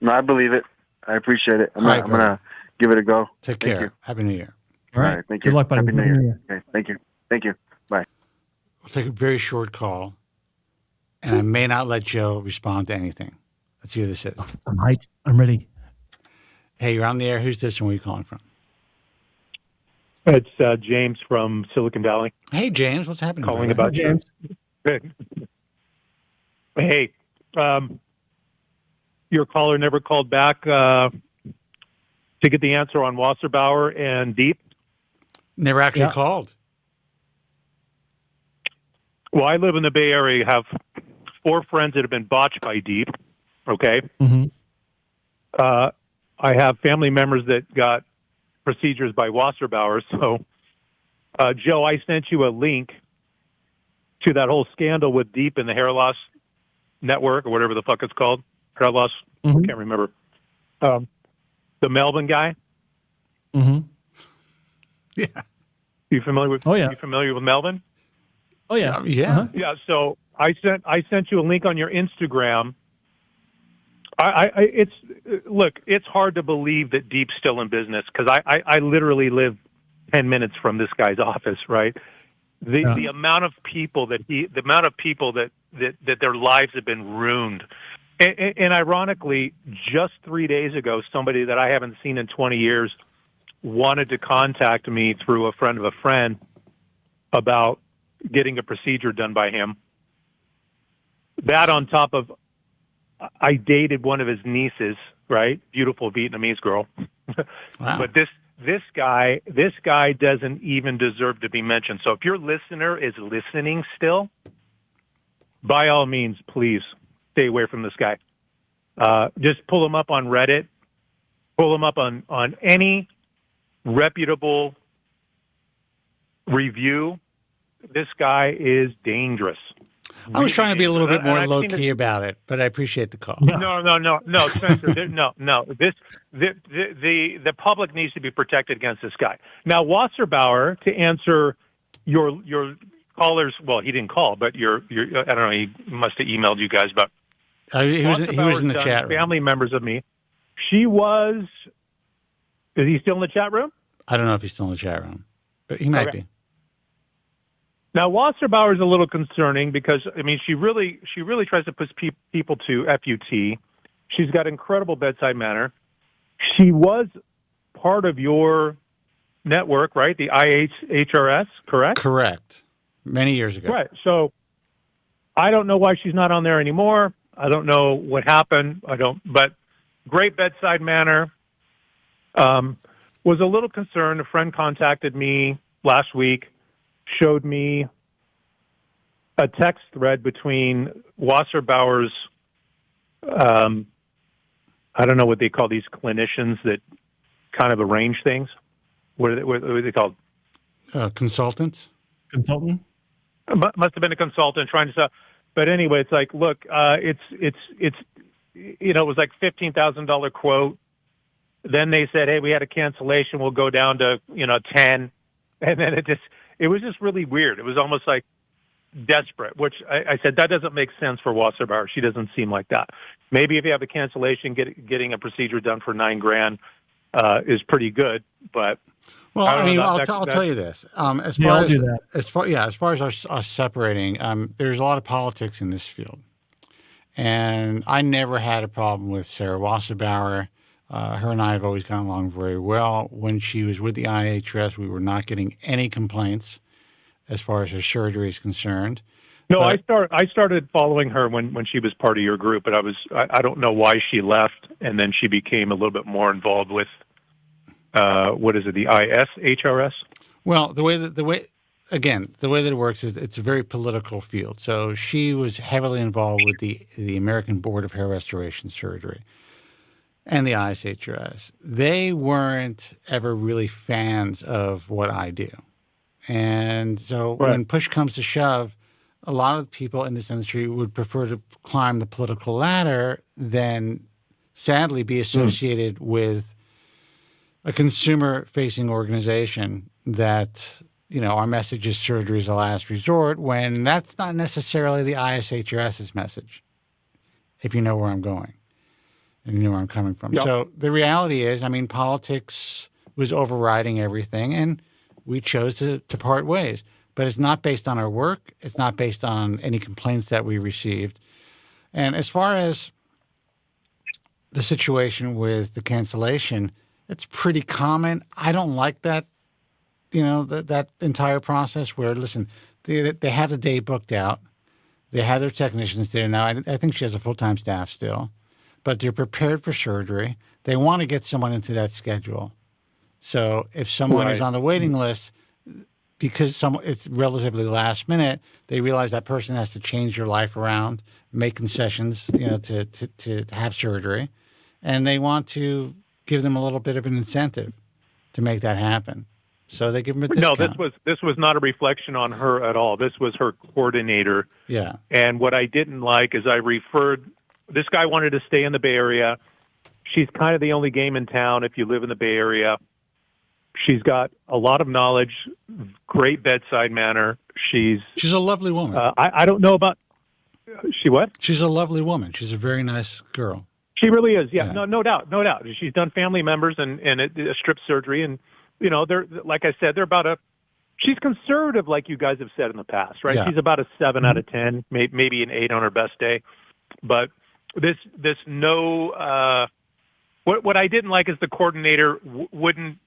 No, I believe it. I appreciate it. I'm All right, gonna give it a go. Take Thank care. you. Happy New Year. All right. Thank Good you. luck, buddy. Happy New Happy New Year. Year. Okay. Thank you. Thank you. Bye. We'll take a very short call, and I may not let Joe respond to anything. Let's see who this is. I'm hyped. I'm ready. Hey, you're on the air. Who's this and where are you calling from? It's James from Silicon Valley Hey, James. What's happening? calling brother? about James. Hey, your caller never called back to get the answer on Wasserbauer and Deep. Never actually called. Well, I live in the Bay Area. Have 4 friends that have been botched by Deep. Okay. Mm-hmm. I have family members that got procedures by Wasserbauer. So, Joe, I sent you a link to that whole scandal with Deep and the hair loss network or whatever the fuck it's called. Hair loss. Mm-hmm. Can't remember. The Melvin guy. Mm-hmm. Yeah. You familiar with? Oh, yeah. You familiar with Melvin? Oh yeah. Yeah. Uh-huh. Yeah. So I sent you a link on your Instagram. It's hard to believe that Deep's still in business because I literally live 10 minutes from this guy's office, right? The amount of people that their lives have been ruined. And ironically, just 3 days ago, somebody that I haven't seen in 20 years wanted to contact me through a friend of a friend about getting a procedure done by him. That on top of, I dated one of his nieces, right? Beautiful Vietnamese girl. Wow. But this guy doesn't even deserve to be mentioned. So if your listener is listening still, by all means, please stay away from this guy. Just pull him up on Reddit. Pull him up on any reputable review. This guy is dangerous. I was trying to be a little bit more And low I've seen key about it, but I appreciate the call. No, Spencer. No. The public needs to be protected against this guy. Now, Wasserbauer, to answer your caller's, well, he didn't call, but your I don't know, he must have emailed you guys about. He was in the Wasserbauer's chat room. Family members of me. She was. Is he still in the chat room? I don't know if he's still in the chat room, but he might Okay. be. Now, Wasserbauer is a little concerning because, I mean, she really tries to push people to FUT. She's got incredible bedside manner. She was part of your network, right? The IHRS, correct? Correct. Many years ago. Right. So I don't know why she's not on there anymore. I don't know what happened. But great bedside manner. Was a little concerned. A friend contacted me last week, showed me a text thread between Wasserbauer's, I don't know what they call these clinicians that kind of arrange things. What are they called? Consultants? Consultant? Must have been a consultant trying to sell. But anyway, it's like, look, it was like $15,000 quote. Then they said, hey, we had a cancellation. We'll go down to, 10. And then it was just really weird. It was almost like desperate, which I said that doesn't make sense for Wasserbauer. She doesn't seem like that. Maybe if you have a cancellation, getting a procedure done for $9,000 is pretty good. But well, I mean, I'll tell you this. As far as us separating, there's a lot of politics in this field, and I never had a problem with Sarah Wasserbauer. Her and I have always gotten along very well. When she was with the IHRS, we were not getting any complaints as far as her surgery is concerned. No, I started following her when she was part of your group, but I don't know why she left, and then she became a little bit more involved with what is it, the ISHRS? Well, the way that it works is it's a very political field. So she was heavily involved with the American Board of Hair Restoration Surgery and the ISHRS. They weren't ever really fans of what I do. And so when push comes to shove, a lot of people in this industry would prefer to climb the political ladder than, sadly, be associated with a consumer-facing organization that, our message is surgery is a last resort, when that's not necessarily the ISHRS's message, if you know where I'm going and you know where I'm coming from. Yep. So the reality is, politics was overriding everything, and we chose to part ways. But it's not based on our work. It's not based on any complaints that we received. And as far as the situation with the cancellation, it's pretty common. I don't like that, that entire process where, listen, they have the day booked out. They have their technicians there now. I think she has a full-time staff still. But they're prepared for surgery. They want to get someone into that schedule. So if someone is on the waiting list, because it's relatively last minute, they realize that person has to change their life around, make concessions, to have surgery, and they want to give them a little bit of an incentive to make that happen. So they give them a discount. No, this was not a reflection on her at all. This was her coordinator. Yeah. And what I didn't like is this guy wanted to stay in the Bay Area. She's kind of the only game in town if you live in the Bay Area. She's got a lot of knowledge, great bedside manner. She's a lovely woman. I don't know about she what? She's a lovely woman. She's a very nice girl. She really is. Yeah. No doubt. She's done family members and a strip surgery, and they're, like I said, she's conservative, like you guys have said in the past, right? Yeah. She's about a 7 out of 10, maybe an 8 on her best day. But what I didn't like is the coordinator wouldn't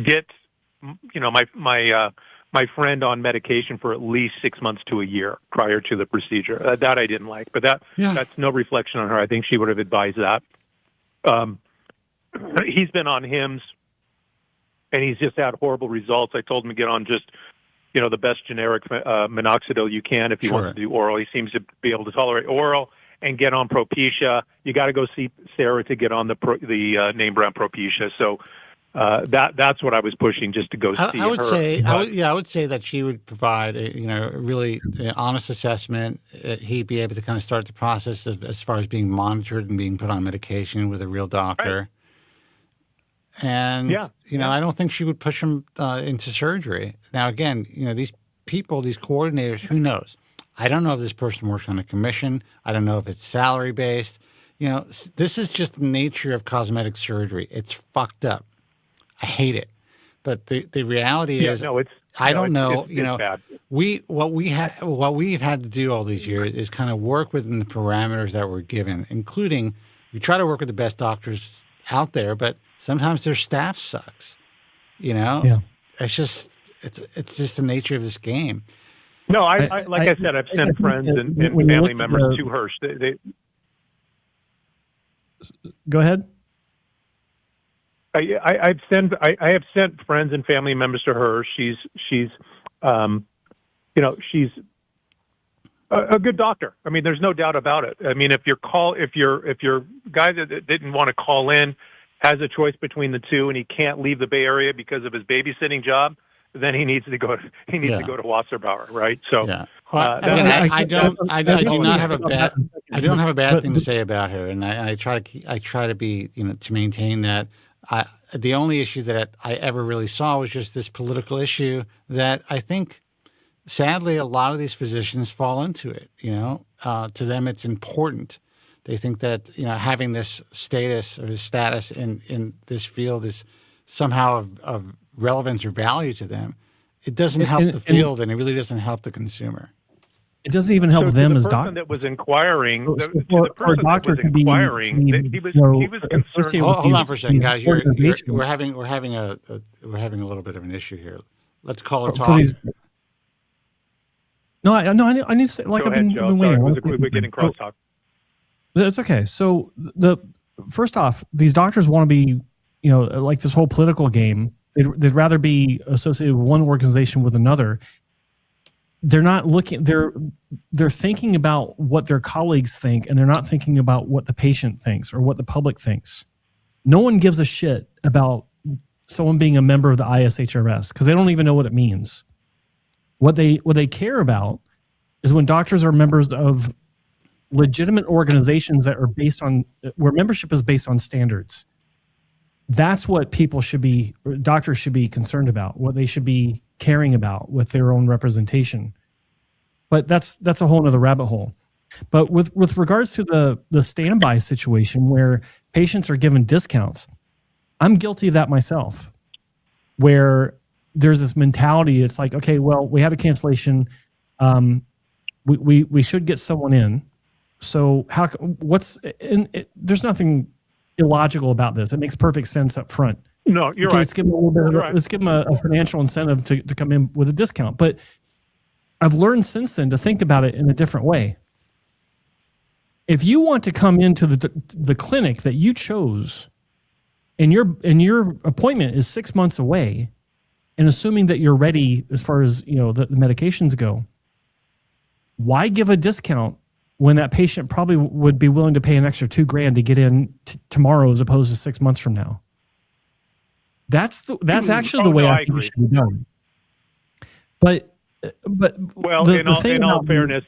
get, my friend on medication for at least 6 months to a year prior to the procedure. That I didn't like, but that's no reflection on her. I think she would have advised that. He's been on HIMS, and he's just had horrible results. I told him to get on just, the best generic minoxidil you can if he wants to do oral. He seems to be able to tolerate oral and get on Propecia. You got to go see Sarah to get on the name brand Propecia. So. That's what I was pushing, just to go see her. I would say that she would provide a really honest assessment. He'd be able to kind of start the process as far as being monitored and being put on medication with a real doctor. Right. And I don't think she would push him into surgery. Now again, these people, these coordinators, who knows? I don't know if this person works on a commission. I don't know if it's salary based. This is just the nature of cosmetic surgery. It's fucked up. I hate it, but the reality is, I don't know. Bad. What we've had to do all these years is kind of work within the parameters that we're given, including we try to work with the best doctors out there, but sometimes their staff sucks. It's just the nature of this game. No, I said, I've sent friends and family members to her. Go ahead. I have sent friends and family members to her. She's a good doctor. I mean, there's no doubt about it. I mean, if your guy that didn't want to call in has a choice between the two and he can't leave the Bay Area because of his babysitting job, then he needs to go to Wasserbauer, right? So, I don't have a bad thing to say about her, and I try to be to maintain that. The only issue that I ever really saw was just this political issue that I think sadly, a lot of these physicians fall into it. To them, it's important. They think that having this status in this field is somehow of relevance or value to them. It doesn't help the field, and it really doesn't help the consumer. It doesn't even help them as doctors. That was inquiring, he was concerned. Hold on for a second, guys. We're having a little bit of an issue here. Let's call it talk. I need to say, like, I've been waiting. We're getting crosstalk. It's okay. So first off, these doctors want to be, like this whole political game. They'd rather be associated with one organization with another. They're not looking. They're thinking about what their colleagues think, and they're not thinking about what the patient thinks or what the public thinks. No one gives a shit about someone being a member of the ISHRS because they don't even know what it means. What they care about is when doctors are members of legitimate organizations that are based on where membership is based on standards. That's what doctors should be concerned about, what they should be caring about with their own representation. But that's a whole nother rabbit hole. But with regards to the standby situation where patients are given discounts, I'm guilty of that myself, where there's this mentality. It's like, okay, well, we had a cancellation. We should get someone in. So there's nothing illogical about this. It makes perfect sense up front. No, you're right. Let's give them a financial incentive to come in with a discount. But I've learned since then to think about it in a different way. If you want to come into the clinic that you chose, and your appointment is 6 months away, and assuming that you're ready as far as the medications go, why give a discount when that patient probably would be willing to pay an extra $2,000 to get in tomorrow as opposed to 6 months from now? That's actually the way I think it should be done. But well, in all fairness,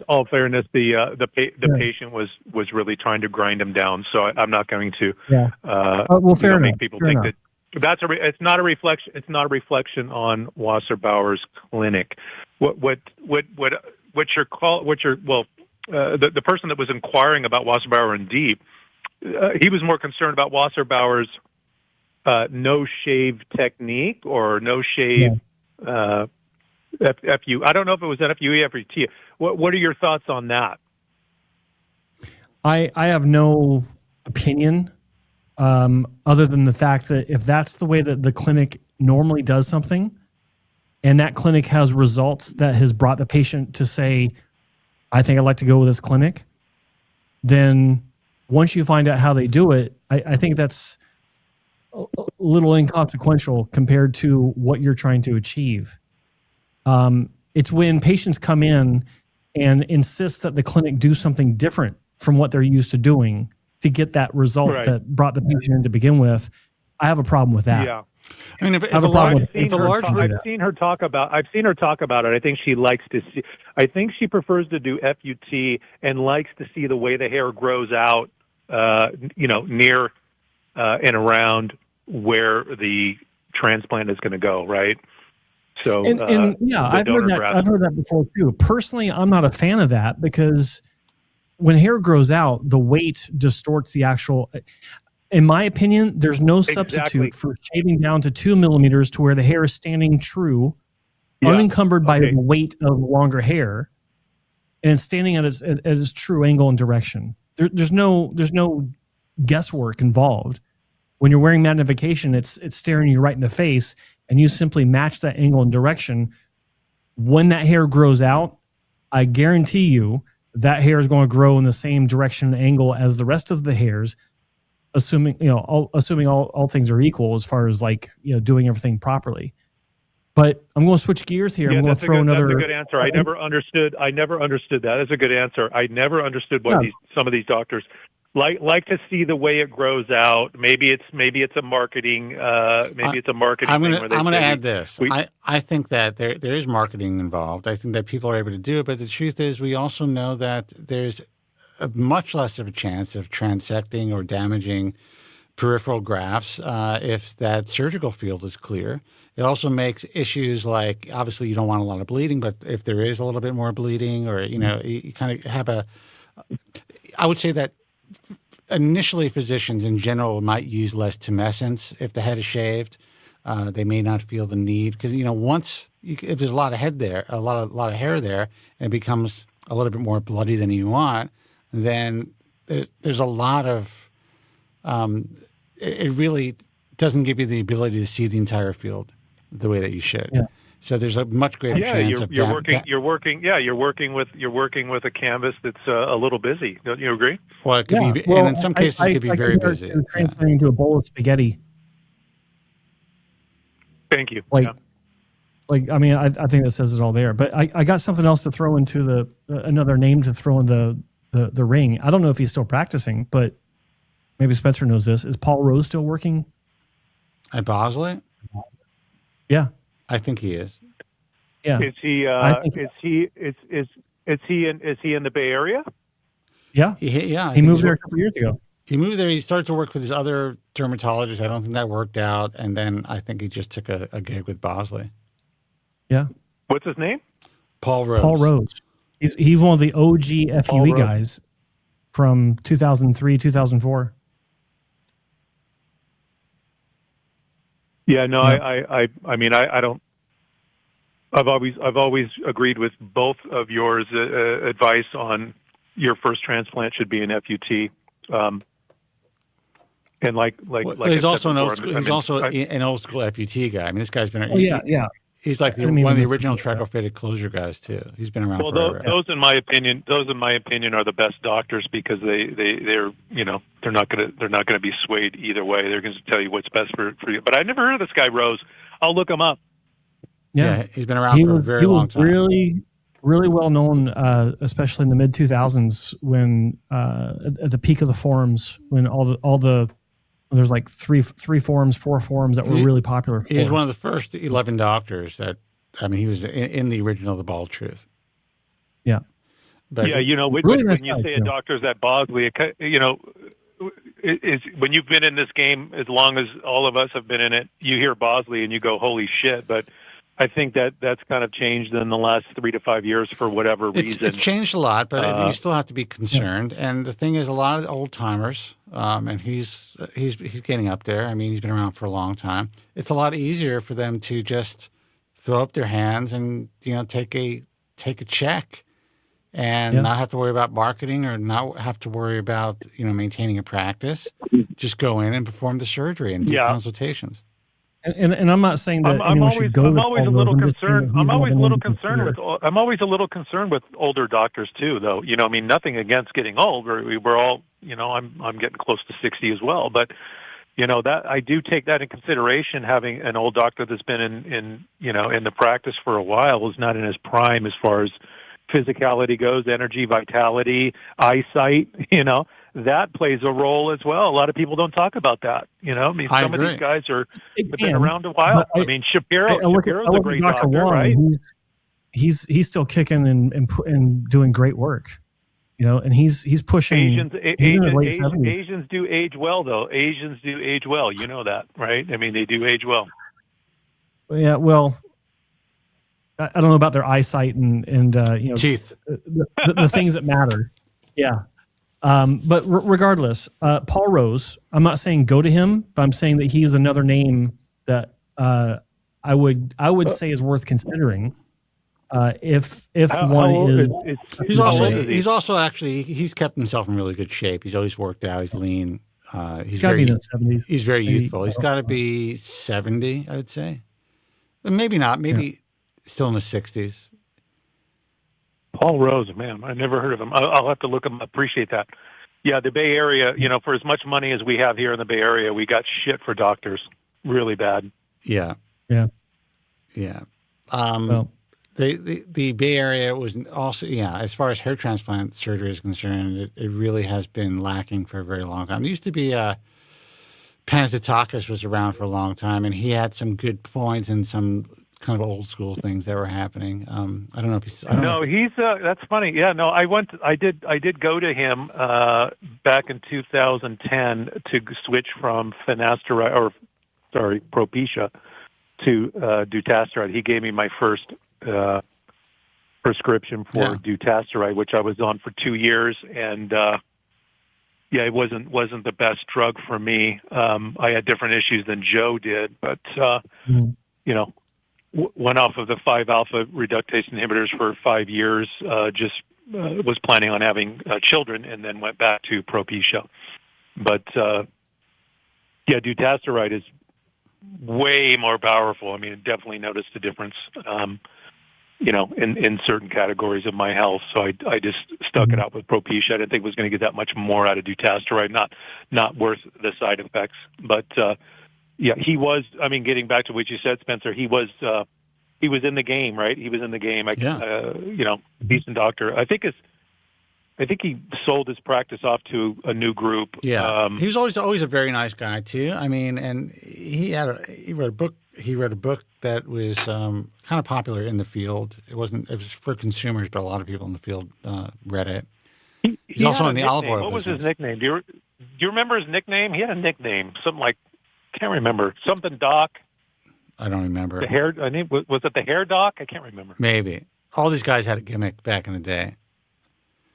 the patient was really trying to grind him down. So I'm not going to make people think that it's not a reflection. It's not a reflection on Wasserbauer's clinic. The person that was inquiring about Wasserbauer and Deep, he was more concerned about Wasserbauer's no shave technique or no shave FU. I don't know if it was FUE, FUT. What are your thoughts on that? I have no opinion other than the fact that if that's the way that the clinic normally does something, and that clinic has results that has brought the patient to say, I think I'd like to go with this clinic, then once you find out how they do it, I think that's a little inconsequential compared to what you're trying to achieve. It's when patients come in and insist that the clinic do something different from what they're used to doing to get that result that brought the patient in to begin with. I have a problem with that. Yeah. I mean, I've seen her talk about it. I think she likes to see. I think she prefers to do FUT and likes to see the way the hair grows out, near and around where the transplant is going to go. Right. So, I've heard that before too. Personally, I'm not a fan of that because when hair grows out, the weight distorts the actual. In my opinion, there's no substitute for shaving down to 2 millimeters to where the hair is standing true, unencumbered by the weight of longer hair, and standing at its true angle and direction. There's no guesswork involved. When you're wearing magnification, it's staring you right in the face, and you simply match that angle and direction. When that hair grows out, I guarantee you that hair is going to grow in the same direction and angle as the rest of the hairs, assuming all things are equal as far as doing everything properly. But I'm going to switch gears here. I'm going to throw another. That's a good answer. I never understood that. That's a good answer. I never understood why some of these doctors like to see the way it grows out. Maybe it's a marketing. I'm going to add this. I think that there is marketing involved. I think that people are able to do it, but the truth is, we also know that there's much less of a chance of transecting or damaging peripheral grafts if that surgical field is clear. It also makes issues like, obviously you don't want a lot of bleeding, but if there is a little bit more bleeding, or, you kind of have I would say that initially physicians in general might use less tumescence if the head is shaved. They may not feel the need because, if there's a lot of head there, a lot of hair there, and it becomes a little bit more bloody than you want, then there's a lot of, it really doesn't give you the ability to see the entire field the way that you should. Yeah. So there's a much greater chance of you're working with a canvas that's a little busy. Don't you agree? Well, it could be, and in some cases it could be very busy. Transferring into a bowl of spaghetti. Thank you. I mean, I think that says it all there. But I got something else to throw into another name to throw in the ring. I don't know if he's still practicing, but maybe Spencer knows this. Is Paul Rose still working at Bosley? Yeah, I think he is. Yeah. Is he? Is he in the Bay Area? Yeah. He moved there a couple years ago. He moved there. He started to work with his other dermatologist. I don't think that worked out. And then I think he just took a gig with Bosley. Yeah. What's his name? Paul Rose. Paul Rose. He's one of the OG FUE guys from 2003, 2004. Yeah. No, yeah. I mean, I don't. I've always agreed with both of yours advice on your first transplant should be an FUT. And he's also an old school. He's also an old school FUT guy. I mean, this guy's been. Yeah. He's like one of the original tracophatic closure guys too. He's been around forever. Those in my opinion, are the best doctors because they're not gonna be swayed either way. They're going to tell you what's best for you. But I've never heard of this guy Rose. I'll look him up. Yeah, he's been around for a very long time. Really, really well known, especially in the mid 2000s when at the peak of the forums, when all the there's like four forums that were really popular. He was one of the first 11 doctors that, I mean, he was in the original The Bald Truth. Yeah. But when you say a doctor's at Bosley, is when you've been in this game as long as all of us have been in it, you hear Bosley and you go, holy shit. But I think that's kind of changed in the last 3 to 5 years for whatever reason. It's changed a lot, but you still have to be concerned. Yeah. And the thing is, a lot of the old timers, and he's getting up there. I mean, he's been around for a long time. It's a lot easier for them to just throw up their hands and take a check, and not have to worry about marketing or not have to worry about maintaining a practice. Just go in and perform the surgery and do consultations. And I'm not saying that I'm always a little concerned. I'm always a little concerned with older doctors too, though. I mean, nothing against getting old. We're all, I'm getting close to 60 as well. But that I do take that in consideration. Having an old doctor that's been in the practice for a while is not in his prime as far as physicality goes, energy, vitality, eyesight. That plays a role as well. A lot of people don't talk about that. I mean, some of these guys have been around a while. I mean, Shapiro's a great doctor, right? He's still kicking and doing great work. And he's pushing. Asians do age well, though. Asians do age well. You know that, right? I mean, they do age well. Yeah, well, I don't know about their eyesight and teeth, the things that matter. Yeah. But regardless, Paul Rose, I'm not saying go to him, but I'm saying that he is another name that I would say is worth considering. If he's also actually he's kept himself in really good shape. He's always worked out. He's lean. He's got to be in the 70s. He's very youthful. He's got to be 70, I would say. But maybe not. Maybe still in the 60s. Paul Rose, man, I never heard of him. I'll have to look him up. Appreciate that. Yeah, the Bay Area, for as much money as we have here in the Bay Area, we got shit for doctors. Really bad. Yeah. Yeah. Yeah. The Bay Area was also, as far as hair transplant surgery is concerned, it really has been lacking for a very long time. There used to be Panagiotakis was around for a long time, and he had some good points and some kind of old school things that were happening. I don't know if he's. He's. That's funny. Yeah, no, I did go to him back in 2010 to switch from Propecia to dutasteride. He gave me my first prescription for dutasteride, which I was on for 2 years, and it wasn't the best drug for me. I had different issues than Joe did, but went off of the 5-alpha reductase inhibitors for 5 years. Was planning on having children, and then went back to Propecia. But dutasteride is way more powerful. I mean, I definitely noticed a difference, in certain categories of my health. So I just stuck it out with Propecia. I didn't think it was going to get that much more out of dutasteride, not worth the side effects. But, he was, I mean, getting back to what you said, Spencer, he was in the game, right? He was in the game. Decent doctor. I think he sold his practice off to a new group. Yeah, he was always a very nice guy too. I mean, and he wrote a book. He wrote a book that was kind of popular in the field. It was for consumers, but a lot of people in the field read it. He's also in the olive oil. What was business. his nickname? Do you remember his nickname? He had a nickname, something like, can't remember, something Doc. I don't remember. The hair. I think was it the hair Doc? I can't remember. Maybe all these guys had a gimmick back in the day.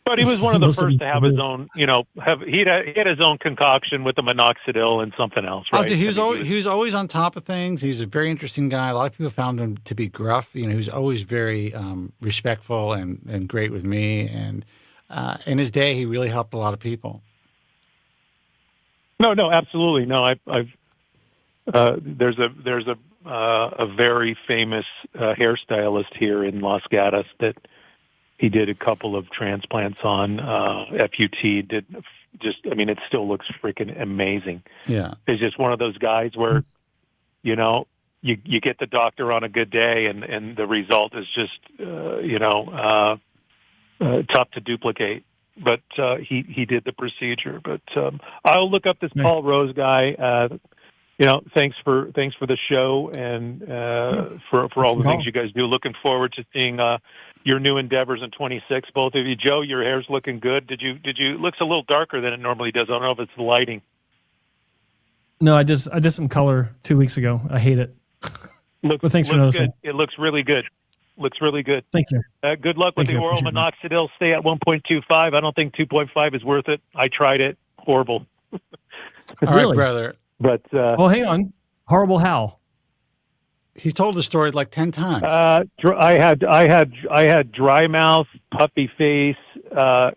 But he was one of the first to have his own, he had his own concoction with the minoxidil and something else, right? Oh, dude, he was always on top of things. He was a very interesting guy. A lot of people found him to be gruff. He was always very respectful and great with me. And in his day, he really helped a lot of people. No, absolutely. No, I've there's a very famous hairstylist here in Los Gatos that he did a couple of transplants on. FUT did it still looks freaking amazing. Yeah. It's just one of those guys where, you get the doctor on a good day and the result is just, tough to duplicate. But he did the procedure. But I'll look up this Paul Rose guy. Thanks for the show and for all the things you guys do. Looking forward to seeing your new endeavors in 26. Both of you, Joe, your hair's looking good. Did you? It looks a little darker than it normally does. I don't know if it's the lighting. No, I did some color 2 weeks ago. I hate it. But thanks for noticing. Good. It looks really good. Looks really good. Thank you. Good luck with the oral minoxidil. Stay at 1.25. I don't think 2.5 is worth it. I tried it. Horrible. All right, brother. But hang on. Horrible how? He's told the story like 10 times. I had dry mouth, puffy face.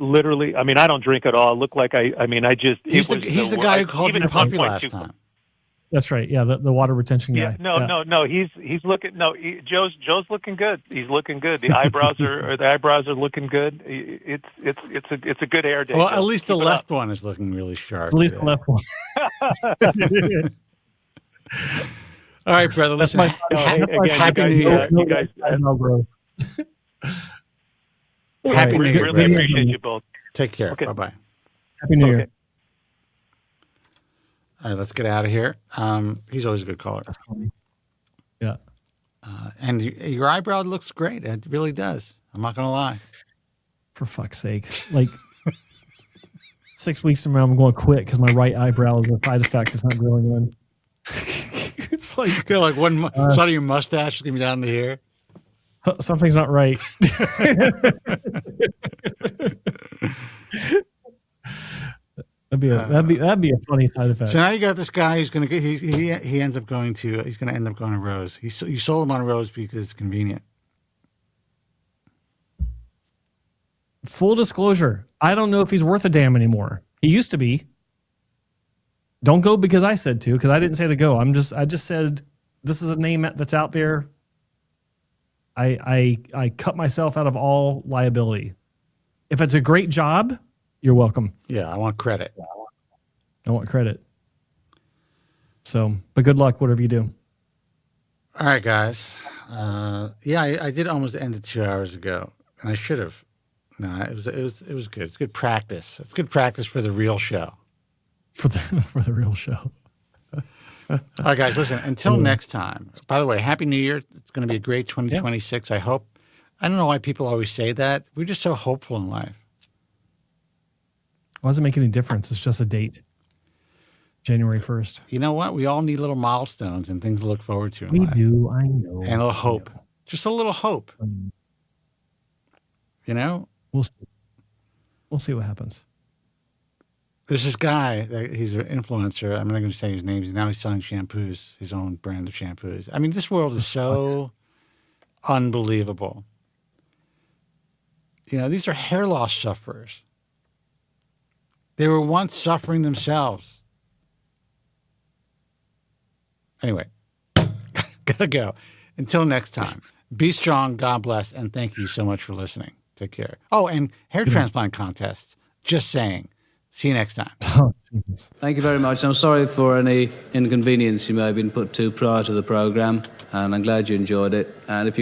Literally, I mean, I don't drink at all. I look like I just. He's the guy who called you puffy last time. That's right. Yeah, the water retention guy. No. He's looking. No, Joe's looking good. He's looking good. The eyebrows are looking good. It's a good hair day. Well, at least the left one is looking really sharp. At least the left one. All right, brother. Listen. Happy New Year. You guys. Happy New Year. Really appreciate you both. Take care. Okay. Bye bye. Happy New Year. All right, let's get out of here. He's always a good caller. That's funny. Yeah. And your eyebrow looks great. It really does. I'm not going to lie. For fuck's sake. Like 6 weeks from now, I'm going to quit because my right eyebrow is a side effect. It's not growing in. It's like, you're like one side of your mustache is going to be down to here. Something's not right. That'd be a funny side effect. So now you got this guy who's going to get. He ends up going to. He's going to end up going to Rose. You sold him on Rose because it's convenient. Full disclosure, I don't know if he's worth a damn anymore. He used to be. Don't go because I said to, because I didn't say to go. I just said this is a name that's out there. I cut myself out of all liability. If it's a great job, you're welcome. Yeah, I want credit. I want credit. So, but good luck, whatever you do. All right, guys. I did almost end it 2 hours ago, and I should have. No, it was good. It's good practice. It's good practice for the real show. For the real show. All All right, guys, listen, until next time. By the way, Happy New Year. It's going to be a great 2026. I hope. I don't know why people always say that. We're just so hopeful in life. Why does it make any difference? It's just a date. January 1st. You know what? We all need little milestones and things to look forward to in We life. do. I know. And a little hope. Just a little hope. You know? We'll see. We'll see what happens. There's this guy, he's an influencer. I'm not going to say his name. Now he's selling shampoos, his own brand of shampoos. I mean, this world is so unbelievable. You know, these are hair loss sufferers. They were once suffering themselves. Anyway, gotta go. Until next time, be strong, God bless, and thank you so much for listening. Take care. Oh, and hair transplant contests. Just saying. See you next time. Thank you very much. I'm sorry for any inconvenience you may have been put to prior to the programme, and I'm glad you enjoyed it. And if you